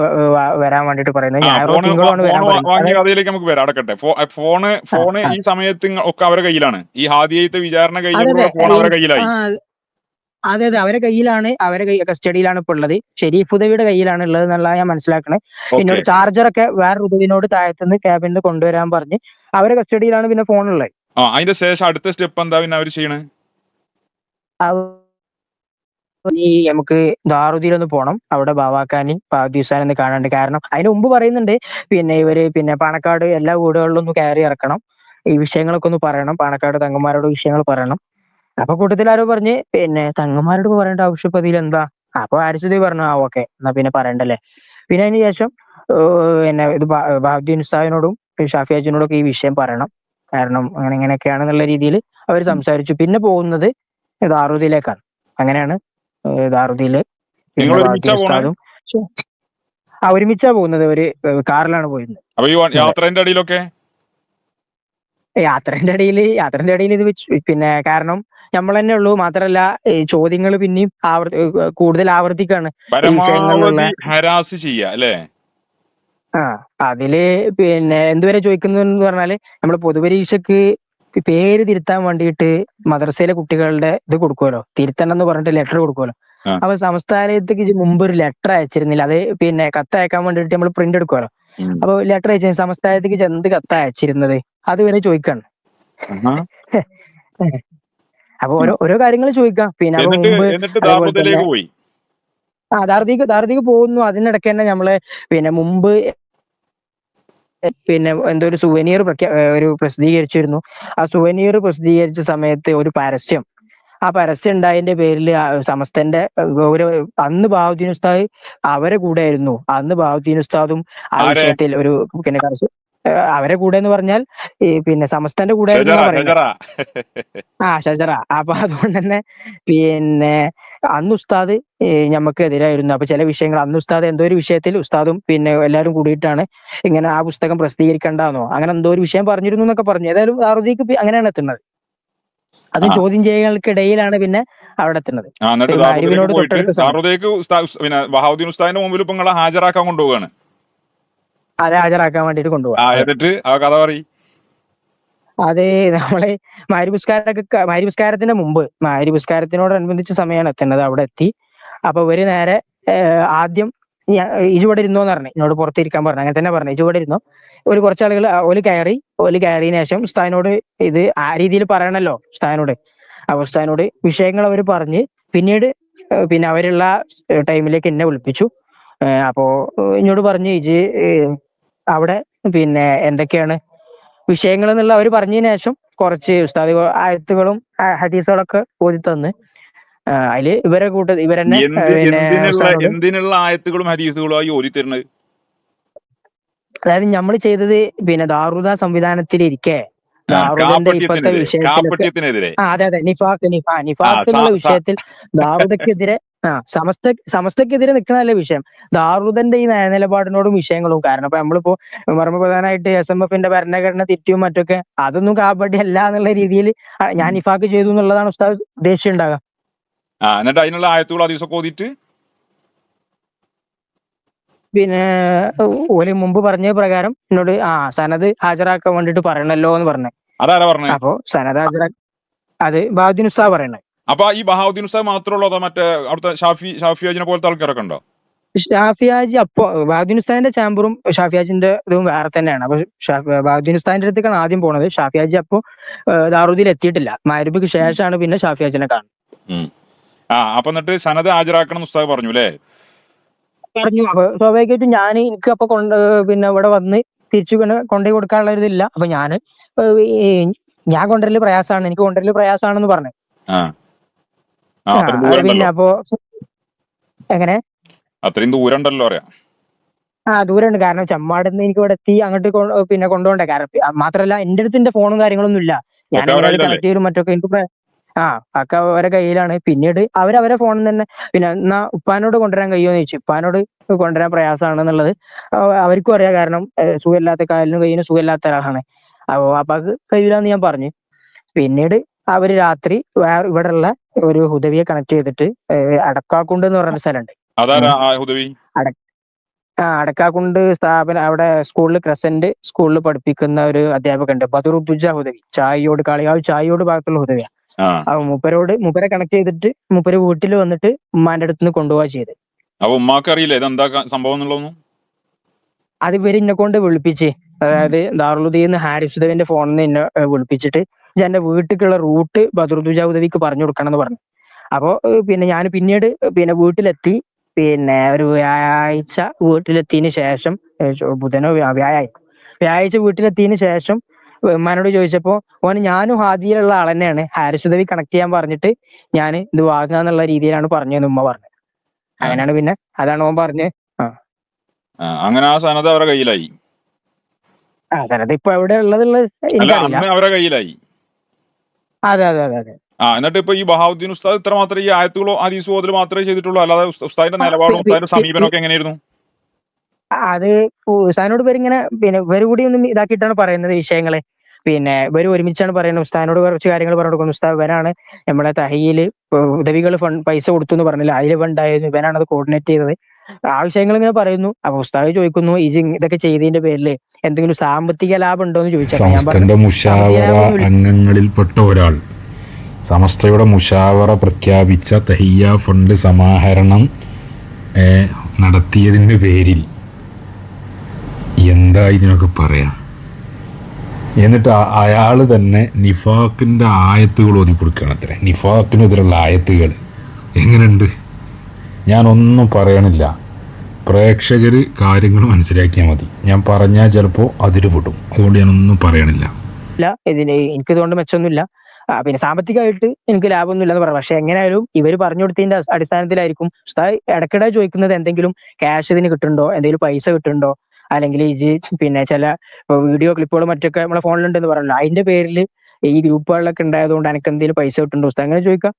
വരാൻ വേണ്ടിട്ട് പറയുന്നത്. ഞായറോ തിങ്കളാണ് വരാൻ പറയുന്നത്. അതിലേക്ക് നമുക്ക് വരാം, അടക്കട്ടെ. ഫോണ് ഈ സമയത്ത് ഒക്കെ അവരുടെ കയ്യിലാണ്. ഈ ഹാദിയത്തെ വിചാരണ കഴിഞ്ഞപ്പോൾ ഫോൺ അവരുടെ കയ്യിലായി. അതെ അതെ, അവരെ കയ്യിലാണ്, കസ്റ്റഡിയിലാണ് ഇപ്പൊ ഉള്ളത്. ഷെരീഫ് ഉദവിയുടെ കയ്യിലാണ് ഉള്ളത് എന്നുള്ള ഞാൻ മനസ്സിലാക്കണേ. എന്നോട് ചാർജറൊക്കെ വേറെ ഉദവിനോട് താഴത്തുനിന്ന് ക്യാബിനിൽ കൊണ്ടുവരാൻ പറഞ്ഞ് അവരെ കസ്റ്റഡിയിലാണ് പിന്നെ ഫോൺ ഉള്ളത്. അതിന്റെ ശേഷം അടുത്ത സ്റ്റെപ്പ് എന്താ പിന്നെ അവർ ചെയ്യണേ? നമുക്ക് ദാറുദ്ദീനൊന്ന് പോണം, അവിടെ ബാവാക്കാനി പാദ്യൂസാൻ ഒന്ന് കാണാണ്ട്. കാരണം അതിന് മുമ്പ് പറയുന്നുണ്ട് ഇവര് പാണക്കാട് എല്ലാ വീടുകളിലും ഒന്ന് കയറി ഇറക്കണം, ഈ വിഷയങ്ങളൊക്കെ ഒന്ന് പറയണം, പാണക്കാട് തങ്ങന്മാരോട് വിഷയങ്ങൾ പറയണം. അപ്പൊ കൂട്ടത്തിൽ ആരോ പറഞ്ഞ് തങ്ങന്മാരോട് പറയേണ്ട ആവശ്യം ഇപ്പൊ ഇതിലെന്താ? അപ്പൊ ആരിസുദി പറഞ്ഞു ഓക്കെ എന്നാ പിന്നെ പറയണ്ടല്ലേ. പിന്നെ അതിന് ശേഷം ഇത് ബാഹുദ്ദീൻ ഉസ്താദിനോടും ഷാഫി അജിനോടും ഒക്കെ ഈ വിഷയം പറയണം, കാരണം ഇങ്ങനെയൊക്കെയാണെന്നുള്ള രീതിയിൽ അവർ സംസാരിച്ചു. പിന്നെ പോകുന്നത് ദാറുദ്ദീനിലേക്കാണ്. അങ്ങനെയാണ് ദാറുദ്ദീനില് ഉസ്താദും ഒരുമിച്ചാ പോകുന്നത്. ഒരു കാറിലാണ് പോയിരുന്നത്. യാത്രന്റെ ഇടയിൽ ഇത് വെച്ച് കാരണം നമ്മൾ തന്നെ ഉള്ളൂ, മാത്രല്ല ചോദ്യങ്ങൾ പിന്നെയും കൂടുതൽ ആവർത്തിക്കാണ്. അതില് എന്തുവരെ ചോദിക്കുന്നതെന്ന് പറഞ്ഞാല് നമ്മള് പൊതുപരീക്ഷക്ക് പേര് തിരുത്താൻ വേണ്ടിയിട്ട് മദ്രസയിലെ കുട്ടികളുടെ ഇത് കൊടുക്കുമല്ലോ, തിരുത്തണം എന്ന് പറഞ്ഞിട്ട് ലെറ്റർ കൊടുക്കുമല്ലോ. അപ്പൊ സംസ്ഥാനത്തേക്ക് മുമ്പ് ഒരു ലെറ്റർ അയച്ചിരുന്നില്ല, അത് കത്ത് അയക്കാൻ വേണ്ടിയിട്ട് നമ്മൾ പ്രിന്റ് എടുക്കുമല്ലോ. അപ്പൊ ലെറ്റർ അയച്ച സംസ്ഥാനത്തേക്ക് എന്ത് കത്ത് അയച്ചിരുന്നത് അതുവരെ ചോദിക്കാണ്. അപ്പൊ ഓരോ കാര്യങ്ങൾ ചോദിക്കാം. പിന്നെ ദാറുദ്ദീനിലേക്ക് പോകുന്നു. അതിനിടയ്ക്ക് തന്നെ നമ്മള് മുമ്പ് എന്തോ ഒരു സുവനീർ പ്രസിദ്ധീകരിച്ചിരുന്നു. ആ സുവനീർ പ്രസിദ്ധീകരിച്ച സമയത്ത് ഒരു പരസ്യം, ആ പരസ്യം ഉണ്ടായതിന്റെ പേരിൽ സമസ്തന്റെ അന്ന് ബാഹുദ്ദീൻ ഉസ്താദ് അവരെ കൂടെ ആയിരുന്നു. അന്ന് ബാഹുദ്ദീൻ ഉസ്താദും ആ വിഷയത്തിൽ ഒരു അവരെ കൂടെ എന്ന് പറഞ്ഞാൽ സമസ്തന്റെ കൂടെ ഷജറ. അപ്പൊ അതുകൊണ്ട് തന്നെ അന്ന് ഉസ്താദ് ഞമ്മക്ക് എതിരായിരുന്നു. അപ്പൊ ചില വിഷയങ്ങൾ അന്ന് ഉസ്താദ് എന്തോ ഒരു വിഷയത്തിൽ ഉസ്താദും എല്ലാവരും കൂടിയിട്ടാണ് ഇങ്ങനെ ആ പുസ്തകം പ്രസിദ്ധീകരിക്കണ്ടെന്നോ അങ്ങനെ എന്തോ ഒരു വിഷയം പറഞ്ഞിരുന്നു എന്നൊക്കെ പറഞ്ഞു. ഏതായാലും ദാറുദ്ദീനിലേക്ക് അങ്ങനെയാണ് എത്തുന്നത്. അതും ചോദ്യം ചെയ്യൽക്കിടയിലാണ് പിന്നെ അവിടെ എത്തുന്നത്. അതെ, ഹാജരാക്കാൻ വേണ്ടിട്ട് കൊണ്ടുപോകാം. അതെ, നമ്മളെ മഹരിപുസ്കാരത്തിന്റെ മുമ്പ് മഹരിപുസ്കാരത്തിനോടനുബന്ധിച്ച സമയമാണ് എത്തുന്നത്. അവിടെ എത്തി. അപ്പൊ ഇവര് നേരെ ആദ്യം ഇജുവിടെ ഇരുന്നോന്ന് പറഞ്ഞു, എന്നോട് പുറത്തിരിക്കാൻ പറഞ്ഞു. അങ്ങനെ തന്നെ പറഞ്ഞു, ഇജുവിടെ ഇരുന്നോ. ഒരു കുറച്ചാളുകൾ ഓല് കയറിയതിനു ശേഷം ഉസ്താദിനോട് ഇത് ആ രീതിയിൽ പറയണല്ലോ ഉസ്താദിനോട്. അപ്പൊ ഉസ്താദിനോട് വിഷയങ്ങൾ അവർ പറഞ്ഞ് പിന്നീട് അവരുള്ള ടൈമിലേക്ക് എന്നെ വിളിപ്പിച്ചു. അപ്പോ എന്നോട് പറഞ്ഞു ഇജ് അവിടെ എന്തൊക്കെയാണ് വിഷയങ്ങൾ എന്നുള്ള അവർ പറഞ്ഞതിന് ശേഷം കുറച്ച് ഉസ്താദ് ആയത്തുകളും ഹദീസുകളൊക്കെ ഓതി തന്ന് അതില് ഇവരെ ഇവരെന്നെ എന്തിനുള്ള ആയത്തുകളും ഹദീസുകളും ഓതി തരുന്നത്? അതായത് നമ്മൾ ചെയ്തത് ദാറുദ സംവിധാനത്തിലിരിക്കെ ദാറുദന്റെ ഇപ്പോഴത്തെ വിഷയത്തിലൊക്കെ അതെ നിഫാഖ് എന്നുള്ള വിഷയത്തിൽ ദാറുദക്കെതിരെ സമസ്തക്കെതിരെ നിൽക്കണല്ല വിഷയം. ദാറുദന്റെ ഈ നയനിലപാടിനോടും വിഷയങ്ങളും. കാരണം ഇപ്പൊ നമ്മളിപ്പോ പ്രധാനമായിട്ട് SMFന്റെ ഭരണഘടന തെറ്റിയും മറ്റൊക്കെ അതൊന്നും കാബഡി അല്ല എന്നുള്ള രീതിയിൽ ഞാൻ ഇഫാക്ക് ചെയ്തു എന്നുള്ളതാണ് ഉസ്താദ് ഉദ്ദേശിച്ചുണ്ടാകുക. എന്നിട്ട് അതിനുള്ള ആയത്തുകൾ ഹദീസൊക്കെ ഓതിയിട്ട് പിന്നെ ഓല് മുമ്പ് പറഞ്ഞ പ്രകാരം എന്നോട് സനത് ഹാജരാക്കാൻ വേണ്ടിട്ട് പറയണല്ലോ എന്ന് പറഞ്ഞു. അതാരാ പറഞ്ഞത്? അപ്പൊ സനത് അത് ബഹാദുദ്ദീൻ ഉസ്താദ് പറയണേ. അപ്പൊ ഈ ബഹാവുദ്ദീൻ ഉസ്താദ് മാത്രമേ അതോ മറ്റേ അവിടുത്തെ ഷാഫിയാജിനെ പോലത്തെ ആൾക്കാരൊക്കെ ഉണ്ടോ? ഷാഫിയാജി അപ്പൊ ബഹാദുദ്ദീൻ ഉസ്താദിന്റെ ചാമ്പറും ഷാഫിയാജിന്റെ ഇതും വേറെ തന്നെയാണ്. അപ്പൊ ബഹാദുദ്ദീൻ ഉസ്താദിന്റെ അടുത്തേക്കാണ് ആദ്യം പോണത്. ഷാഫിയാജി അപ്പൊ ദാറുദ്ദീൻ എത്തിയിട്ടില്ല. മഗ്‌രിബിക്ക് ശേഷമാണ് പിന്നെ ഷാഫിയാജിനെ കാണുന്നത്. അപ്പൊ എന്നിട്ട് സനത് ഹാജരാക്കണം എന്ന് ഉസ്താദ് പറഞ്ഞു അല്ലേ? പറഞ്ഞു. അപ്പൊ സ്വാഭാവികമായിട്ടും എനിക്ക് അപ്പൊ പിന്നെ ഇവിടെ വന്ന് തിരിച്ചു കൊണ്ടുപോയി കൊടുക്കാനുള്ള ഒരു ഇതില്ല. അപ്പൊ ഞാൻ കൊണ്ടുവരല് പ്രയാസമാണ്, എനിക്ക് കൊണ്ടുവരല് പ്രയാസമാണെന്ന് പറഞ്ഞു. പിന്നെ അപ്പൊ എങ്ങനെ അത്രയും ദൂരം ഉണ്ടല്ലോ അറിയാം. ദൂരമുണ്ട്. കാരണം ചെമ്മാടുന്ന് എനിക്ക് ഇവിടെ എത്തി അങ്ങോട്ട് പിന്നെ കൊണ്ടുപോകണ്ടേ. കാരണം മാത്രല്ല എന്റെ അടുത്ത് എന്റെ ഫോണും കാര്യങ്ങളൊന്നും ഇല്ല. ഞാൻ കണക്ട് ചെയ്യലും മറ്റൊക്കെ എനിക്ക് ഒക്കെ അവരെ കയ്യിലാണ്. പിന്നീട് അവരെ ഫോണിൽ തന്നെ പിന്നെ എന്നാ ഉപ്പാനോട് കൊണ്ടുവരാൻ കഴിയുമെന്ന് ചോദിച്ചു. ഉപ്പാനോട് കൊണ്ടുവരാൻ പ്രയാസമാണെന്നുള്ളത് അവർക്കും അറിയാം. കാരണം സുഖമില്ലാത്ത കാലിനും കയ്യിനും സുഖമില്ലാത്ത ഒരാളാണ്. അപ്പൊ അപ്പാക്ക് കഴിയില്ലാന്ന് ഞാൻ പറഞ്ഞു. പിന്നീട് അവര് രാത്രി ഇവിടെ ഉള്ള ഒരു ഹുദവിയെ കണക്ട് ചെയ്തിട്ട് അടക്കാക്കുണ്ട് എന്ന് പറയുന്ന സ്ഥലമുണ്ട്. അടക്കാക്കുണ്ട് സ്ഥാപനം. അവിടെ സ്കൂളിൽ ക്രസന്റ് സ്കൂളിൽ പഠിപ്പിക്കുന്ന ഒരു അധ്യാപകണ്ട്, ബദറുദ്ദുജ ഹുദവി. കാളികാവ് ചായയോട് ഭാഗത്തുള്ള ഹുദവിയ. അപ്പൊ മൂപ്പരെ കണക്ട് ചെയ്തിട്ട് മൂപ്പര് വീട്ടിൽ വന്നിട്ട് ഉമ്മാന്റെ അടുത്ത് നിന്ന് കൊണ്ടുപോവാ ചെയ്ത്. ഉമ്മാക്ക് അറിയില്ല ഇതെന്താ സംഭവം എന്നുള്ളതൊന്നും. അത് ഇവര് എന്നെ കൊണ്ട് വിളിപ്പിച്ച്, അതായത് ദാറുലുദ്ദീന്ന് ഹാരിസ് ഹുദവിന്റെ ഫോണിൽ നിന്ന് എന്നെ വിളിപ്പിച്ചിട്ട് എന്റെ വീട്ടിലേക്കുള്ള റൂട്ട് ബദറുദ്ദുജ ഹുദവിക്ക് പറഞ്ഞു കൊടുക്കണം എന്ന് പറഞ്ഞു. അപ്പൊ പിന്നെ ഞാൻ പിന്നീട് പിന്നെ വീട്ടിലെത്തി. പിന്നെ ഒരു വ്യാഴാഴ്ച വീട്ടിലെത്തിയതിന് ശേഷം വ്യാഴാഴ്ച വീട്ടിലെത്തിയതിന് ശേഷം ഉമ്മാനോട് ചോദിച്ചപ്പോ ഞാനും ഹാദിയിലുള്ള ആൾ തന്നെയാണ്, ഹാരിസ് ഹുദവി കണക്ട് ചെയ്യാൻ പറഞ്ഞിട്ട് ഞാൻ ഇത് വാങ്ങാന്നുള്ള രീതിയിലാണ് പറഞ്ഞതെന്ന് ഉമ്മ പറഞ്ഞു. അങ്ങനെയാണ് പിന്നെ അതാണ് ഓൻ പറഞ്ഞ്. അങ്ങനെ ആ സനത് അവരുടെ കയ്യിലായി. സനത് ഇപ്പൊ എവിടെ ഉള്ളതുള്ള എനിക്കറിയില്ല. അവരുടെ കയ്യിലായി. അതെ അതെ അതെ അതെ. എന്നിട്ട് ഇപ്പൊ ഈ ബഹാവുദ്ദീൻ ഉസ്താദ് ഇത്ര മാത്രമേ ഈ ആയത്തുകളോ ഹദീസ് ഓതൽ മാത്രമേ ചെയ്തിട്ടുള്ളൂ, അല്ലാതെ ഉസ്താദിന്റെ നിലപാടും ഉസ്താദിന്റെ സമീപനമൊക്കെ എങ്ങനെയായിരുന്നു? അത് ഉസ്താദിനോട് ഇവരിങ്ങനെ പിന്നെ ഇവര് കൂടി ഒന്നും ഇതാക്കിയിട്ടാണ് പറയുന്നത് വിഷയങ്ങള്. പിന്നെ ഇവര് ഒരുമിച്ചാണ് പറയുന്നത്. ഉസ്താദിനോട് കുറച്ച് കാര്യങ്ങൾ പറഞ്ഞു കൊടുക്കുന്നു. ഉസ്താദ് ഇവനാണ് നമ്മളെ തഹീല് ഉദവികൾ പൈസ കൊടുത്തു എന്ന് പറഞ്ഞില്ല, അതിൽ ഫണ്ടായിരുന്നു, ഇവനാണ് അത് കോർഡിനേറ്റ് ചെയ്തത്. ആ വിഷയങ്ങൾ ഇങ്ങനെ പറയുന്നു. അപ്പൊ ഉസ്താദ് ചോദിക്കുന്നു ഇതൊക്കെ ചെയ്തതിന്റെ പേരില് എന്തെങ്കിലും സാമ്പത്തിക ലാഭം ഉണ്ടോ എന്ന് ചോദിച്ചാൽ സമസ്തയുടെ മുഷാവറ അംഗങ്ങളിൽപ്പെട്ട ഒരാൾ സമസ്തയുടെ മുഷാവറ പ്രഖ്യാപിച്ച തഹിയ്യ ഫണ്ട് സമാഹരണം നടത്തിയതിൻ്റെ പേരിൽ എന്താ ഇതിനൊക്കെ പറയാം. എന്നിട്ട് അയാൾ തന്നെ നിഫാക്കിൻ്റെ ആയത്തുകൾ ഓതി കൊടുക്കുകയാണത്രേ. നിഫാക്കിനെതിരുള്ള ആയത്തുകൾ എങ്ങനെയുണ്ട്? ഞാനൊന്നും പറയണില്ല, പ്രേക്ഷകർ കാര്യങ്ങൾ മനസ്സിലാക്കിയാൽ മതി. ഞാൻ പറഞ്ഞാൽ ചിലപ്പോൾ അതിര് പൊട്ടും, അതുകൊണ്ട് ഞാനൊന്നും പറയണില്ല. ഇതിന് എനിക്ക് ഇതുകൊണ്ട് മെച്ചൊന്നുമില്ല. പിന്നെ സാമ്പത്തികമായിട്ട് എനിക്ക് ലാഭമൊന്നും ഇല്ലെന്ന് പറയാം. പക്ഷെ എങ്ങനെയായാലും ഇവര് പറഞ്ഞു കൊടുത്തതിന്റെ അടിസ്ഥാനത്തിലായിരിക്കും ഉസ്താദ് ഇടയ്ക്കിടെ ചോദിക്കുന്നത് എന്തെങ്കിലും ക്യാഷ് ഇതിന് കിട്ടുന്നുണ്ടോ, എന്തെങ്കിലും പൈസ കിട്ടുന്നുണ്ടോ, അല്ലെങ്കിൽ പിന്നെ ചില വീഡിയോ ക്ലിപ്പുകൾ മറ്റൊക്കെ നമ്മളെ ഫോണിലുണ്ടെന്ന് പറഞ്ഞല്ലോ, അതിന്റെ പേരിൽ ഈ ഗ്രൂപ്പുകളിലൊക്കെ ഉണ്ടായതുകൊണ്ട് എനിക്ക് എന്തെങ്കിലും പൈസ കിട്ടുന്നുണ്ടോ ഉസ്താദ് അങ്ങനെ ചോദിക്കാം.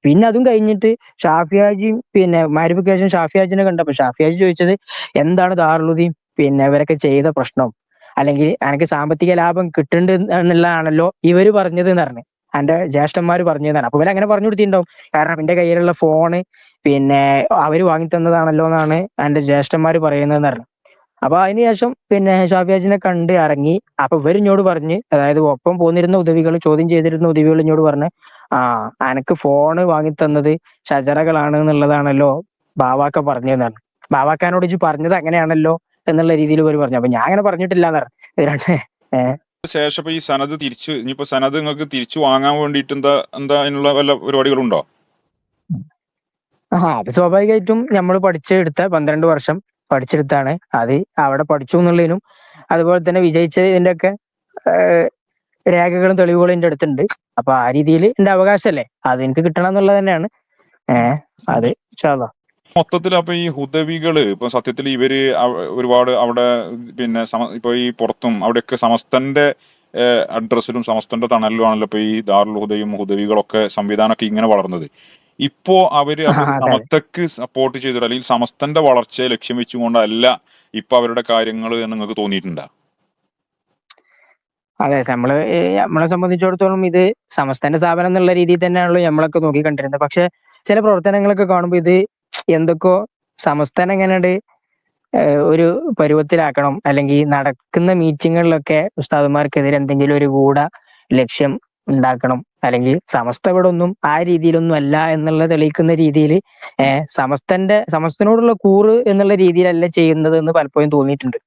പിന്നെ അതും കഴിഞ്ഞിട്ട് ഷാഫിയാജിയും പിന്നെ മഗ്‌രിബിക്ക് ശേഷം ഷാഫിയാജിനെ കണ്ടപ്പോ ഷാഫിയാജി ചോദിച്ചത് എന്താണ് ദാറുലുദ്ദീൻ പിന്നെ ഇവരൊക്കെ ചെയ്ത പ്രശ്നം, അല്ലെങ്കിൽ എനിക്ക് സാമ്പത്തിക ലാഭം കിട്ടുന്നുണ്ട് എന്നുള്ളതാണല്ലോ ഇവര് പറഞ്ഞത് എന്ന് പറഞ്ഞു, എന്റെ ജ്യേഷ്ഠന്മാര് പറഞ്ഞതാണ്. അപ്പൊ ഇവരങ്ങനെ പറഞ്ഞു കൊടുത്തിട്ടുണ്ടാവും. കാരണം എന്റെ കയ്യിലുള്ള ഫോണ് പിന്നെ അവര് വാങ്ങി തന്നതാണല്ലോ എന്നാണ് എന്റെ ജ്യേഷ്ഠന്മാര് പറയുന്നതെന്ന് പറഞ്ഞു. അപ്പൊ അതിനുശേഷം പിന്നെ ഷാഫിയാജിനെ കണ്ട് ഇറങ്ങി. അപ്പൊ ഇവരിഞ്ഞോട് പറഞ്ഞ്, അതായത് ഒപ്പം പോന്നിരുന്ന ഉദവികൾ, ചോദ്യം ചെയ്തിരുന്ന ഉദവികൾ ഇഞ്ഞോട് പറഞ്ഞ് എനക്ക് ഫോണ് വാങ്ങി തന്നത് ഷജറകളാണ് എന്നുള്ളതാണല്ലോ ബാവാക്ക പറഞ്ഞതെന്നാണ്. ബാവാക്കാനോട് ഇജ്ജ് പറഞ്ഞത് അങ്ങനെയാണല്ലോ എന്നുള്ള രീതിയിൽ ഇവർ പറഞ്ഞു. അപ്പൊ ഞാൻ അങ്ങനെ പറഞ്ഞിട്ടില്ല എന്ന് പറഞ്ഞു. ശേഷം ഈ സനത് തിരിച്ചു ഇനിയിപ്പോ സനത് നിങ്ങൾക്ക് തിരിച്ചു വാങ്ങാൻ വേണ്ടിയിട്ട് എന്താ അതിനുള്ള വല്ല പരിപാടികളുണ്ടോ? അത് സ്വാഭാവികമായിട്ടും നമ്മൾ പഠിച്ചെടുത്ത 12 വർഷം പഠിച്ചെടുത്താണ്. അത് അവിടെ പഠിച്ചു എന്നുള്ളതിനും അതുപോലെ തന്നെ വിജയിച്ചതിന്റെ ഒക്കെ രേഖകളും തെളിവുകളും എന്റെ അടുത്തുണ്ട്. അപ്പൊ ആ രീതിയിൽ എന്റെ അവകാശമല്ലേ, അത് എനിക്ക് കിട്ടണം എന്നുള്ളത് തന്നെയാണ്. അത് മൊത്തത്തിൽ അപ്പൊ ഈ ഹുദവികള് ഇപ്പൊ സത്യത്തിൽ ഇവര് ഒരുപാട് അവിടെ പിന്നെ ഇപ്പൊ ഈ പുറത്തും അവിടെയൊക്കെ സമസ്തന്റെ അഡ്രസ്സിലും സമസ്തന്റെ തണലിലുമാണല്ലോ ഇപ്പൊ ഈ ദാറുൽ ഹുദയും ഹുദവികളൊക്കെ സംവിധാനമൊക്കെ ഇങ്ങനെ വളർന്നത്. ഇപ്പോ അവര് അതെ അതെ. സമസ്തക്ക് സപ്പോർട്ട് ചെയ്തിട്ട് അല്ലെങ്കിൽ സമസ്തന്റെ വളർച്ചയെ ലക്ഷ്യം വെച്ചുകൊണ്ടല്ല ഇപ്പൊ അവരുടെ കാര്യങ്ങൾ എന്ന് നിങ്ങൾക്ക് തോന്നിയിട്ടുണ്ടോ? അതെ നമ്മളെ സംബന്ധിച്ചിടത്തോളം ഇത് സമസ്തന്റെ സ്ഥാപനം എന്നുള്ള രീതിയിൽ തന്നെയാണല്ലോ നമ്മളൊക്കെ നോക്കിക്കണ്ടിരുന്നത്. പക്ഷെ ചില പ്രവർത്തനങ്ങളൊക്കെ കാണുമ്പോൾ ഇത് എന്തൊക്കെയോ സമസ്തനെ എങ്ങനെയുണ്ട് ഒരു പരുവത്തിലാക്കണം, അല്ലെങ്കിൽ നടക്കുന്ന മീറ്റിങ്ങുകളിലൊക്കെ ഉസ്താദുമാർക്കെതിരെ എന്തെങ്കിലും ഒരു ഗൂഢ ലക്ഷ്യം ഉണ്ടാക്കണം, അല്ലെങ്കിൽ സമസ്ത ഇവിടെ ഒന്നും ആ രീതിയിലൊന്നും അല്ല എന്നുള്ളത് തെളിയിക്കുന്ന രീതിയിൽ സമസ്തനോടുള്ള കൂറ് എന്നുള്ള രീതിയിലല്ല ചെയ്യുന്നത് എന്ന് പലപ്പോഴും തോന്നിയിട്ടുണ്ട്.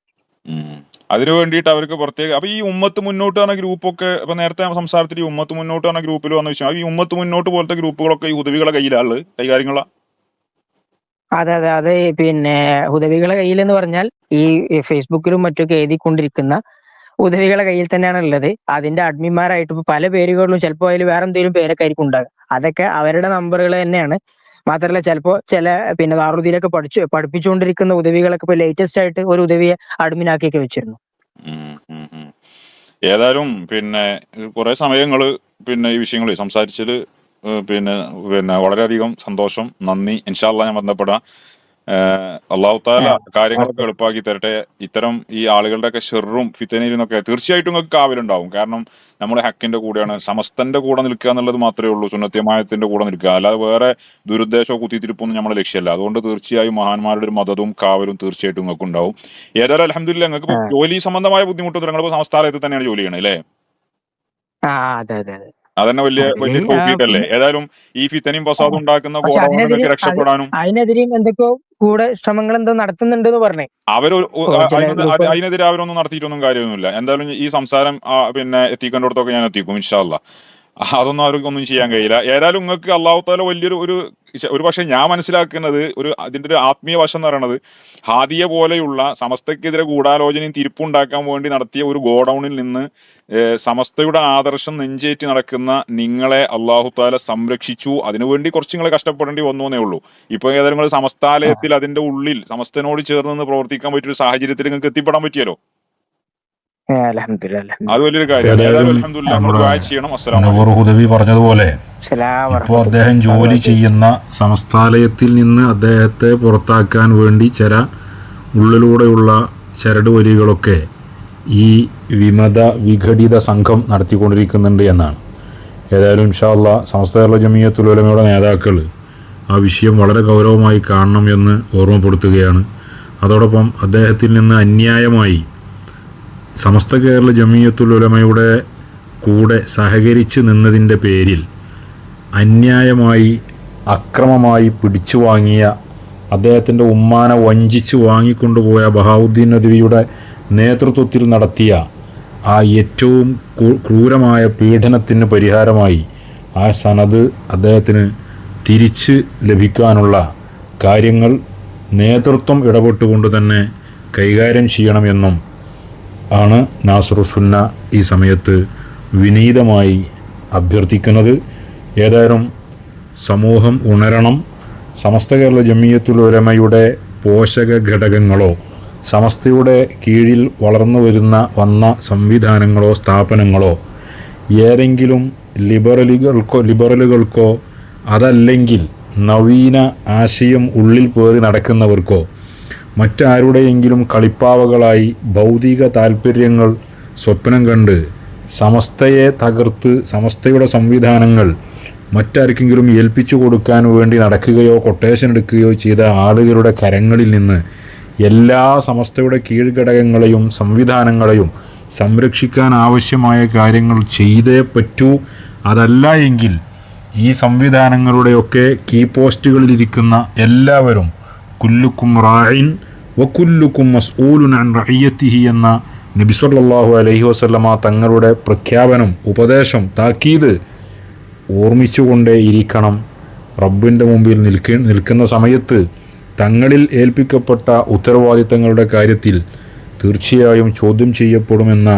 അതിനു വേണ്ടിയിട്ട് അവർക്ക് പ്രത്യേക അപ്പൊ ഈ ഉമ്മത്ത് മുന്നോട്ട് പറഞ്ഞ ഗ്രൂപ്പൊക്കെ ഇപ്പൊ നേരത്തെ സംസാരത്തിൽ ഈ ഉമ്മത്ത് മുന്നോട്ട് പറഞ്ഞ ഗ്രൂപ്പിൽ വന്ന വിഷയം, ഈ ഉമ്മത്ത് മുന്നോട്ട് പോലത്തെ ഗ്രൂപ്പുകളൊക്കെ ഈ ഹുദവികളെ കയ്യിലാണ് കൈകാര്യങ്ങളാ? അതെ അതെ അതെ. ഹുദവികളെ കയ്യിൽ എന്ന് പറഞ്ഞാൽ ഈ ഫേസ്ബുക്കിലും മറ്റൊക്കെ എഴുതിക്കൊണ്ടിരിക്കുന്ന ഹുദവികളെ കയ്യിൽ തന്നെയാണ് ഉള്ളത്. അതിന്റെ അഡ്മിന്മാരായിട്ട് ഇപ്പൊ പല പേരുകളിലും ചിലപ്പോൾ അതിൽ വേറെ എന്തെങ്കിലും പേരൊക്കെ ആയിരിക്കും ഉണ്ടാകുക. അതൊക്കെ അവരുടെ നമ്പറുകൾ തന്നെയാണ്. മാത്രമല്ല ചിലപ്പോ ദാറുദ്ദീനൊക്കെ പഠിപ്പിച്ചുകൊണ്ടിരിക്കുന്ന ഉദവികളൊക്കെ ഇപ്പൊ ലേറ്റസ്റ്റ് ആയിട്ട് ഒരു ഉദവിയെ അഡ്മിനാക്കിയൊക്കെ വെച്ചിരുന്നു. ഏതായാലും കുറെ സമയങ്ങള് ഈ വിഷയങ്ങൾ സംസാരിച്ചത് വളരെയധികം സന്തോഷം, നന്ദി. ഇൻഷാ അല്ലാഹ് ഞാൻ ബന്ധപ്പെടാം. അള്ളാഹു താല കാര്യങ്ങളൊക്കെ എളുപ്പമാക്കി തരട്ടെ. ഇത്തരം ഈ ആളുകളുടെയൊക്കെ ഷെറും ഫിത്തനയിൽ നിന്നൊക്കെ തീർച്ചയായിട്ടും നിങ്ങൾക്ക് കാവലുണ്ടാവും. കാരണം നമ്മൾ ഹക്കിന്റെ കൂടെയാണ്, സമസ്തന്റെ കൂടെ നിൽക്കുക എന്നുള്ളത് മാത്രമേ ഉള്ളൂ, സുന്നത്യമായത്തിന്റെ കൂടെ നിൽക്കുക. അല്ലാതെ വേറെ ദുരുദ്ദേശമോ കുത്തിത്തിരിപ്പൊന്നും നമ്മളെ ലക്ഷ്യമല്ല. അതുകൊണ്ട് തീർച്ചയായും മഹാന്മാരുടെ ഒരു മദതും കാവലും തീർച്ചയായിട്ടും നിങ്ങൾക്ക് ഉണ്ടാവും. ഏതായാലും അൽഹംദുലില്ലാഹ് നിങ്ങൾക്ക് ജോലി സംബന്ധമായ ബുദ്ധിമുട്ടൊന്നും നിങ്ങൾ സംസ്ഥാനത്ത് തന്നെയാണ് ജോലി ചെയ്യണത് അല്ലേ? അതെ അതെ അതെ. അതന്നെ വലിയ തോഫീക്കല്ലേ. ഏതായാലും ഈ ഫിത്തനയും ഫസാദും ഉണ്ടാക്കുന്ന ഗോഡൌണിൽ രക്ഷപ്പെടാനും അതിനെതിരെയും എന്തൊക്കെയോ കൂടെ ശ്രമങ്ങൾ എന്തോ നടത്തുന്നുണ്ട് പറഞ്ഞേ. അതിനെതിരെ അവരൊന്നും നടത്തിയിട്ടൊന്നും കാര്യമൊന്നുമില്ല. എന്തായാലും ഈ സംസാരം എത്തിക്കേണ്ടിടത്തൊക്കെ ഞാൻ എത്തിക്കും ഇൻഷാ അല്ലാഹ്. അതൊന്നും അവർക്കൊന്നും ചെയ്യാൻ കഴിയില്ല. ഏതായാലും നിങ്ങൾക്ക് അള്ളാഹു താല വലിയൊരു ഒരു പക്ഷെ ഞാൻ മനസ്സിലാക്കുന്നത് അതിന്റെ ഒരു ആത്മീയ വശം എന്ന് പറയുന്നത്, ഹാദിയ പോലെയുള്ള സമസ്തക്കെതിരെ ഗൂഢാലോചനയും തിരിപ്പുണ്ടാക്കാൻ വേണ്ടി നടത്തിയ ഒരു ഗോഡൌണിൽ നിന്ന് സമസ്തയുടെ ആദർശം നെഞ്ചേറ്റി നടക്കുന്ന നിങ്ങളെ അള്ളാഹു താല സംരക്ഷിച്ചു. അതിനുവേണ്ടി കുറച്ച് നിങ്ങൾ കഷ്ടപ്പെടേണ്ടി വന്നു എന്നേ ഉള്ളൂ. ഇപ്പൊ ഏതായാലും നിങ്ങൾ സമസ്താലയത്തിൽ അതിന്റെ ഉള്ളിൽ സമസ്തനോട് ചേർന്ന് നിന്ന് പ്രവർത്തിക്കാൻ പറ്റിയൊരു സാഹചര്യത്തിൽ നിങ്ങൾക്ക് എത്തിപ്പെടാൻ പറ്റിയല്ലോ. അത് വലിയൊരു ഹുദവി പറഞ്ഞതുപോലെ ഇപ്പോൾ അദ്ദേഹം ജോലി ചെയ്യുന്ന സമസ്താലയത്തിൽ നിന്ന് അദ്ദേഹത്തെ പുറത്താക്കാൻ വേണ്ടി ചില ഉള്ളിലൂടെയുള്ള ചരട് വരികളൊക്കെ ഈ വിഘടിത സംഘം നടത്തിക്കൊണ്ടിരിക്കുന്നുണ്ട് എന്നാണ്. ഏതായാലും ഇൻഷാ അല്ലാഹ് സമസ്ത കേരള ജമിയത്തുൽ ഉലമയുടെ നേതാക്കൾ ആ വിഷയം വളരെ ഗൗരവമായി കാണണം എന്ന് ഓർമ്മപ്പെടുത്തുകയാണ്. അതോടൊപ്പം അദ്ദേഹത്തിൽ നിന്ന് അന്യായമായി സമസ്ത കേരള ജമിയത്തുൽ ഉലമയുടെ കൂടെ സഹകരിച്ച് നിന്നതിൻ്റെ പേരിൽ അന്യായമായി അക്രമമായി പിടിച്ചു വാങ്ങിയ, അദ്ദേഹത്തിൻ്റെ ഉമ്മാനെ വഞ്ചിച്ച് വാങ്ങിക്കൊണ്ടുപോയ ബഹാവുദ്ദീൻ നദ്വിയുടെ നേതൃത്വത്തിൽ നടത്തിയ ആ ഏറ്റവും ക്രൂരമായ പീഡനത്തിന് പരിഹാരമായി ആ സനദ് അദ്ദേഹത്തിന് തിരിച്ച് ലഭിക്കാനുള്ള കാര്യങ്ങൾ നേതൃത്വം ഇടപെട്ടുകൊണ്ട് തന്നെ കൈകാര്യം ചെയ്യണമെന്നും ആണ് നാസറുസുന്ന ഈ സമയത്ത് വിനീതമായി അഭ്യർത്ഥിക്കുന്നത്. ഏതായാലും സമൂഹം ഉണരണം. സമസ്ത കേരള ജമിയത്തുൽ ഉലമയുടെ പോഷക ഘടകങ്ങളോ സമസ്തയുടെ കീഴിൽ വന്ന സംവിധാനങ്ങളോ സ്ഥാപനങ്ങളോ ഏതെങ്കിലും ലിബറലുകൾക്കോ അതല്ലെങ്കിൽ നവീന ആശയം ഉള്ളിൽ പേറി നടക്കുന്നവർക്കോ മറ്റാരുടെയെങ്കിലും കളിപ്പാവകളായി ഭൗതിക താൽപ്പര്യങ്ങൾ സ്വപ്നം കണ്ട് സമസ്തയെ തകർത്ത് സമസ്തയുടെ സംവിധാനങ്ങൾ മറ്റാർക്കെങ്കിലും ഏൽപ്പിച്ചു കൊടുക്കാൻ വേണ്ടി നടക്കുകയോ കൊട്ടേഷൻ എടുക്കുകയോ ചെയ്ത ആളുകളുടെ കരങ്ങളിൽ നിന്ന് എല്ലാ സമസ്തയുടെ കീഴ്ഘടകങ്ങളെയും സംവിധാനങ്ങളെയും സംരക്ഷിക്കാൻ ആവശ്യമായ കാര്യങ്ങൾ ചെയ്തേ പറ്റൂ. അതല്ല എങ്കിൽ ഈ സംവിധാനങ്ങളുടെയൊക്കെ കീ പോസ്റ്റുകളിലിരിക്കുന്ന എല്ലാവരും കുല്ലുക്കും റായിൻ വകുല്ലുക്കും മസ്ഊലുൻ അൻ റഇയ്യതിഹി എന്ന നബി സല്ലല്ലാഹു അലൈഹി വസല്ലമ തങ്ങളുടെ പ്രഖ്യാപനം, ഉപദേശം, താക്കീത് ഓർമ്മിച്ചുകൊണ്ടേ ഇരിക്കണം. റബ്ബിൻ്റെ മുമ്പിൽ നിൽക്കുന്ന സമയത്ത് തങ്ങളിൽ ഏൽപ്പിക്കപ്പെട്ട ഉത്തരവാദിത്തങ്ങളുടെ കാര്യത്തിൽ തീർച്ചയായും ചോദ്യം ചെയ്യപ്പെടുമെന്ന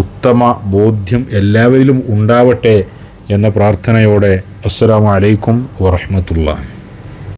ഉത്തമ ബോധ്യം എല്ലാവരിലും ഉണ്ടാവട്ടെ എന്ന പ്രാർത്ഥനയോടെ അസ്സലാമു അലൈക്കും വറഹ്മത്തുള്ളാഹി.